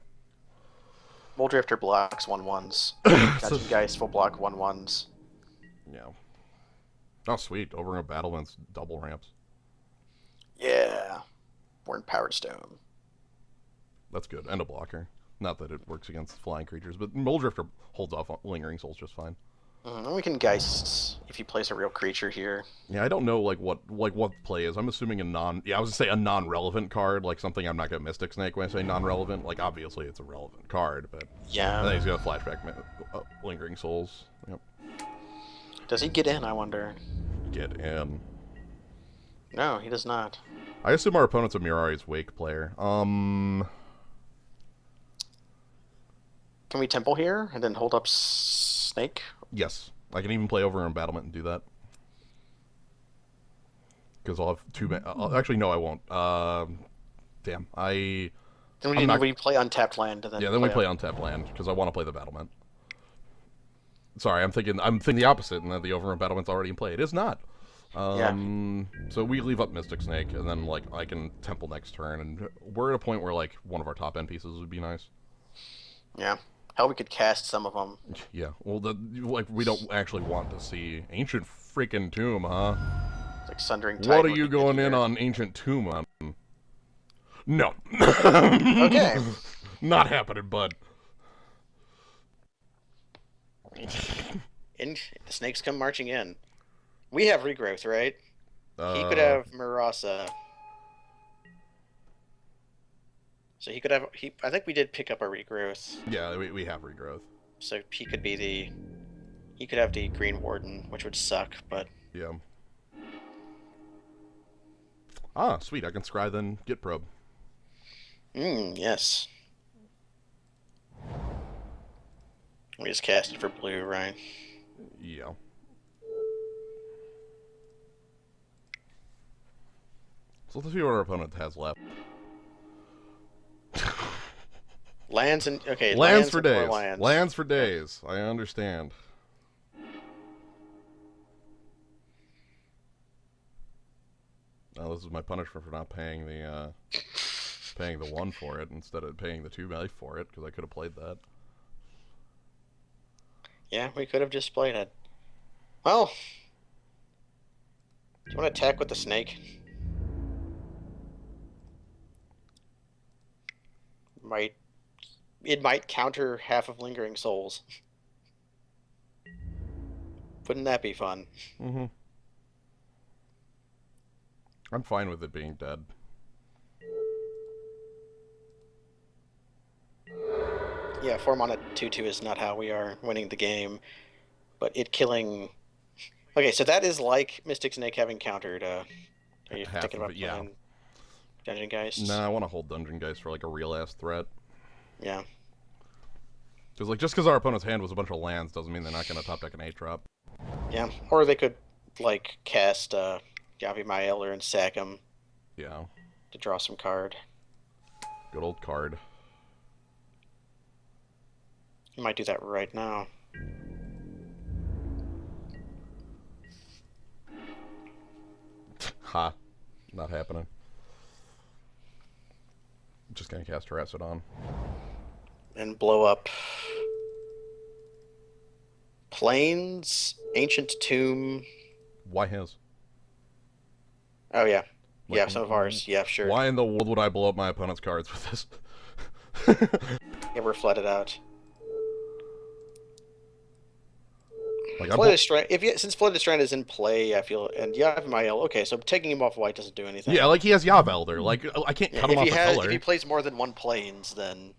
Mole Drifter blocks 1/1s. So, Dungeon Geist will block 1/1s. yeah. Oh, sweet. Over a battlement's double ramps. Yeah. We're in Powered Stone. That's good. And a blocker. Not that it works against flying creatures, but Mole Drifter holds off on Lingering Souls just fine. And we can Geist if he plays a real creature here. Yeah, I don't know what play is. I'm assuming a non. Yeah, I was gonna say a non-relevant card, like something I'm not gonna Mystic Snake when I say non-relevant. Like obviously it's a relevant card, but Yeah. I think he's gonna flashback Lingering Souls. Yep. Does he get in, I wonder? Get in. No, he does not. I assume our opponent's a Mirari's Wake player. Can we Temple here and then hold up Snake? Yes, I can even play over Embattlement and do that. Because I'll have two. Actually, no, I won't. Damn, Then we play Untapped Land. And then yeah, then we play Untapped Land because I want to play the Battlement. Sorry, I'm thinking the opposite, and that the over Battlement's already in play. It is not. Yeah. So we leave up Mystic Snake, and then like I can Temple next turn, and we're at a point where like one of our top end pieces would be nice. Yeah. Hell, we could cast some of them. Yeah, well, like we don't actually want to see Ancient freaking Tomb, huh? It's like Sundering Tide. What are you going in on Ancient Tomb on? No. Okay. Not happening, bud. And the snakes come marching in. We have Regrowth, right? He could Uh, have Murasa. So he could have. I think we did pick up a Regrowth. Yeah, we have Regrowth. So he could be the. He could have the Green Warden, which would suck, but. Yeah. Ah, sweet. I can scry then Git Probe. Yes. We just cast it for blue, right? Yeah. So let's see what our opponent has left. Lands and okay. Lands for and more days. Lands. Lands for days. I understand. Now this is my punishment for not paying the paying the 1 for it instead of paying the 2 life for it, because I could have played that. Yeah, we could have just played it. Well, do you want to attack with the snake? It might counter half of Lingering Souls. Wouldn't that be fun? Mm-hmm. I'm fine with it being dead. Yeah, 4 mana 2/2 is not how we are winning the game, but it killing. Okay, so that is like Mystic Snake having countered. Are you Half thinking of about it, yeah. playing Dungeon Nah, Geists? I want to hold Dungeon Geist for like a real ass threat. Yeah, Because like just because our opponent's hand was a bunch of lands doesn't mean they're not going to top deck an 8 drop. yeah. Or they could like cast Yavi My Elder and sack him Yeah, to draw some card. good old card. You might do that right now. Ha, not happening. Just gonna cast Terracodon. And blow up Plains, Ancient Tomb. Why his? Oh yeah, Like, yeah. Some of ours. Yeah, sure. why in the world would I blow up my opponent's cards with this? Yeah, we're flooded out. Like Flooded Strand. Since Flooded Strand is in play, I feel, and Yavi My Elder. Okay, so taking him off white doesn't do yeah, anything. like he has Yavelder. Like I can't Yeah, cut him off a if he color. plays more than one Plains, then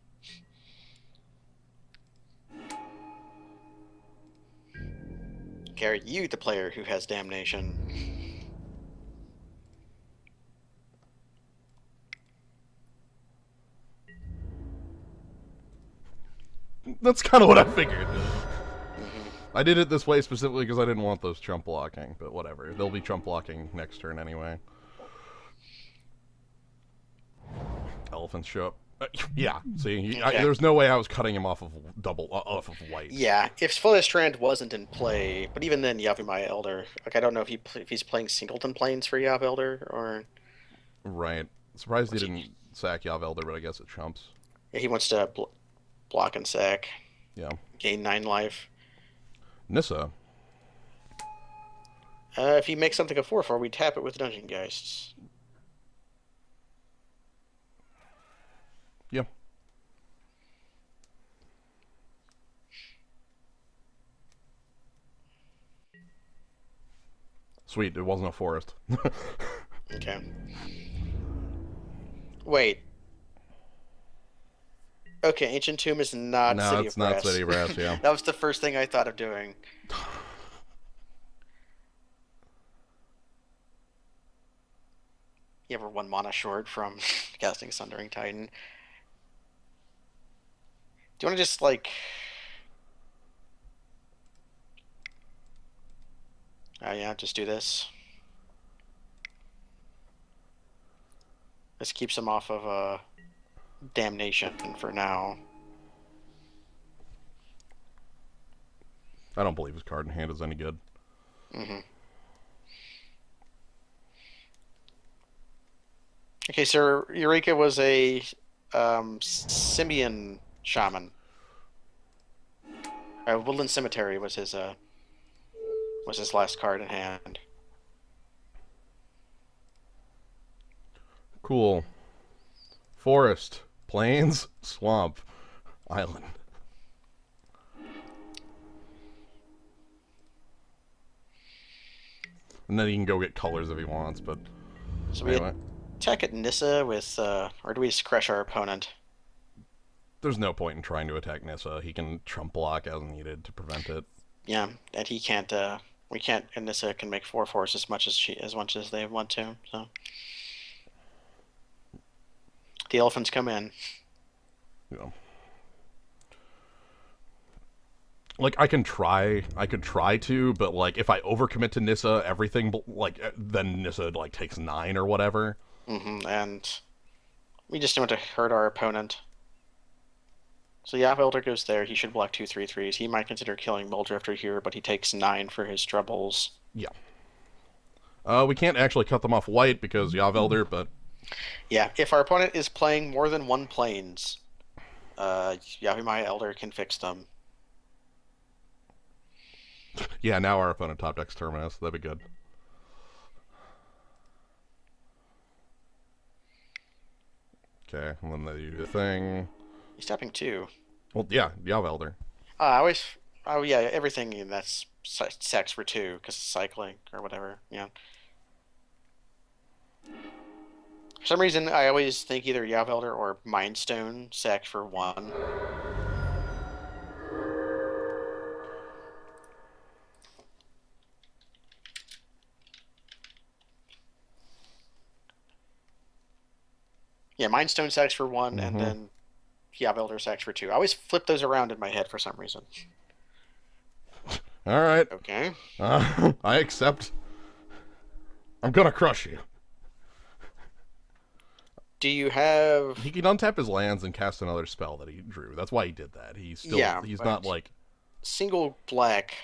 Gary, you the player who has damnation. That's kind of what I figured. Hmm. I did it this way specifically because I didn't want those chump blocking, but whatever. They'll be chump blocking next turn anyway. Elephants show up. Yeah, see, Okay. there's no way I was cutting him off of off of white. Yeah, if Flooded Strand wasn't in play, but even then, Yavi My Elder. Like I don't know if he's playing Singleton Plains for Yav Elder or Right. Surprised he what's didn't sack Yavelder, but I guess it chumps. yeah, he wants to block and sack, Yeah. gain 9 life. Nissa. If he makes something a 4/4, we tap it with Dungeon Geists. Yeah. Sweet, it wasn't a forest. Okay. Wait. Okay, Ancient Tomb is not No, City it's of not Brass. City Brass, yeah. That was the first thing I thought of doing. You ever 1 mana short from casting Sundering Titan? Do you want to just like? Oh yeah, just do this. This keeps him off of damnation for now. I don't believe his card in hand is any good. Hmm. Okay, so Eureka was a Simian shaman. Woodland Cemetery was his last card in hand. Cool. Forest. Plains. Swamp. Island. And then he can go get colors if he wants, but So we anyway. attack at Nissa with, or do we just crush our opponent? There's no point in trying to attack Nissa. He can trump block as needed to prevent it. Yeah, and he can't. We can't. And Nissa can make 4/4s as much as they want to. So the elephants come in. You know. Like I could try to, but like if I overcommit to Nissa, everything like then Nissa like takes 9 or whatever. And we just don't want to hurt our opponent. So Yav Elder goes there. He should block 2/3/3s. He might consider killing Muldrifter here, but he takes 9 for his troubles. Yeah. We can't actually cut them off white because Yavelder, but Yeah, if our opponent is playing more than one Plains, Yavimaya Elder can fix them. yeah, now our opponent top decks Terminus. That'd be good. Okay, and then they do the thing. He's tapping 2. Well, yeah, Yavelder. I always, oh yeah, everything in that's sacks for 2 because it's cycling or whatever. Yeah. For some reason, I always think either Yavelder or Mindstone sacked for 1. Yeah, Mind Stone sacks for one, and Mm-hmm. then Yob Elder sacks for two. I always flip those around in my head for some reason. All right. Okay. I accept. I'm gonna crush you. Do you have? He can untap his lands and cast another spell that he drew. That's why he did that. Yeah, He's not but like single black.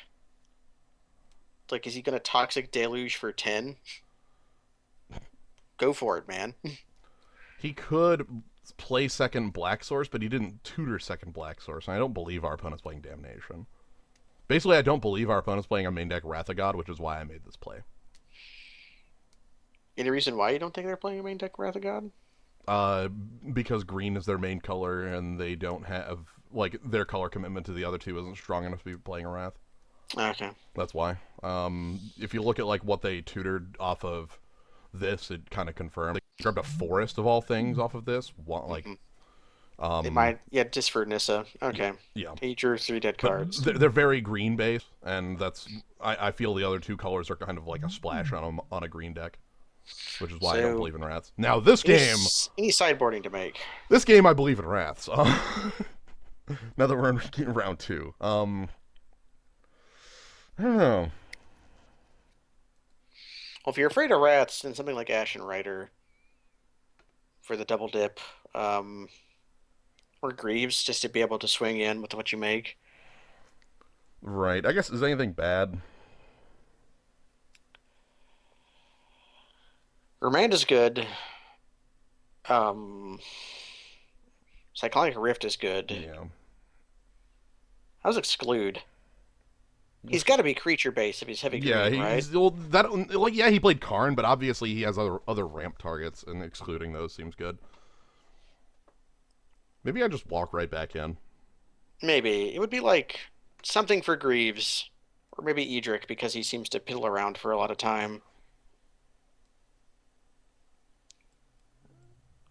Like, is he gonna Toxic Deluge for 10? Go for it, man. he could play second Black Source, but he didn't tutor second Black Source. And I don't believe our opponent's playing Damnation. Basically, I don't believe our opponent's playing a main deck Wrath of God, which is why I made this play. Any reason why you don't think they're playing a main deck Wrath of God? Uh, because green is their main color, and they don't have like their color commitment to the other two isn't strong enough to be playing a Wrath. Okay. That's why. If you look at like what they tutored off of this, it kind of confirmed. They grabbed a forest of all things off of this. Like, Mm-hmm. They um, might, yeah, just for Nissa. Okay. yeah. He drew three dead But cards. they're very green based, and that's I feel the other two colors are kind of like a splash on a green deck, which is why I don't So, believe in Wraths. Now any sideboarding to make? this game I believe in Wraths. Now that we're in round two, I don't know. Well, if you're afraid of rats, then something like Ashen Rider for the double dip, um, or Greaves just to be able to swing in with what you make. Right. I guess is anything bad? Remand is good. Um, Cyclonic Rift is good. Yeah. How's Exclude? He's got to be creature based if he's heavy Yeah, green, right? he's well that like yeah he played Karn, but obviously he has other ramp targets, and excluding those seems good. Maybe I just walk right back in. Maybe. It would be like something for Greaves, or maybe Edric because he seems to piddle around for a lot of time.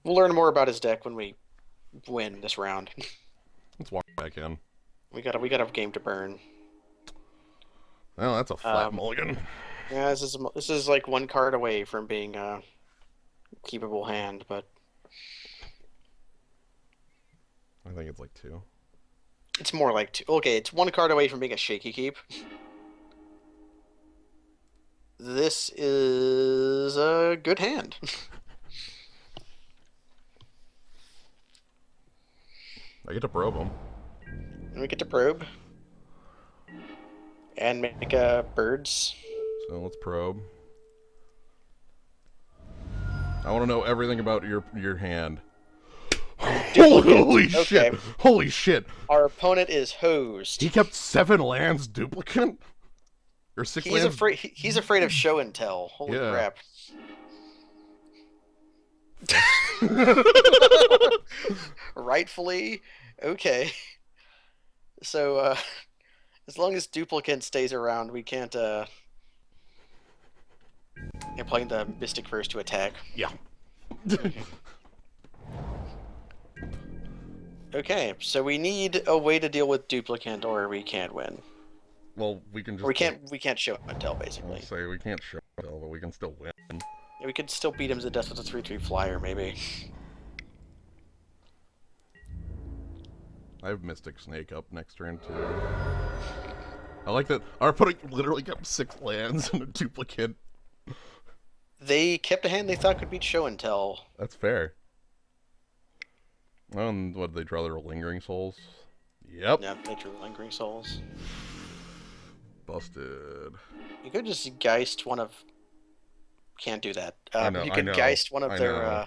We'll learn more about his deck when we win this round. Let's walk back in. We got a game to burn. Well, that's a flat Um, mulligan. yeah, this is like one card away from being a keepable hand, but I think it's like two. it's more like two. Okay, it's one card away from being a shaky keep. This is a good hand. I get to probe him. And we get to probe and make birds. So let's probe. I want to know everything about your hand. Holy shit! Okay. Holy shit! Our opponent is hosed. He kept 7 lands duplicate, or 6 He's lands. afraid. He's afraid of show and tell. Holy Yeah. crap! Rightfully, okay. So as long as duplicate stays around, we can't. And playing the Mystic first to attack. Yeah. Okay, so we need a way to deal with duplicate, or we can't win. Well, we can just. Or we can't show and tell I'll basically. say we can't show tell, but we can still win. Yeah, we could still beat him to death with a 3/3 flyer, maybe. I have Mystic Snake up next turn too. I like that our opponent literally kept 6 lands and a duplicate. They kept a hand they thought could beat show and tell. That's fair. What did they draw? Their Lingering Souls? Yep. Yeah, they drew Lingering Souls. Busted. You could just Geist one of. Can't do that. I know. You could Geist one of their. Know.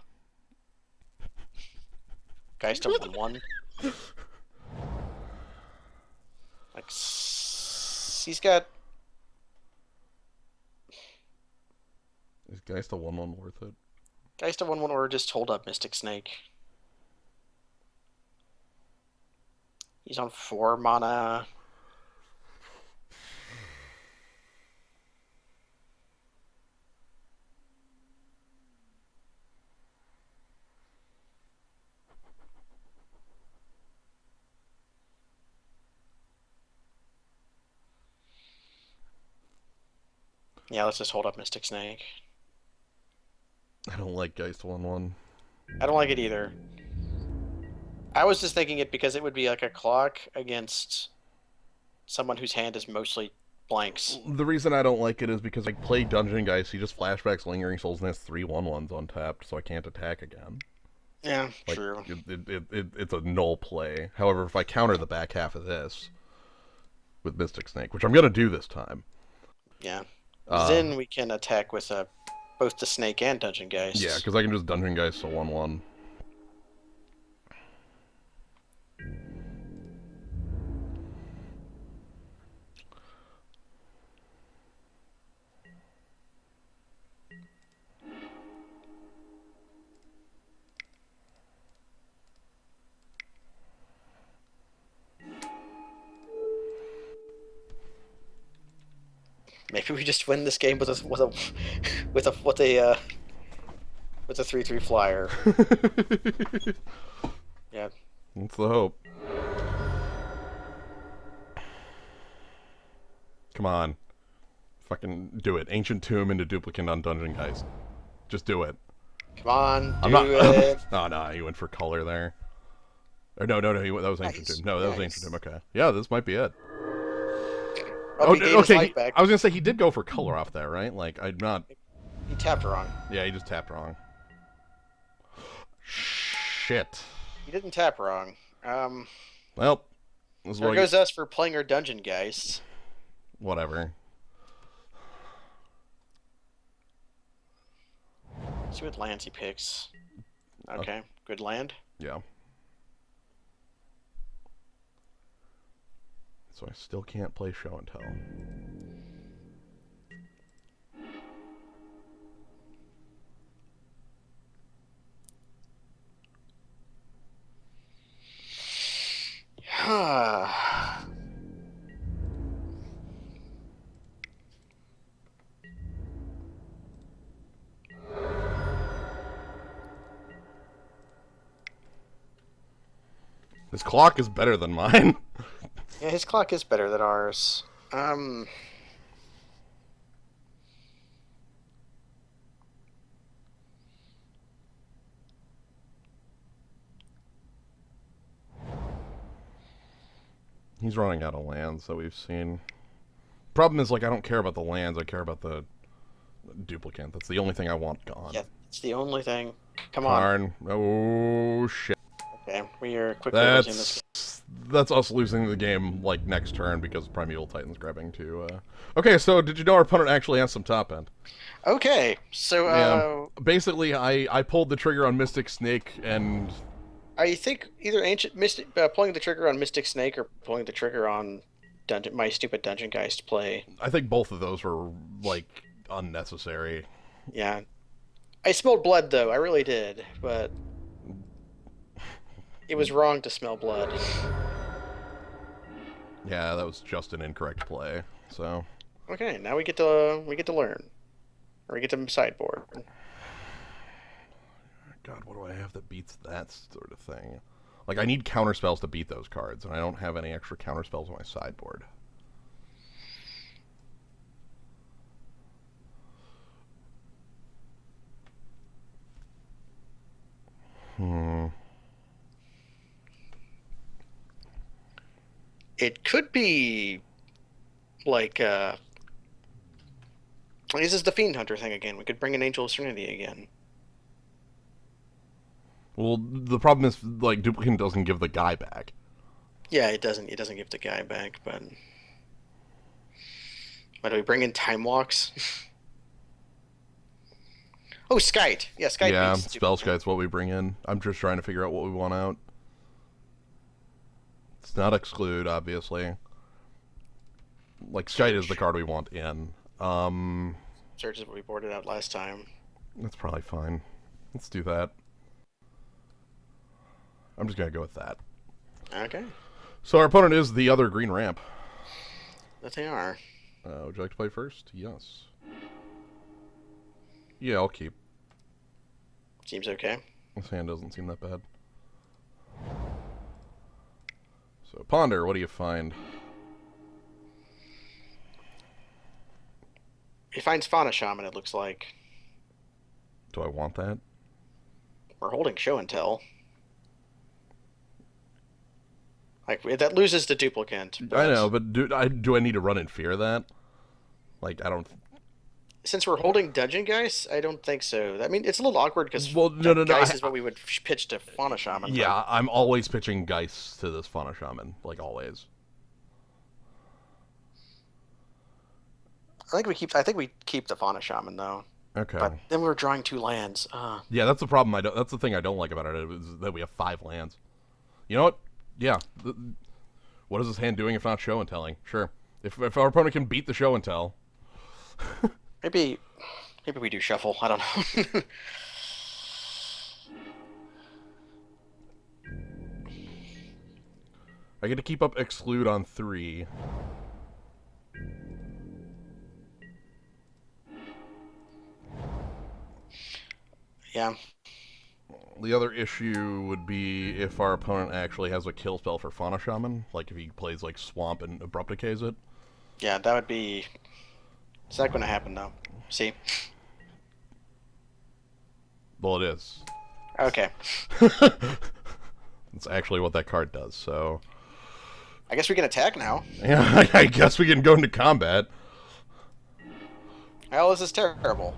Geist of 1/1. Like, he's got. Is Geist a 1/1 worth it? Geist of 1/1 or just hold up Mystic Snake. He's on 4 mana. Yeah, let's just hold up Mystic Snake. I don't like Geist 1/1. I don't like it either. I was just thinking it because it would be like a clock against someone whose hand is mostly blanks. The reason I don't like it is because I play Dungeon Geist, he just flashbacks Lingering Souls and has 3/1/1s untapped, so I can't attack again. Yeah, Like, true. it's a null play. However, if I counter the back half of this with Mystic Snake, which I'm going to do this time, Yeah. uh, Then we can attack with both the snake and dungeon yeah, geists. because I can just Dungeon Geist to 1/1. Maybe we just win this game with a with a 3/3 flyer. Yeah. That's the hope. Come on. Fucking do it. Ancient Tomb into Duplicant on Dungeon Geist. Just do it. Come on, I'm do not. it. Oh, no, he went for color there. Or no, that was Ancient Nice, Tomb. No, that was Ancient Tomb. nice. Okay. Yeah, this might be it. Oh, Oh, he gained his okay. life back. I was gonna say he did go for color off there, right? Like I'm not. He tapped wrong. Yeah, he just tapped wrong. Shit. He didn't tap wrong. Well, this is There what goes us for playing our dungeon geist. whatever. See what lands he picks. Okay, good land. Yeah. So I still can't play show and tell. This clock is better than mine. Yeah, his clock is better than ours. Um, He's running out of lands that we've seen. Problem is, like, I don't care about the lands. I care about the duplicant. That's the only thing I want gone. yeah, it's the only thing. Come on. Karn. Oh shit. Okay, we are quickly losing this game. That's us losing the game like next turn because Primeval Titan's grabbing too. Okay, so did you know our opponent actually has some top end? Okay, so Yeah. Basically, I pulled the trigger on Mystic Snake and I think either ancient mystic pulling the trigger on Mystic Snake or pulling the trigger on my stupid dungeon geist play. I think both of those were like unnecessary. Yeah, I smelled blood though. I really did, but it was wrong to smell blood. Yeah, that was just an incorrect play. So Okay, now we get to learn, or we get to sideboard. God, what do I have that beats that sort of thing? Like, I need counter spells to beat those cards, and I don't have any extra counter spells on my sideboard. It could be like this is the Fiend Hunter thing again. We could bring in Angel of Serenity again. Well, the problem is, like, Duplicant doesn't give the guy back. Yeah, it doesn't. It doesn't give the guy back, but why do we bring in Time Walks? Oh, Skite. Yeah, Skite. Yeah, beats Spell Duplicate. Skite's what we bring in. I'm just trying to figure out what we want out. It's not Exclude, obviously. Like, Skite is the card we want in. Search is what we boarded out last time. That's probably fine. Let's do that. I'm just gonna go with that. Okay, So our opponent is the other green ramp. that they are. Would you like to play first? Yes. Yeah, I'll keep. Seems okay. This hand doesn't seem that bad. So, Ponder, what do you find? He finds Fauna Shaman. It looks like. Do I want that? We're holding show and tell. Like that loses the duplicant, I know, but but do I need to run in fear of that? Like, I don't. since we're holding Dungeon Geist, I don't think so. I mean, it's a little awkward because Well, no, no, no. Geist is what we would pitch to Fauna Shaman, but Yeah, I'm always pitching Geist to this Fauna Shaman, like always. I think we keep the Fauna Shaman though. Okay. But then we're drawing 2 lands. Yeah, that's the problem. That's the thing I don't like about it is that we have 5 lands. You know what? Yeah. What is this hand doing if not show and telling? Sure. If our opponent can beat the show and tell. Maybe we do shuffle. I don't know. I get to keep up exclude on 3. Yeah. The other issue would be if our opponent actually has a kill spell for Fauna Shaman, like if he plays like Swamp and Abrupt Decays it. Yeah, that would be. It's not going to happen though. See? Well, it is. Okay. That's actually what that card does, so. I guess we can attack now. Yeah, I guess we can go into combat. Hell, this is terrible.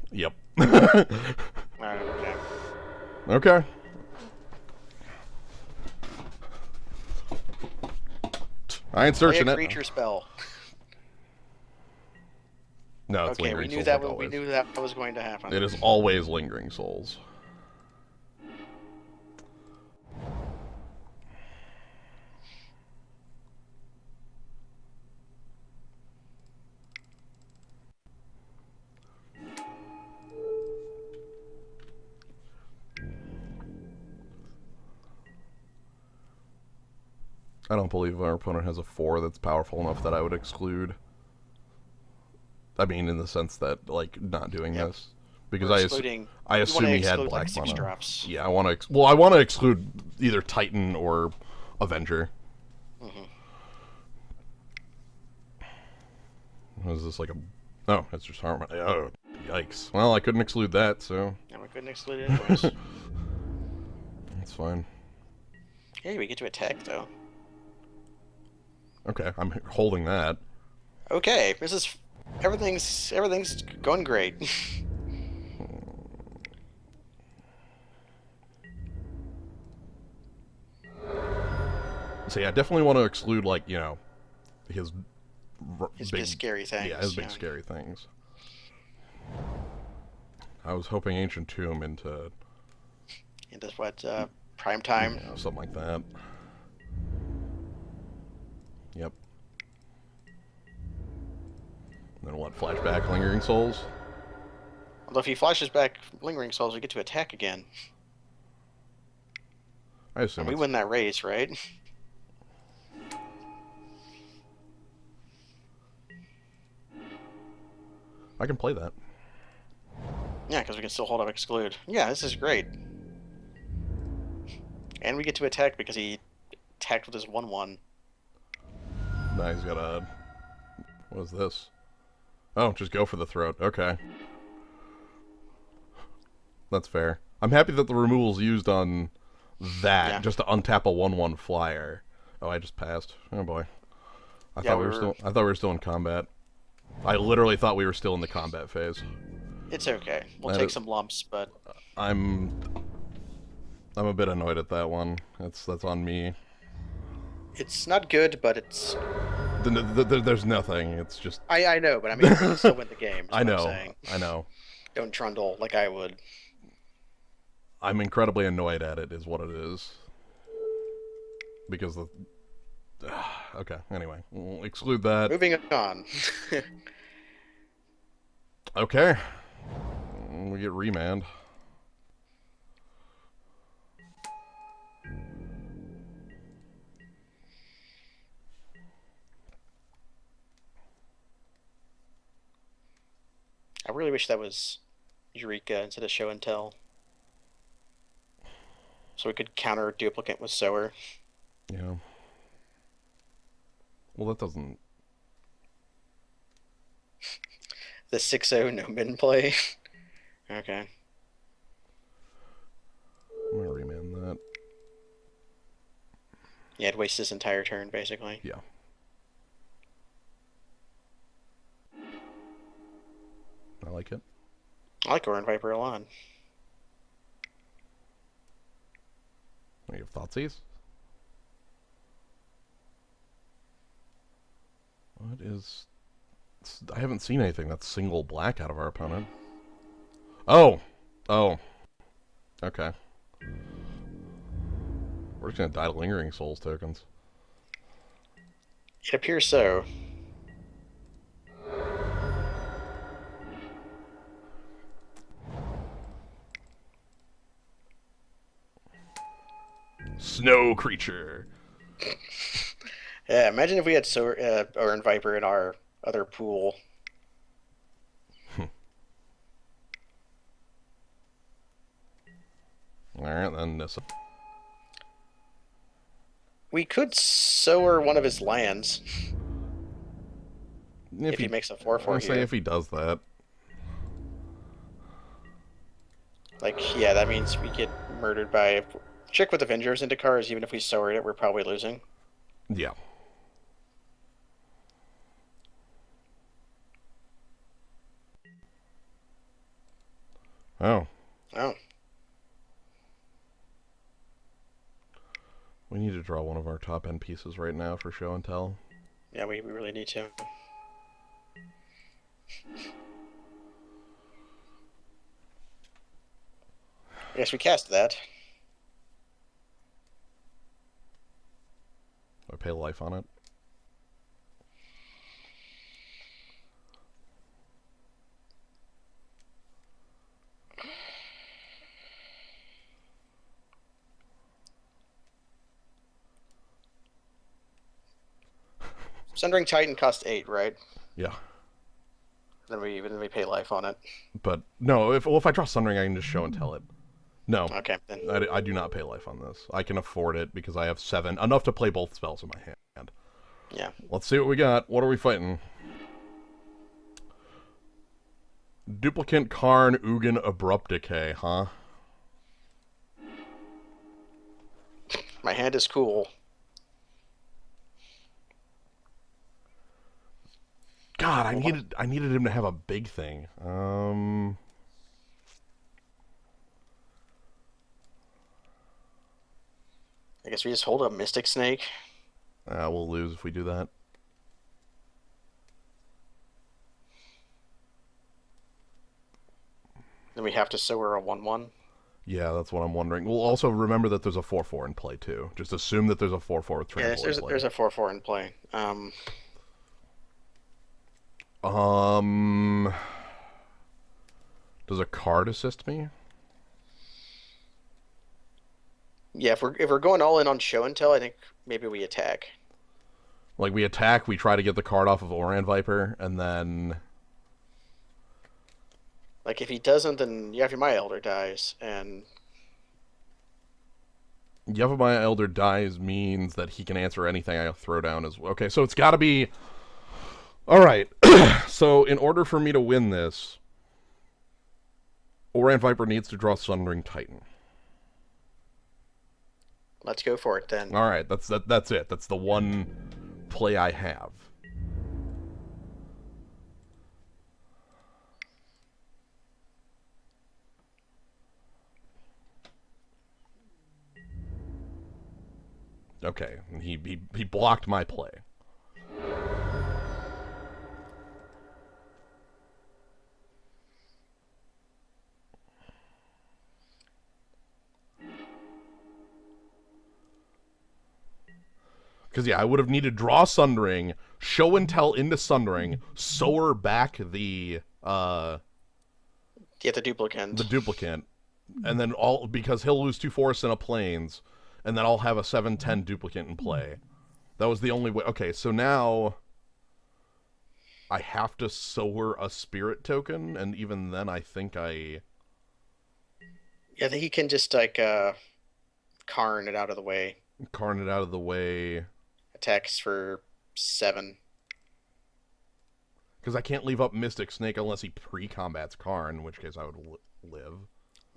Yep. Okay. Okay. I ain't Play searching a it. creature spell. No, it's Okay, we Lingering knew Souls that. like We always. knew that was going to happen. It is always Lingering Souls. I don't believe our opponent has a 4 that's powerful enough that I would exclude. I mean, in the sense that, like, not doing this. Because I assume he had black like 6 mana. drops. Yeah, I want to. Well, I want to exclude either Titan or Avenger. Mm-hmm. Is this like a? Oh, it's just Harmony. Oh, yikes! Well, I couldn't exclude that, so. Yeah, we couldn't exclude it anyways. That's fine. Hey, we get to attack though. Okay, I'm holding that. Okay, this is everything's going great. So yeah, I definitely want to exclude, like, you know, his Big scary things. Yeah, his big scary things. I was hoping Ancient Tomb into what prime time. You know, something like that. Yep. And then what? Flashback, Lingering Souls. Although if he flashes back Lingering Souls, we get to attack again. I assume and we win that race, right? I can play that. Yeah, because we can still hold up exclude. Yeah, this is great. And we get to attack because he attacked with his 1/1. Now he's got a... What is this? Oh, just go for the throat. Okay. That's fair. I'm happy that the removal's used on that, just to untap a 1/1 flyer. Oh, I just passed. Oh boy. I thought we were still in combat. I literally thought we were still in the combat phase. It's okay. We'll take some lumps, but I'm a bit annoyed at that one. That's on me. It's not good, but it's. There's nothing. It's just. I know, but I mean, we can still win the game. I know. I know. Don't trundle like I would. I'm incredibly annoyed at it, is what it is. Because the. Okay. Anyway, we'll exclude that. Moving on. Okay. We get remand. I really wish that was Eureka instead of show and tell. So we could counter duplicate with sower. Yeah. Well, that doesn't... The 6-0 no min play. Okay. I'm gonna remand that. Yeah, it wastes his entire turn, basically. Yeah. I like it. I like Orin Viper a lot. You have Thoughtseize? What is... I haven't seen anything that's single black out of our opponent. Oh! Oh. Okay. We're just gonna die to Lingering Souls tokens. It appears so. Snow creature. Yeah, imagine if we had Orin Viper in our other pool. Alright, then this. We could sower one of his lands if he makes a 4/4 say here. if he does that. Like, yeah, that means we get murdered by... Check with Avengers into cards, even if we sowered it, we're probably losing. Yeah. Oh. Oh. We need to draw one of our top end pieces right now for show and tell. Yeah, we really need to. I guess we cast that. I pay life on it. Sundering Titan costs 8, right? Yeah. Then we pay life on it. But no, if I draw Sundering, I can just show and tell it. No. Okay, then. I do not pay life on this. I can afford it because I have 7. Enough to play both spells in my hand. Yeah. Let's see what we got. What are we fighting? Duplicant, Karn, Ugin, Abrupt Decay, huh? My hand is cool. God, I needed him to have a big thing. I guess we just hold a Mystic Snake. We'll lose if we do that. Then we have to sower a 1/1. Yeah, that's what I'm wondering. We'll also remember that there's a 4/4 in play too. Just assume that there's a 4/4 with trample in play. There's a 4/4 in play. Does a card assist me? Yeah, if we're going all in on show and tell, I think maybe we attack. Like we attack, we try to get the card off of Oran Viper, and then Like if he doesn't, then Yavimaya Elder dies, and Yavimaya Elder dies means that he can answer anything I throw down as well. Okay, so it's got to be. All right. So in order for me to win this, Oran Viper needs to draw Sundering Titan. let's go for it then. All right, that's it. That's the one play I have. Okay, he blocked my play. Because, yeah, I would have needed draw Sundering, show and tell into Sundering, sower back the Yeah, the duplicant. And then because he'll lose 2 forests and a plains, and then I'll have a 7/10 duplicant in play. That was the only way. Okay, so now I have to sower a spirit token, and even then I think I... Yeah, he can just like Karn it out of the way. Karn it out of the way. Attacks for 7. Because I can't leave up Mystic Snake unless he pre-combats Karn, in which case I would live.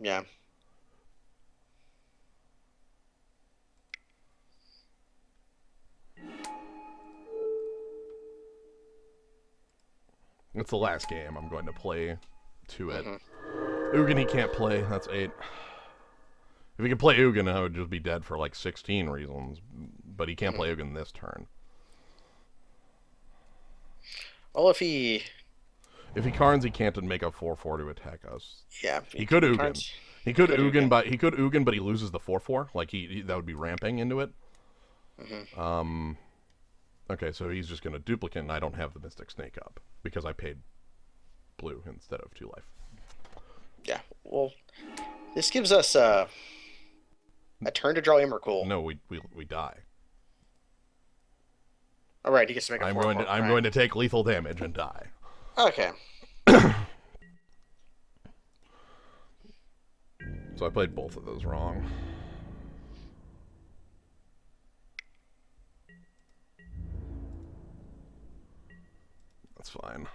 Yeah. It's the last game I'm going to play to it. Mm-hmm. Ugin he can't play. That's 8. If he could play Ugin, I would just be dead for like 16 reasons. But he can't play Ugin this turn. Well, if he Karns, he can't make a 4/4 to attack us. Yeah, he could Ugin. Karns, He could Ugin, but he loses the 4/4. Like that would be ramping into it. Mm-hmm. Okay, so he's just gonna duplicate, and I don't have the Mystic Snake up because I paid blue instead of 2 life. Yeah. Well, this gives us a turn to draw Emrakul. No, we die. All right, he gets to make a. I'm going to take lethal damage and die. Okay. So I played both of those wrong. That's fine.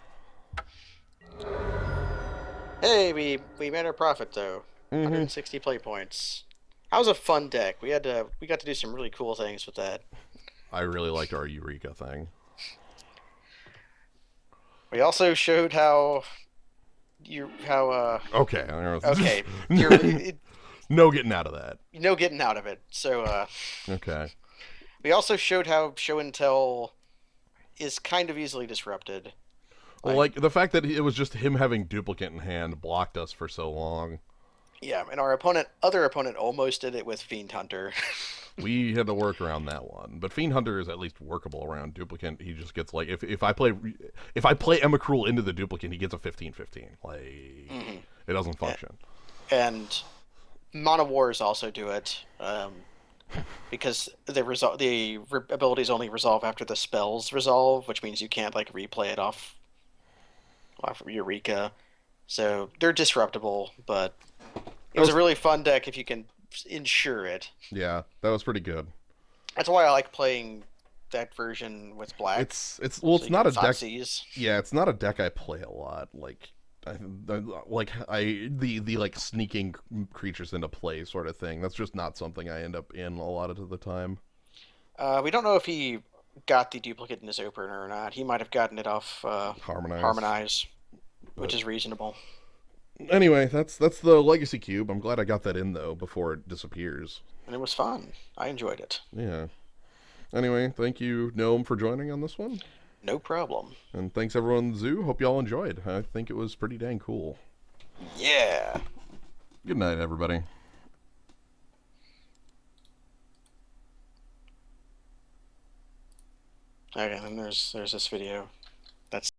Hey, we made our profit though. 160 play points. That was a fun deck. We got to do some really cool things with that. I really liked our Eureka thing. We also showed how Okay. okay. No getting out of that. No getting out of it. So okay. We also showed how show and tell is kind of easily disrupted. Well, like the fact that it was just him having duplicate in hand blocked us for so long. Yeah, and our other opponent almost did it with Fiend Hunter. We had to work around that one, but Fiend Hunter is at least workable around duplicate. He just gets like if I play Emrakul into the duplicate, he gets a 15/15. Like it doesn't function. And Mono Wars also do it because the abilities only resolve after the spells resolve, which means you can't like replay it off Eureka. So they're disruptible, but it was a really fun deck if you can ensure it. Yeah, that was pretty good. That's why I like playing that version with black. It's not a deck. Seize. Yeah, it's not a deck I play a lot. Like the sneaking creatures into play sort of thing. That's just not something I end up in a lot of the time. We don't know if he got the duplicate in his opener or not. He might have gotten it off Harmonize, which is reasonable. Anyway, that's the Legacy Cube. I'm glad I got that in though before it disappears. And it was fun. I enjoyed it. Yeah. Anyway, thank you, Gnome, for joining on this one. No problem. And thanks everyone in the zoo. Hope y'all enjoyed. I think it was pretty dang cool. Yeah. Good night, everybody. Okay, then there's this video. That's